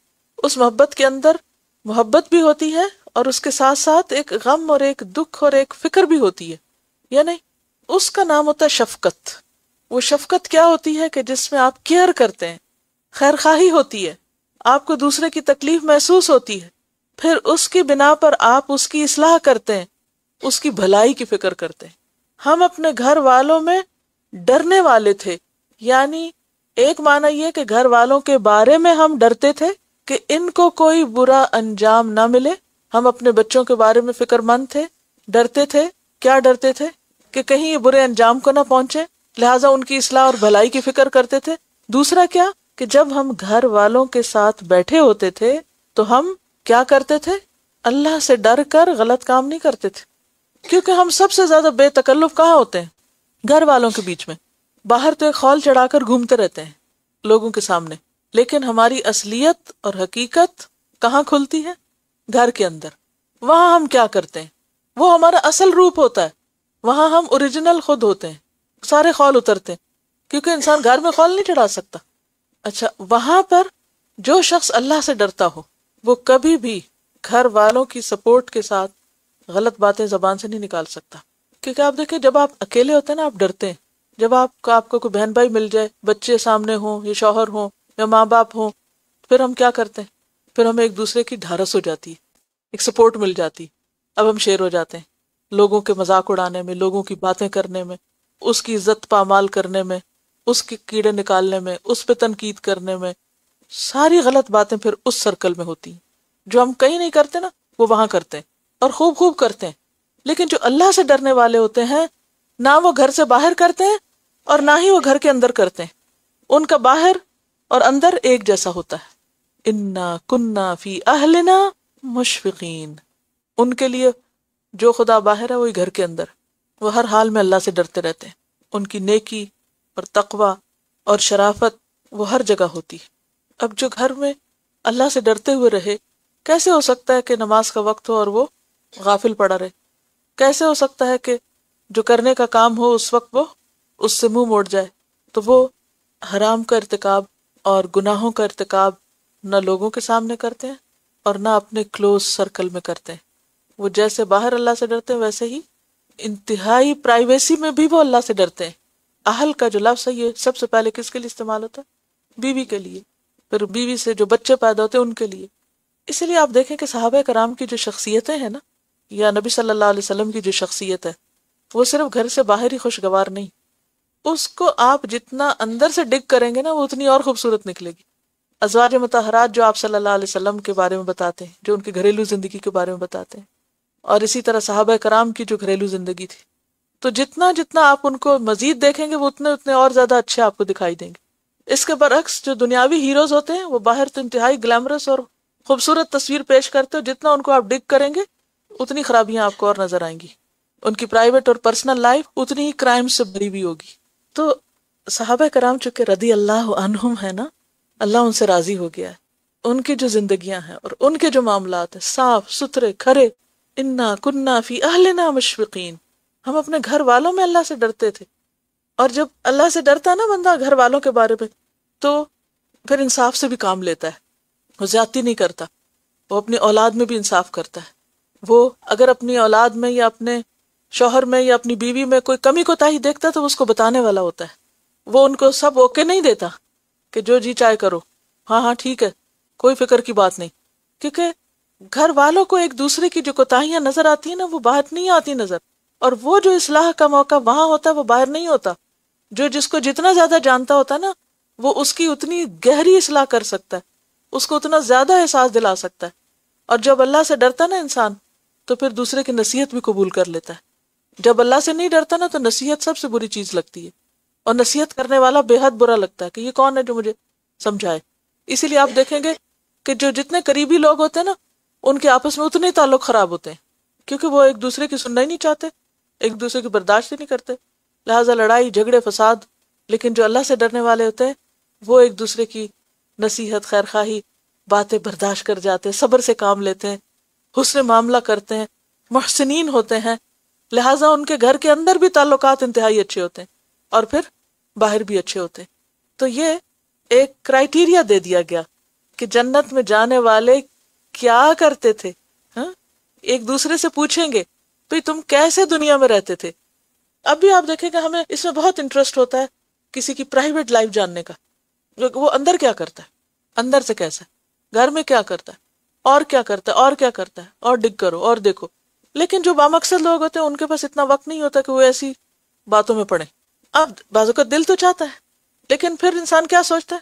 اس محبت کے اندر محبت بھی ہوتی ہے اور اس کے ساتھ ساتھ ایک غم اور ایک دکھ اور ایک فکر بھی ہوتی ہے، یا نہیں؟ اس کا نام ہوتا ہے شفقت۔ وہ شفقت کیا ہوتی ہے کہ جس میں آپ کیئر کرتے ہیں، خیر خواہی ہوتی ہے، آپ کو دوسرے کی تکلیف محسوس ہوتی ہے، پھر اس کی بنا پر آپ اس کی اصلاح کرتے ہیں، اس کی بھلائی کی فکر کرتے ہیں۔ ہم اپنے گھر والوں میں ڈرنے والے تھے، یعنی ایک معنی یہ کہ گھر والوں کے بارے میں ہم ڈرتے تھے کہ ان کو کوئی برا انجام نہ ملے۔ ہم اپنے بچوں کے بارے میں فکر مند تھے، ڈرتے تھے۔ کیا ڈرتے تھے؟ کہ کہیں یہ برے انجام کو نہ پہنچے، لہٰذا ان کی اصلاح اور بھلائی کی فکر کرتے تھے۔ دوسرا کیا کہ جب ہم گھر والوں کے ساتھ بیٹھے ہوتے تھے تو ہم کیا کرتے تھے؟ اللہ سے ڈر کر غلط کام نہیں کرتے تھے، کیونکہ ہم سب سے زیادہ بے تکلف کہاں ہوتے ہیں؟ گھر والوں کے بیچ میں۔ باہر تو ایک خول چڑھا کر گھومتے رہتے ہیں لوگوں کے سامنے، لیکن ہماری اصلیت اور حقیقت کہاں کھلتی ہے؟ گھر کے اندر۔ وہاں ہم کیا کرتے ہیں؟ وہ ہمارا اصل روپ ہوتا ہے، وہاں ہم اوریجنل خود ہوتے ہیں، سارے خول اترتے ہیں، کیونکہ انسان گھر میں خول نہیں چڑھا سکتا۔ اچھا، وہاں پر جو شخص اللہ سے ڈرتا ہو وہ کبھی بھی گھر والوں کی سپورٹ کے ساتھ غلط باتیں زبان سے نہیں نکال سکتا، کیونکہ آپ دیکھیں جب آپ اکیلے ہوتے ہیں نا آپ ڈرتے ہیں۔ جب آپ کو کوئی بہن بھائی مل جائے، بچے سامنے ہوں یا شوہر ہوں یا ماں باپ ہوں، پھر ہم کیا کرتے ہیں؟ پھر ہمیں ایک دوسرے کی ڈھارس ہو جاتی ہے، ایک سپورٹ مل جاتی۔ اب ہم شیر ہو جاتے ہیں لوگوں کے مذاق اڑانے میں، لوگوں کی باتیں کرنے میں، اس کی عزت پامال کرنے میں، اس کے کیڑے نکالنے میں، اس پہ تنقید کرنے میں۔ ساری غلط باتیں پھر اس سرکل میں ہوتی ہیں۔ جو ہم کہیں نہیں کرتے نا وہ وہاں کرتے ہیں، اور خوب خوب کرتے ہیں۔ لیکن جو اللہ سے ڈرنے والے ہوتے ہیں، نہ وہ گھر سے باہر کرتے ہیں اور نہ ہی وہ گھر کے اندر کرتے ہیں۔ ان کا باہر اور اندر ایک جیسا ہوتا ہے۔ انا کننا فی اہلنا مشفقین۔ ان کے لیے جو خدا باہر ہے وہی گھر کے اندر، وہ ہر حال میں اللہ سے ڈرتے رہتے ہیں۔ ان کی نیکی اور تقوی اور شرافت وہ ہر جگہ ہوتی ہے۔ اب جو گھر میں اللہ سے ڈرتے ہوئے رہے، کیسے ہو سکتا ہے کہ نماز کا وقت ہو اور وہ غافل پڑا رہے؟ کیسے ہو سکتا ہے کہ جو کرنے کا کام ہو اس وقت وہ اس سے منہ موڑ جائے؟ تو وہ حرام کا ارتکاب اور گناہوں کا ارتکاب نہ لوگوں کے سامنے کرتے ہیں اور نہ اپنے کلوز سرکل میں کرتے ہیں۔ وہ جیسے باہر اللہ سے ڈرتے ہیں ویسے ہی انتہائی پرائیویسی میں بھی وہ اللہ سے ڈرتے ہیں۔ اہل کا جو لفظ ہے یہ سب سے پہلے کس کے لیے استعمال ہوتا ہے؟ بیوی کے لیے، پھر بیوی سے جو بچے پیدا ہوتے ہیں ان کے لیے۔ اسی لیے آپ دیکھیں کہ صحابہ کرام کی جو شخصیتیں ہیں نا، یا نبی صلی اللہ علیہ وسلم کی جو شخصیت ہے، وہ صرف گھر سے باہر ہی خوشگوار نہیں، اس کو آپ جتنا اندر سے ڈگ کریں گے نا وہ اتنی اور خوبصورت نکلے گی۔ ازواج مطہرات جو آپ صلی اللہ علیہ وسلم کے بارے میں بتاتے ہیں، جو ان کی گھریلو زندگی کے بارے میں بتاتے ہیں، اور اسی طرح صحابہ کرام کی جو گھریلو زندگی تھی، تو جتنا جتنا آپ ان کو مزید دیکھیں گے وہ اتنے اور زیادہ اچھے آپ کو دکھائی دیں گے۔ اس کے برعکس جو دنیاوی ہیروز ہوتے ہیں وہ باہر تو انتہائی گلیمرس اور خوبصورت تصویر پیش کرتے ہو، جتنا ان کو آپ ڈگ کریں گے اتنی خرابیاں آپ کو اور نظر آئیں گی۔ ان کی پرائیویٹ اور پرسنل لائف اتنی ہی کرائم سے بھری ہوئی ہوگی۔ تو صحابہ کرام چونکہ رضی اللہ عنہم ہے نا، اللہ ان سے راضی ہو گیا ہے۔ ان کی جو زندگیاں ہیں اور ان کے جو معاملات ہیں صاف ستھرے کھرے۔ انا کننا فی اہلنا مشفقین، ہم اپنے گھر والوں میں اللہ سے ڈرتے تھے۔ اور جب اللہ سے ڈرتا نا بندہ گھر والوں کے بارے میں، تو پھر انصاف سے بھی کام لیتا ہے، وہ زیادتی نہیں کرتا، وہ اپنی اولاد میں بھی انصاف کرتا ہے۔ وہ اگر اپنی اولاد میں یا اپنے شوہر میں یا اپنی بیوی میں کوئی کمی کوتاہی دیکھتا تو اس کو بتانے والا ہوتا ہے۔ وہ ان کو سب اوکے نہیں دیتا کہ جو جی چاہے کرو، ہاں ہاں ٹھیک ہے، کوئی فکر کی بات نہیں، کیونکہ گھر والوں کو ایک دوسرے کی جو کوتاہیاں نظر آتی ہیں نا وہ باہر نہیں آتی نظر، اور وہ جو اصلاح کا موقع وہاں ہوتا ہے وہ باہر نہیں ہوتا۔ جو جس کو جتنا زیادہ جانتا ہوتا ہے نا وہ اس کی اتنی گہری اصلاح کر سکتا ہے، اس کو اتنا زیادہ احساس دلا سکتا ہے۔ اور جب اللہ سے ڈرتا نا انسان تو پھر دوسرے کی نصیحت بھی قبول کر لیتا ہے۔ جب اللہ سے نہیں ڈرتا نا تو نصیحت سب سے بری چیز لگتی ہے، اور نصیحت کرنے والا بے حد برا لگتا ہے کہ یہ کون ہے جو مجھے سمجھائے۔ اسی لیے آپ دیکھیں گے کہ جو جتنے قریبی لوگ ہوتے ہیں نا ان کے آپس میں اتنے تعلق خراب ہوتے ہیں، کیونکہ وہ ایک دوسرے کی سننا ہی نہیں چاہتے، ایک دوسرے کی برداشت ہی نہیں کرتے، لہٰذا لڑائی جھگڑے فساد۔ لیکن جو اللہ سے ڈرنے والے ہوتے ہیں وہ ایک دوسرے کی نصیحت خیر خواہی باتیں برداشت کر جاتے ہیں، صبر سے کام لیتے ہیں، حسن معاملہ کرتے ہیں، محسنین ہوتے ہیں، لہٰذا ان کے گھر کے اندر بھی تعلقات انتہائی اچھے ہوتے ہیں اور پھر باہر بھی اچھے ہوتے ہیں۔ تو یہ ایک کرائیٹیریا دے دیا گیا کہ جنت میں جانے والے کیا کرتے تھے. ہاں ایک دوسرے سے پوچھیں گے بھئی تم کیسے دنیا میں رہتے تھے. اب بھی آپ دیکھیں گا ہمیں اس میں بہت انٹرسٹ ہوتا ہے کسی کی پرائیویٹ لائف جاننے کا، وہ اندر کیا کرتا ہے، اندر سے کیسا ہے، گھر میں کیا کرتا ہے، اور کیا کرتا ہے، اور کیا کرتا ہے، اور ڈگ کرو اور دیکھو. لیکن جو بامقصد لوگ ہوتے ہیں ان کے پاس اتنا وقت نہیں ہوتا کہ وہ ایسی باتوں میں پڑیں. اب بعضوں کا دل تو چاہتا ہے، لیکن پھر انسان کیا سوچتا ہے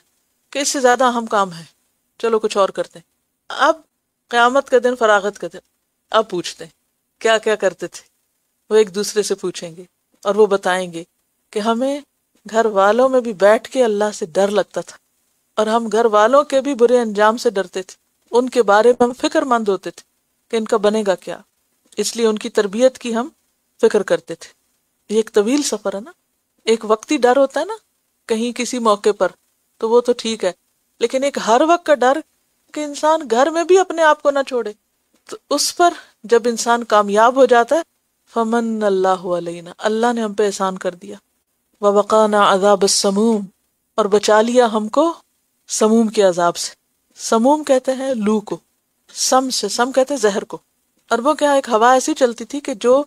کہ اس سے زیادہ اہم کام ہے، چلو کچھ اور کرتے ہیں. اب قیامت کا دن، فراغت کا دن، اب پوچھتے ہیں کیا کیا کرتے تھے. وہ ایک دوسرے سے پوچھیں گے اور وہ بتائیں گے کہ ہمیں گھر والوں میں بھی بیٹھ کے اللہ سے ڈر لگتا تھا، اور ہم گھر والوں کے بھی برے انجام سے ڈرتے تھے. ان کے بارے میں ہم فکر مند ہوتے تھے کہ ان کا بنے گا کیا، اس لیے ان کی تربیت کی ہم فکر کرتے تھے. یہ ایک طویل سفر ہے نا. ایک وقتی ڈر ہوتا ہے نا کہیں کسی موقع پر، تو وہ تو ٹھیک ہے، لیکن ایک ہر وقت کا ڈر کہ انسان گھر میں بھی اپنے آپ کو نہ چھوڑے، تو اس پر جب انسان کامیاب ہو جاتا ہے فمن اللہ علینا، اللہ نے ہم پہ احسان کر دیا. ووقانا عذاب السموم، اور بچا لیا ہم کو سموم کے عذاب سے. سموم کہتے ہیں لو کو، سم سے، سم کہتے ہیں زہر کو. عربوں کے یہاں ایک ہوا ایسی چلتی تھی کہ جو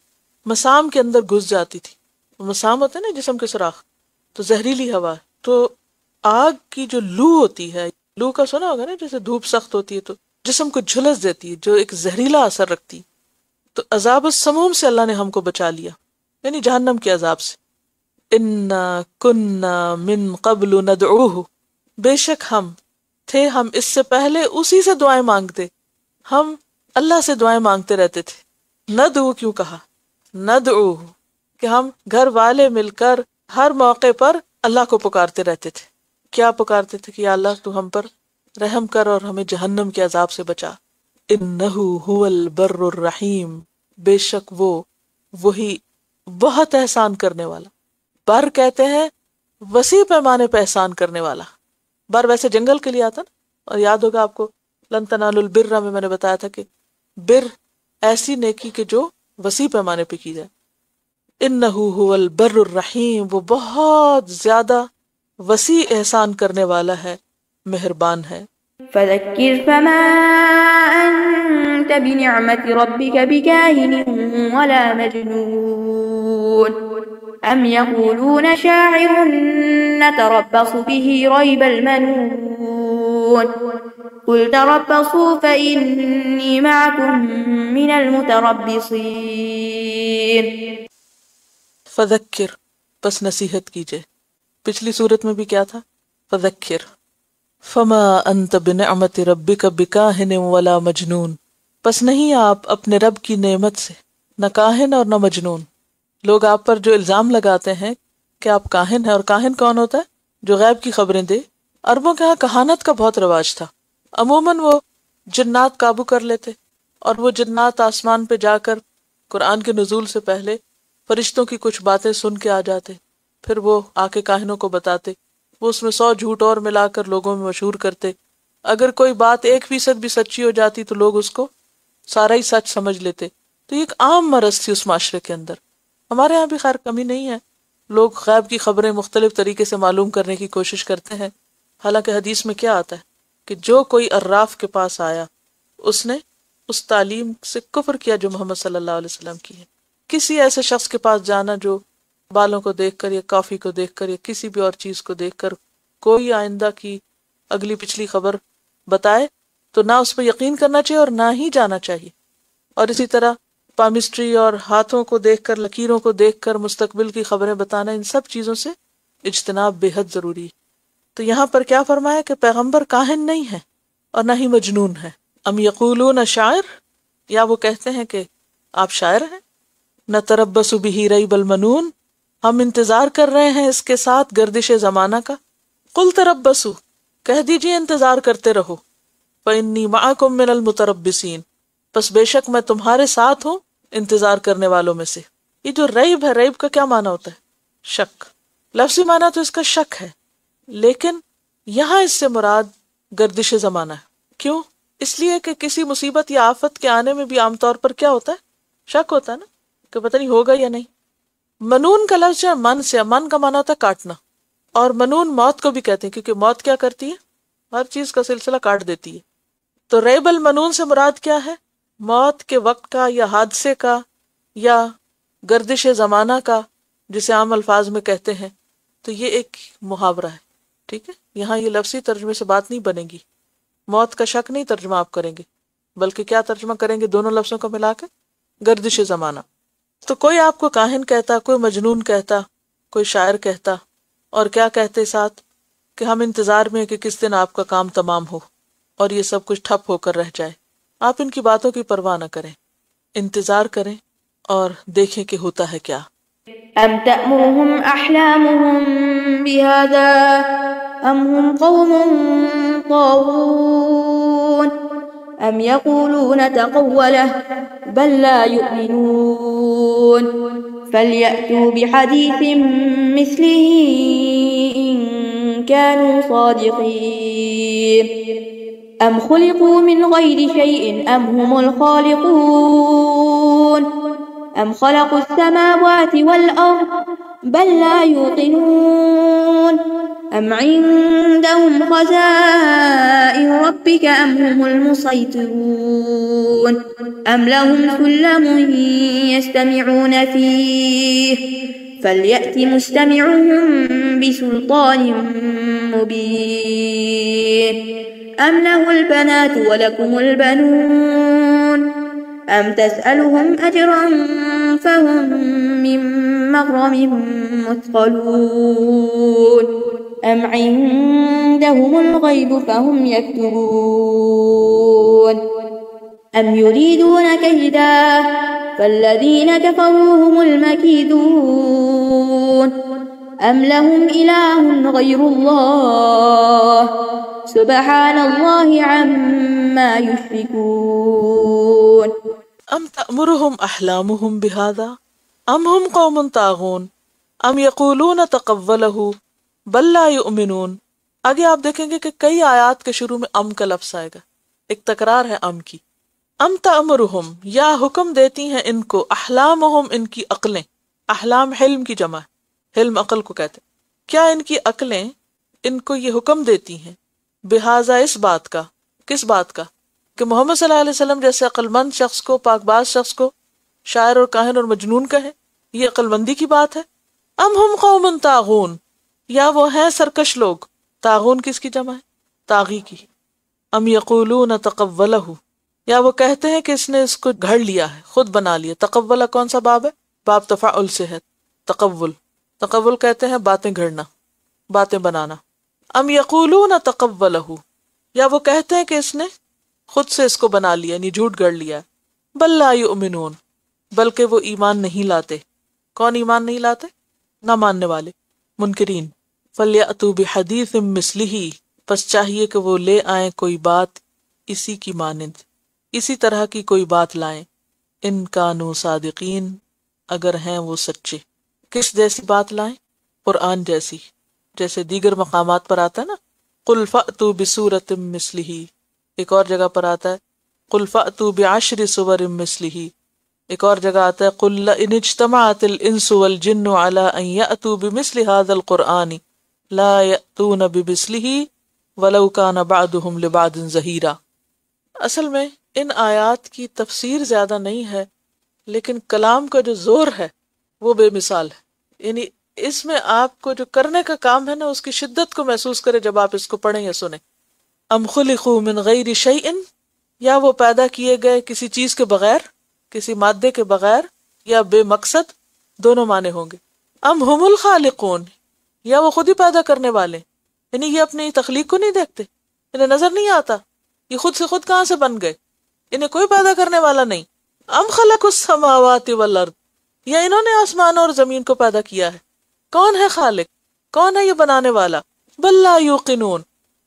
مسام کے اندر گھس جاتی تھی. مسام ہوتے ہیں نا جسم کے سوراخ، تو زہریلی ہوا. تو آگ کی جو لو ہوتی ہے، لو کا سنا ہوگا نا، جیسے دھوپ سخت ہوتی ہے تو جسم کو جھلس دیتی ہے، جو ایک زہریلا اثر رکھتی. تو عذاب السموم سے اللہ نے ہم کو بچا لیا، یعنی جہنم کے عذاب سے. انا کنا من قبل ندعوہ، بے شک ہم تھے، ہم اس سے پہلے اسی سے دعائیں مانگتے. ہم اللہ سے دعائیں مانگتے رہتے تھے. ندعو کیوں کہا؟ ندعو کہ ہم گھر والے مل کر ہر موقع پر اللہ کو پکارتے رہتے تھے. کیا پکارتے تھے کہ یا اللہ تو ہم پر رحم کر اور ہمیں جہنم کے عذاب سے بچا. انہو هو البر الرحیم، بے شک وہ وہی بہت احسان کرنے والا. بر کہتے ہیں وسیع پیمانے پہ احسان کرنے والا. بر ویسے جنگل کے لیے آتا نا، اور یاد ہوگا آپ کو لن تنالوا البر میں نے بتایا تھا کہ بر ایسی نیکی کہ جو وسیع پیمانے پہ کی جائے. انہو هو البر الرحیم، وہ بہت زیادہ وسیع احسان کرنے والا ہے، مہربان ہے. فذكر فما أنت بنعمة ربك بكاهن ولا مجنون أم يقولون شاعر نتربص به ريب المنون قل تربصوا فإني معكم من المتربصين. فذکر، بس نصیحت کیجئے. پچھلی صورت میں بھی کیا تھا؟ فذکر. فما انت بنعمت ربک بکاہن ولا مجنون، پس نہیں آپ اپنے رب کی نعمت سے نہ کاہن اور نہ مجنون. لوگ آپ پر جو الزام لگاتے ہیں کہ آپ کاہن ہیں، اور کاہن کون ہوتا ہے؟ جو غیب کی خبریں دے. عربوں کے ہاں کہانت کا بہت رواج تھا. عموماً وہ جنات قابو کر لیتے، اور وہ جنات آسمان پہ جا کر قرآن کے نزول سے پہلے فرشتوں کی کچھ باتیں سن کے آ جاتے، پھر وہ آ کے کاہنوں کو بتاتے. وہ اس میں 100 جھوٹ اور ملا کر لوگوں میں مشہور کرتے. اگر کوئی بات 1% بھی سچی ہو جاتی تو لوگ اس کو سارا ہی سچ سمجھ لیتے. تو یہ ایک عام مرض تھی اس معاشرے کے اندر. ہمارے یہاں بھی خیر کمی نہیں ہے، لوگ غیب کی خبریں مختلف طریقے سے معلوم کرنے کی کوشش کرتے ہیں. حالانکہ حدیث میں کیا آتا ہے کہ جو کوئی عراف کے پاس آیا اس نے اس تعلیم سے کفر کیا جو محمد صلی اللہ علیہ وسلم کی ہے. کسی ایسے شخص کے پاس جانا جو بالوں کو دیکھ کر یا کافی کو دیکھ کر یا کسی بھی اور چیز کو دیکھ کر کوئی آئندہ کی اگلی پچھلی خبر بتائے تو نہ اس پہ یقین کرنا چاہیے اور نہ ہی جانا چاہیے. اور اسی طرح پامسٹری اور ہاتھوں کو دیکھ کر، لکیروں کو دیکھ کر مستقبل کی خبریں بتانا، ان سب چیزوں سے اجتناب بے حد ضروری ہے. تو یہاں پر کیا فرمایا کہ پیغمبر کاہن نہیں ہے اور نہ ہی مجنون ہے. ام یقولون شاعر، یا وہ کہتے ہیں کہ آپ شاعر ہیں. نتربص بہ ریب المنون، ہم انتظار کر رہے ہیں اس کے ساتھ گردش زمانہ کا. قل تربصوا، کہہ دیجئے انتظار کرتے رہو. فإنی معکم من المتربصین، پس بے شک میں تمہارے ساتھ ہوں انتظار کرنے والوں میں سے. یہ جو ریب ہے، ریب کا کیا معنی ہوتا ہے؟ شک. لفظی معنی تو اس کا شک ہے، لیکن یہاں اس سے مراد گردش زمانہ ہے. کیوں؟ اس لیے کہ کسی مصیبت یا آفت کے آنے میں بھی عام طور پر کیا ہوتا ہے؟ شک ہوتا ہے نا، کہ پتہ نہیں ہوگا یا نہیں. منون کا لفظ ہے من سے، من کا معنی ہوتا ہے کاٹنا، اور منون موت کو بھی کہتے ہیں کیونکہ موت کیا کرتی ہے؟ ہر چیز کا سلسلہ کاٹ دیتی ہے. تو ریب المنون سے مراد کیا ہے؟ موت کے وقت کا یا حادثے کا یا گردش زمانہ کا، جسے عام الفاظ میں کہتے ہیں. تو یہ ایک محاورہ ہے، ٹھیک ہے. یہاں یہ لفظی ترجمے سے بات نہیں بنے گی، موت کا شک نہیں ترجمہ آپ کریں گے، بلکہ کیا ترجمہ کریں گے دونوں لفظوں کو ملا کے؟ گردش زمانہ. تو کوئی آپ کو کاہن کہتا، کوئی مجنون کہتا، کوئی شاعر کہتا، اور کیا کہتے ساتھ کہ ہم انتظار میں ہیں کہ کس دن آپ کا کام تمام ہو اور یہ سب کچھ ٹھپ ہو کر رہ جائے. آپ ان کی باتوں کی پرواہ نہ کریں، انتظار کریں اور دیکھیں کہ ہوتا ہے کیا. أم تأمرهم أحلامهم بهذا أم هم قوم طاغون أم يقولون تقوله بل لا يؤمنون فليأتوا بحديث مثله إن كانوا صادقين أم خلقوا من غير شيء أم هم الخالقون أم خلقوا السماوات والأرض بل لا يوقنون أم عندهم خزائن ربك أم هم المسيطرون أم لهم سلم يستمعون فيه فليأت مستمعهم بسلطان مبين أم له البنات ولكم البنون أم تسألهم أجرا فهم من مغرم مثقلون أم عندهم الغيب فهم يكتبون أم يريدون كيدا فالذين كفروا هم المكيدون أم لهم إله غير الله سبحان الله عما يشركون. ام تأمرهم احلامهم بهذا ام هم قوم طاغون ام يقولون تقوله بل لا يؤمنون. آگے آپ دیکھیں گے کہ کئی آیات کے شروع میں ام کا لفظ آئے گا، ایک تکرار ہے ام کی. ام تأمرهم، یا حکم دیتی ہیں ان کو، احلامهم ان کی عقلیں، احلام حلم کی جمع ہے، حلم عقل کو کہتے ہیں. کیا ان کی عقلیں ان کو یہ حکم دیتی ہیں بہذا اس بات کا، کس بات کا؟ کہ محمد صلی اللہ علیہ وسلم جیسے عقل مند شخص کو، پاک باز شخص کو شاعر اور کاہن اور مجنون کہے، یہ عقل مندی کی بات ہے. ام ہم قوم طاغون، یا وہ ہیں سرکش لوگ. طاغون کس کی جمع ہے؟ طاغی کی. ام یقولون تقولہ، یا وہ کہتے ہیں کہ اس نے اس کو گھڑ لیا ہے، خود بنا لیا. تقولہ کون سا باب ہے؟ باب تفاعل سے ہے. تقول، تقول کہتے ہیں باتیں گھڑنا، باتیں بنانا. ام یقولون تقولہ، یا وہ کہتے ہیں کہ اس نے خود سے اس کو بنا لیا، یعنی جھوٹ گڑ لیا. بل لا یؤمنون، بلکہ وہ ایمان نہیں لاتے. کون ایمان نہیں لاتے؟ نہ ماننے والے، منکرین. فلیأتوا بحدیث مثلہ، پس چاہیے کہ وہ لے آئیں کوئی بات اسی کی مانند، اسی طرح کی کوئی بات لائیں. ان کانوا صادقین، اگر ہیں وہ سچے. کس جیسی بات لائیں؟ قرآن جیسی، جیسے دیگر مقامات پر آتا ہے نا، قل فأتوا بسورۃ مثلہ. ایک اور جگہ پر آتا ہے قل فأتوا بعشر سور مثلہ. ایک اور جگہ آتا ہے قل لئن اجتمعت الانس والجن على ان یأتوا بمثل هذا القرآن لا یأتون بمثلہ ولو کان بعضهم لبعض ظہیرا. اصل میں ان آیات کی تفسیر زیادہ نہیں ہے، لیکن کلام کا جو زور ہے وہ بے مثال ہے. یعنی اس میں آپ کو جو کرنے کا کام ہے نا، اس کی شدت کو محسوس کرے جب آپ اس کو پڑھیں یا سنیں. ام خلقوا من غیر شیء، یا وہ پیدا کیے گئے کسی چیز کے بغیر، کسی مادے کے بغیر، یا بے مقصد، دونوں معنی ہوں گے. ام هم الخالقون، یا وہ خود ہی پیدا کرنے والے، یعنی یہ اپنی تخلیق کو نہیں دیکھتے، انہیں نظر نہیں آتا یہ خود سے خود کہاں سے بن گئے، انہیں کوئی پیدا کرنے والا نہیں. ام خلقوا السماوات والارض، یا انہوں نے آسمان اور زمین کو پیدا کیا ہے. کون ہے خالق؟ کون ہے یہ بنانے والا؟ بل لا یوقنون،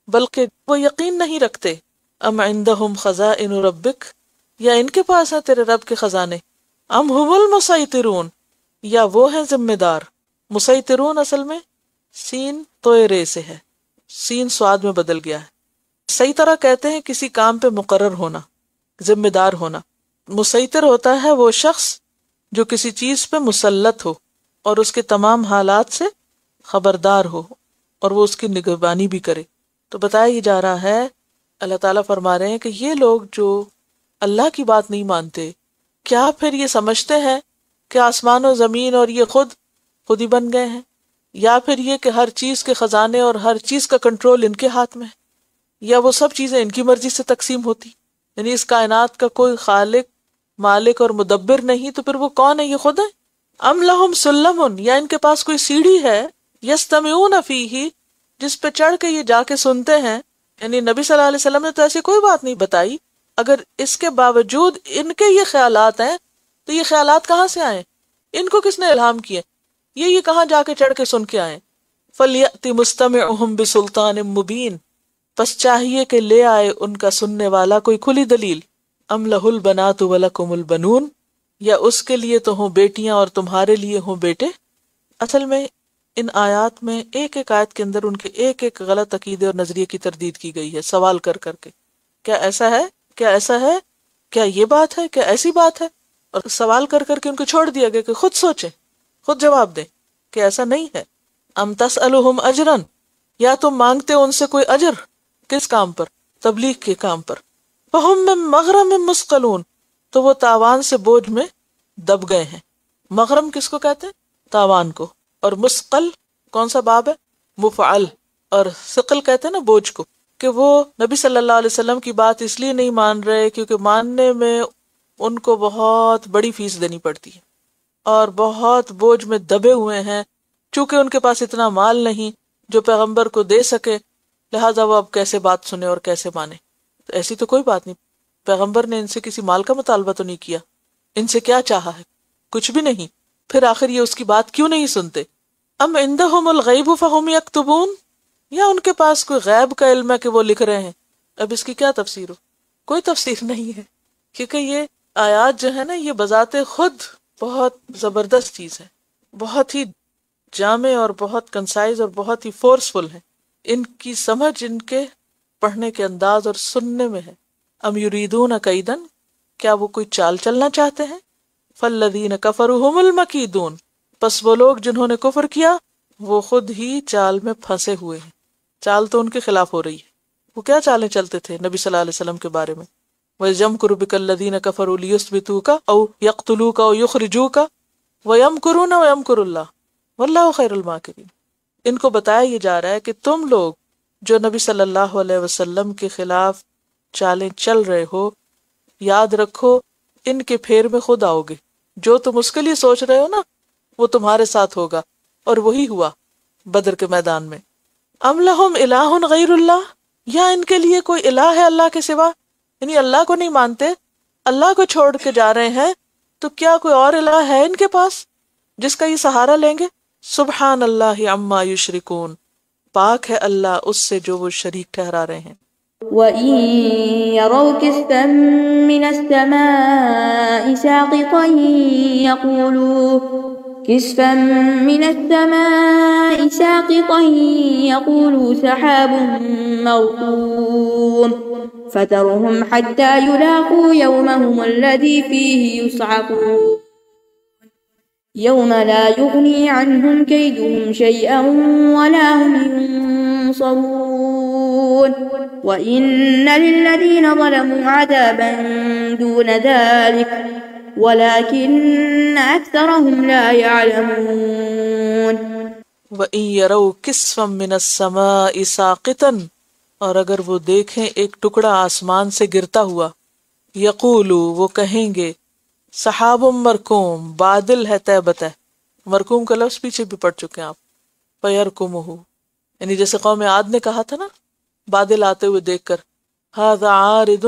بلکہ وہ یقین نہیں رکھتے. ام عندهم خزائن ربک، یا ان کے پاس ہے تیرے رب کے خزانے. ام هم المسیطرون، یا وہ ہیں ذمہ دار. مسیطرون اصل میں سین توئے رے سے ہے، سین سواد میں بدل گیا ہے. صحیح طرح کہتے ہیں کسی کام پہ مقرر ہونا، ذمہ دار ہونا. مسیطر ہوتا ہے وہ شخص جو کسی چیز پہ مسلط ہو اور اس کے تمام حالات سے خبردار ہو اور وہ اس کی نگہبانی بھی کرے. تو بتایا یہ جا رہا ہے، اللہ تعالیٰ فرما رہے ہیں کہ یہ لوگ جو اللہ کی بات نہیں مانتے، کیا پھر یہ سمجھتے ہیں کہ آسمان و زمین اور یہ خود ہی بن گئے ہیں، یا پھر یہ کہ ہر چیز کے خزانے اور ہر چیز کا کنٹرول ان کے ہاتھ میں ہے، یا وہ سب چیزیں ان کی مرضی سے تقسیم ہوتی، یعنی اس کائنات کا کوئی خالق، مالک اور مدبر نہیں، تو پھر وہ کون ہے؟ یہ خود ہے۔ ام لہم سلم، یا ان کے پاس کوئی سیڑھی ہے، یستمعون فیہ، جس پہ چڑھ کے یہ جا کے سنتے ہیں۔ یعنی نبی صلی اللہ علیہ وسلم نے تو ایسی کوئی بات نہیں بتائی، اگر اس کے باوجود ان کے یہ خیالات ہیں تو یہ خیالات کہاں سے آئے؟ ان کو کس نے الہام کیے؟ یہ کہاں جا کے چڑھ کے سن کے آئے؟ فَلْيَأْتِ مُسْتَمِعُهُمْ بِسُلْطَانٍ مُبِينٍ، پس چاہیے کہ لے آئے ان کا سننے والا کوئی کھلی دلیل۔ ام لہ البنات ولکم البنون، یا اس کے لیے تو ہوں بیٹیاں اور تمہارے لیے ہوں بیٹے۔ اصل میں ان آیات میں ایک ایک آیت کے اندر ان کے ایک ایک غلط عقیدے اور نظریے کی تردید کی گئی ہے، سوال کر کر کے، کیا ایسا ہے؟ کیا ایسا ہے؟ کیا یہ بات ہے؟ کیا ایسی بات ہے؟ اور سوال کر کر کے ان کو چھوڑ دیا گیا کہ خود سوچیں، خود جواب دیں کہ ایسا نہیں ہے۔ ام تسألہم اجرا، یا تم مانگتے ہو ان سے کوئی اجر، کس کام پر؟ تبلیغ کے کام پر۔ فہم من مغرم مثقلون، تو وہ تاوان سے بوجھ میں دب گئے ہیں۔ مغرم کس کو کہتے ہیں؟ تاوان کو۔ اور مثقل کون سا باب ہے؟ مفعل۔ اور ثقل کہتے ہیں نا بوجھ کو، کہ وہ نبی صلی اللہ علیہ وسلم کی بات اس لیے نہیں مان رہے کیونکہ ماننے میں ان کو بہت بڑی فیس دینی پڑتی ہے اور بہت بوجھ میں دبے ہوئے ہیں، چونکہ ان کے پاس اتنا مال نہیں جو پیغمبر کو دے سکے، لہٰذا وہ اب کیسے بات سنے اور کیسے مانے۔ تو ایسی تو کوئی بات نہیں، پیغمبر نے ان سے کسی مال کا مطالبہ تو نہیں کیا، ان سے کیا چاہا ہے؟ کچھ بھی نہیں، پھر آخر یہ اس کی بات کیوں نہیں سنتے؟ ام عندہم الغیب فہم یکتبون، یا ان کے پاس کوئی غیب کا علم ہے کہ وہ لکھ رہے ہیں؟ اب اس کی کیا تفسیر ہو؟ کوئی تفسیر نہیں ہے، کیونکہ یہ آیات جو ہے نا یہ بذات خود بہت زبردست چیز ہے، بہت ہی جامع اور بہت کنسائز اور بہت ہی فورسفل ہے، ان کی سمجھ ان کے پڑھنے کے انداز اور سننے میں ہے۔ ام یریدون کیدن، کیا وہ کوئی چال چلنا چاہتے ہیں؟ فالذین کفروا هم المکیدون، پس وہ لوگ جنہوں نے کفر کیا وہ خود ہی چال میں پھنسے ہوئے ہیں۔ چال تو ان کے خلاف ہو رہی ہے۔ وہ کیا چالیں چلتے تھے نبی صلی اللہ علیہ وسلم کے بارے میں؟ وَيَمْكُرُ بِكَ الَّذِينَ كَفَرُوا لِيُثْبِتُوكَ أَوْ يَقْتُلُوكَ أَوْ يُخْرِجُوكَ وَيَمْكُرُونَ وَيَمْكُرُ اللَّهُ وَاللَّهُ خَيْرُ الْمَاكِرِينَ۔ ان کو بتایا یہ جا رہا ہے کہ تم لوگ جو نبی صلی اللہ علیہ وسلم کے خلاف چالیں چل رہے ہو، یاد رکھو ان کے پھیر میں خود آؤ گے، جو تم اس کے لیے سوچ رہے ہو نا وہ تمہارے ساتھ ہوگا، اور وہی ہوا بدر کے میدان میں۔ ام لہم الہ غیر اللہ، یا ان کے لیے کوئی الہ ہے اللہ کے سوا؟ یعنی اللہ کو نہیں مانتے، اللہ کو چھوڑ کے جا رہے ہیں، تو کیا کوئی اور الہ ہے ان کے پاس جس کا یہ سہارا لیں گے؟ سبحان اللہ عما یشرکون، پاک ہے اللہ اس سے جو وہ شریک ٹھہرا رہے ہیں۔ وَإِن يَرَوْا كِسْفًا مِّنَ السَّمَاءِ سَاقِطًا يَقُولُوا سَحَابٌ مَّرْكُومٌ فَذَرْهُمْ حَتَّى يُلَاقُوا يَوْمَهُمُ الَّذِي فِيهِ يُصْعَقُونَ يَوْمَ لَا يُغْنِي عَنْهُمْ كَيْدُهُمْ شَيْئًا وَلَا هُمْ يُنصَرُونَ وَإِنَّ لِلَّذِينَ ظَلَمُوا عَذَابًا دُونَ ذَلِكَ وَلَكِنَّ أَكْثَرَهُمْ لَا يَعْلَمُونَ۔ وَإِن يَرَوْا كِسْفًا مِّنَ السَّمَاءِ سَاقِطًا، اور اگر وہ دیکھیں ایک ٹکڑا آسمان سے گرتا ہوا، یقولوا وہ کہیں گے، سحاب مرکوم، بادل ہے طے بتہ۔ مرکوم کا لفظ پیچھے بھی پڑھ چکے ہیں آپ، فَيَرْكُمُهُ، یعنی جیسے قوم عاد نے کہا تھا نا بادل آتے ہوئے دیکھ کر، هَذَا عَارِضٌ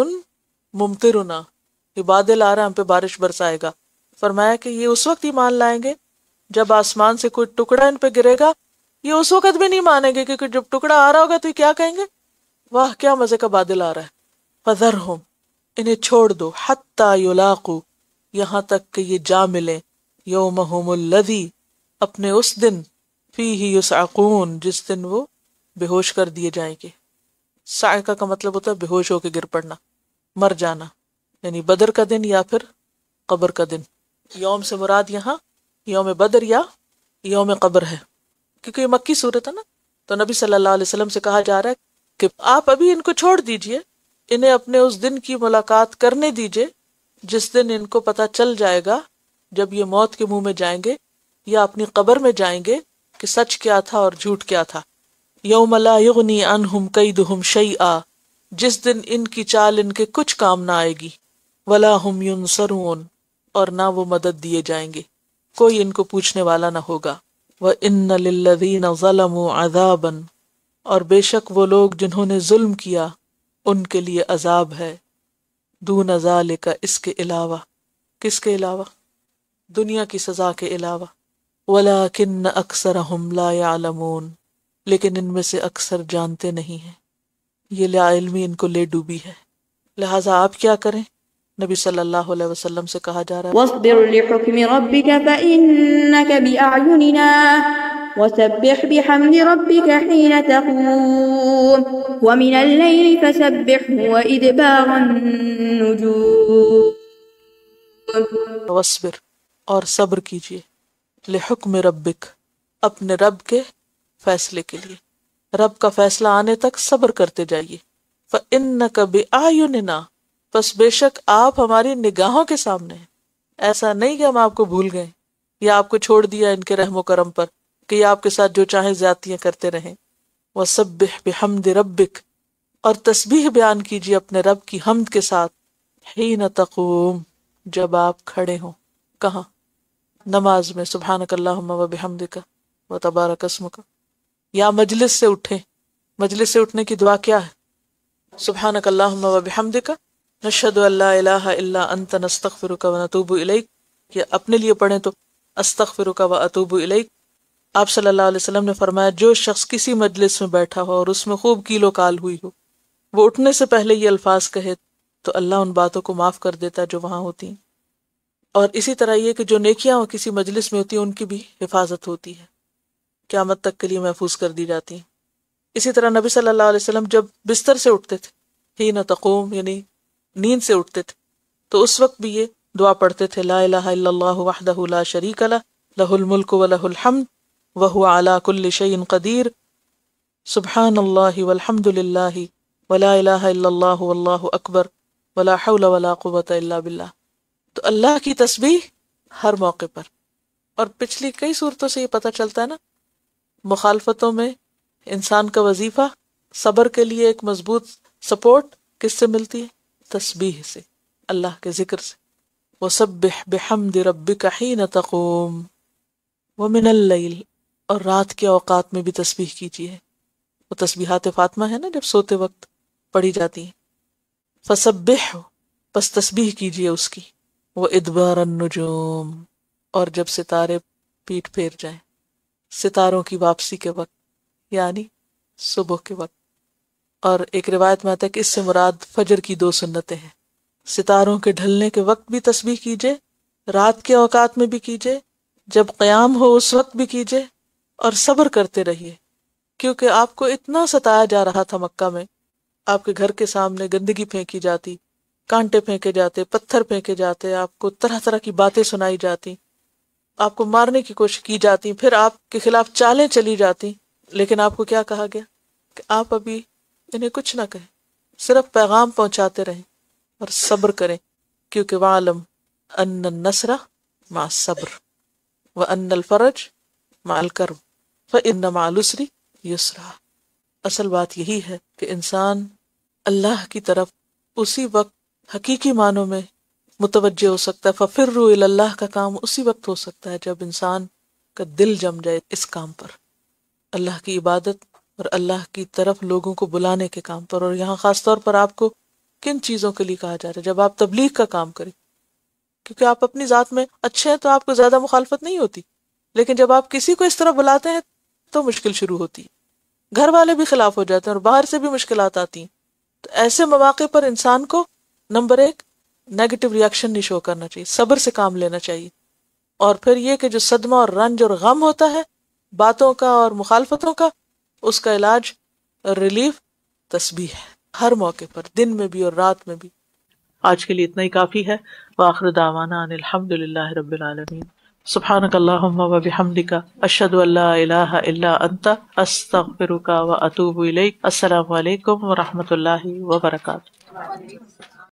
مُمْطِرُنَا، یہ بادل آ رہا ہم پہ بارش برسائے گا۔ فرمایا کہ یہ اس وقت ایمان لائیں گے جب آسمان سے کوئی ٹکڑا ان پہ گرے گا، یہ اس وقت بھی نہیں مانیں گے کیونکہ جب ٹکڑا آ رہا ہوگا تو یہ کیا کہیں گے؟ واہ کیا مزے کا بادل آ رہا ہے۔ فَذَرْهُمْ، انہیں چھوڑ دو، حَتَّى يُلَاقُوا، یہاں تک کہ یہ جا ملیں، یومہم الذی، اپنے اس دن، فیہ یصعقون، جس دن وہ بے ہوش کر دیے جائیں گے۔ صاعقہ کا مطلب ہوتا ہے بے ہوش ہو کے گر پڑنا، مر جانا، یعنی بدر کا دن یا پھر قبر کا دن۔ یوم سے مراد یہاں یوم بدر یا یوم قبر ہے، کیونکہ یہ مکی صورت ہے نا، تو نبی صلی اللہ علیہ وسلم سے کہا جا رہا ہے کہ آپ ابھی ان کو چھوڑ دیجئے، انہیں اپنے اس دن کی ملاقات کرنے دیجئے جس دن ان کو پتہ چل جائے گا، جب یہ موت کے منہ میں جائیں گے یا اپنی قبر میں جائیں گے، کہ سچ کیا تھا اور جھوٹ کیا تھا۔ یوم لا یغنی عنہم کیدہم شیئا، جس دن ان کی چال ان کے کچھ کام نہ آئے گی، ولا ہم ینصرون، اور نہ وہ مدد دیے جائیں گے، کوئی ان کو پوچھنے والا نہ ہوگا۔ وَإِنَّ لِلَّذِينَ ظَلَمُوا عَذَابًا، اور بے شک وہ لوگ جنہوں نے ظلم کیا ان کے لیے عذاب ہے، دون ذالک، اس کے علاوہ۔ کس کے علاوہ؟ دنیا کی سزا کے علاوہ۔ وَلَكِنَّ أَكْثَرَهُمْ لَا يَعْلَمُونَ، لیکن ان میں سے اکثر جانتے نہیں ہیں۔ یہ لا علمی ان کو لے ڈوبی ہے۔ لہٰذا آپ کیا کریں؟ نبی صلی اللہ علیہ وسلم سے کہا جا رہا ہے واصبر لحكم ربك فإنك بأعيننا وسبح بحمد ربك حين تقوم ومن الليل فسبحه وإدبار النجوم۔ وصبر، اور صبر کیجئے، لحکم ربک، اپنے رب کے فیصلے کے لیے، رب کا فیصلہ آنے تک صبر کرتے جائیے۔ فإنك بأعيننا، پس بے شک آپ ہماری نگاہوں کے سامنے ہیں۔ ایسا نہیں کہ ہم آپ کو بھول گئے یا آپ کو چھوڑ دیا ان کے رحم و کرم پر کہ یہ آپ کے ساتھ جو چاہیں زیادتیاں کرتے رہیں۔ وَسَبِّحْ بِحَمْدِ رَبِّكَ، اور تسبیح بیان کیجیے اپنے رب کی حمد کے ساتھ، حین تقوم، جب آپ کھڑے ہوں۔ کہاں؟ نماز میں، سبحانک اللہم و بحمدک و تبارک اسمک، یا مجلس سے اٹھیں۔ مجلس سے اٹھنے کی دعا کیا ہے؟ سبحانک اللہم و بحمدک نشہد ان لا الہ الا انت نستغفرک و نتوب الیک، یا اپنے لیے پڑھیں تو استغفرک و اتوب الیک۔ آپ صلی اللہ علیہ وسلم نے فرمایا جو شخص کسی مجلس میں بیٹھا ہو اور اس میں خوب کیل و کال ہوئی ہو، وہ اٹھنے سے پہلے یہ الفاظ کہے تو اللہ ان باتوں کو معاف کر دیتا جو وہاں ہوتی ہیں۔ اور اسی طرح یہ کہ جو نیکیاں کسی مجلس میں ہوتی ہیں ان کی بھی حفاظت ہوتی ہے، قیامت تک کے لیے محفوظ کر دی جاتی ہیں۔ اسی طرح نبی صلی اللہ علیہ وسلم جب بستر سے اٹھتے تھے، حین تقوم یعنی نیند سے اٹھتے تھے، تو اس وقت بھی یہ دعا پڑھتے تھے، لا الہ الا اللہ وحدہ لا شریک لہ، لہ الملک و لہ الحمد وہو علی کل شیء قدیر، سبحان اللہ والحمد للہ ولا الہ الا اللہ واللہ اکبر ولا حول ولا قوۃ الا باللہ۔ تو اللہ کی تسبیح ہر موقع پر۔ اور پچھلی کئی صورتوں سے یہ پتہ چلتا ہے نا، مخالفتوں میں انسان کا وظیفہ، صبر کے لیے ایک مضبوط سپورٹ کس سے ملتی ہے؟ تسبیح سے، اللہ کے ذکر سے۔ وَسَبِّحْ بِحَمْدِ رَبِّكَ حِينَ تَقُومُ وَمِنَ اللَّيْلِ، اور رات کے اوقات میں بھی تسبیح کیجیے۔ وہ تسبیحات فاطمہ ہے نا جب سوتے وقت پڑھی جاتی ہیں۔ فَسَبِّحْ، پس تسبیح کیجیے اس کی۔ وَإِدْبَارَ النُّجُومِ، اور جب ستارے پیٹ پھیر جائیں، ستاروں کی واپسی کے وقت یعنی صبح کے وقت۔ اور ایک روایت میں آتا ہے کہ اس سے مراد فجر کی 2 سنتیں ہیں۔ ستاروں کے ڈھلنے کے وقت بھی تسبیح کیجئے، رات کے اوقات میں بھی کیجئے، جب قیام ہو اس وقت بھی کیجئے، اور صبر کرتے رہیے، کیونکہ آپ کو اتنا ستایا جا رہا تھا مکہ میں، آپ کے گھر کے سامنے گندگی پھینکی جاتی، کانٹے پھینکے جاتے، پتھر پھینکے جاتے، آپ کو طرح طرح کی باتیں سنائی جاتی، آپ کو مارنے کی کوشش کی جاتی، پھر آپ کے خلاف چالیں چلی جاتی، لیکن آپ کو کیا کہا گیا کہ آپ ابھی انہیں کچھ نہ کہیں، صرف پیغام پہنچاتے رہیں اور صبر کریں، کیونکہ وَعْلَمْ أَنَّ النَّصْرَ مَعَ الصَّبْرِ وَأَنَّ الْفَرَجَ مَعَ الْكَرْبِ فَإِنَّ مَعَ الْعُسْرِ يُسْرًا۔ اصل بات یہی ہے کہ انسان اللہ کی طرف اسی وقت حقیقی معنوں میں متوجہ ہو سکتا ہے۔ فَفِرُّوا إِلَى اللَّهِ کا کام اسی وقت ہو سکتا ہے جب انسان کا دل جم جائے اس کام پر، اللہ کی عبادت اور اللہ کی طرف لوگوں کو بلانے کے کام پر۔ اور یہاں خاص طور پر آپ کو کن چیزوں کے لیے کہا جا رہا ہے؟ جب آپ تبلیغ کا کام کریں، کیونکہ آپ اپنی ذات میں اچھے ہیں تو آپ کو زیادہ مخالفت نہیں ہوتی، لیکن جب آپ کسی کو اس طرح بلاتے ہیں تو مشکل شروع ہوتی ہے، گھر والے بھی خلاف ہو جاتے ہیں اور باہر سے بھی مشکلات آتی ہیں۔ تو ایسے مواقع پر انسان کو نمبر 1 نیگیٹو ریاکشن نہیں شو کرنا چاہیے، صبر سے کام لینا چاہیے، اور پھر یہ کہ جو صدمہ اور رنج اور غم ہوتا ہے باتوں کا اور مخالفتوں کا، اس کا علاج ریلیف تسبیح ہے، ہر موقع پر، دن میں بھی اور رات میں بھی۔ آج کے لیے اتنا ہی کافی ہے۔ وآخر دعوانا ان الحمد للہ رب العالمین۔ سبحانک اللہم و بحمدک اشہد ان لا الہ الا انت استغفرک و اتوب الیک. السلام علیکم و رحمۃ اللہ وبرکاتہ.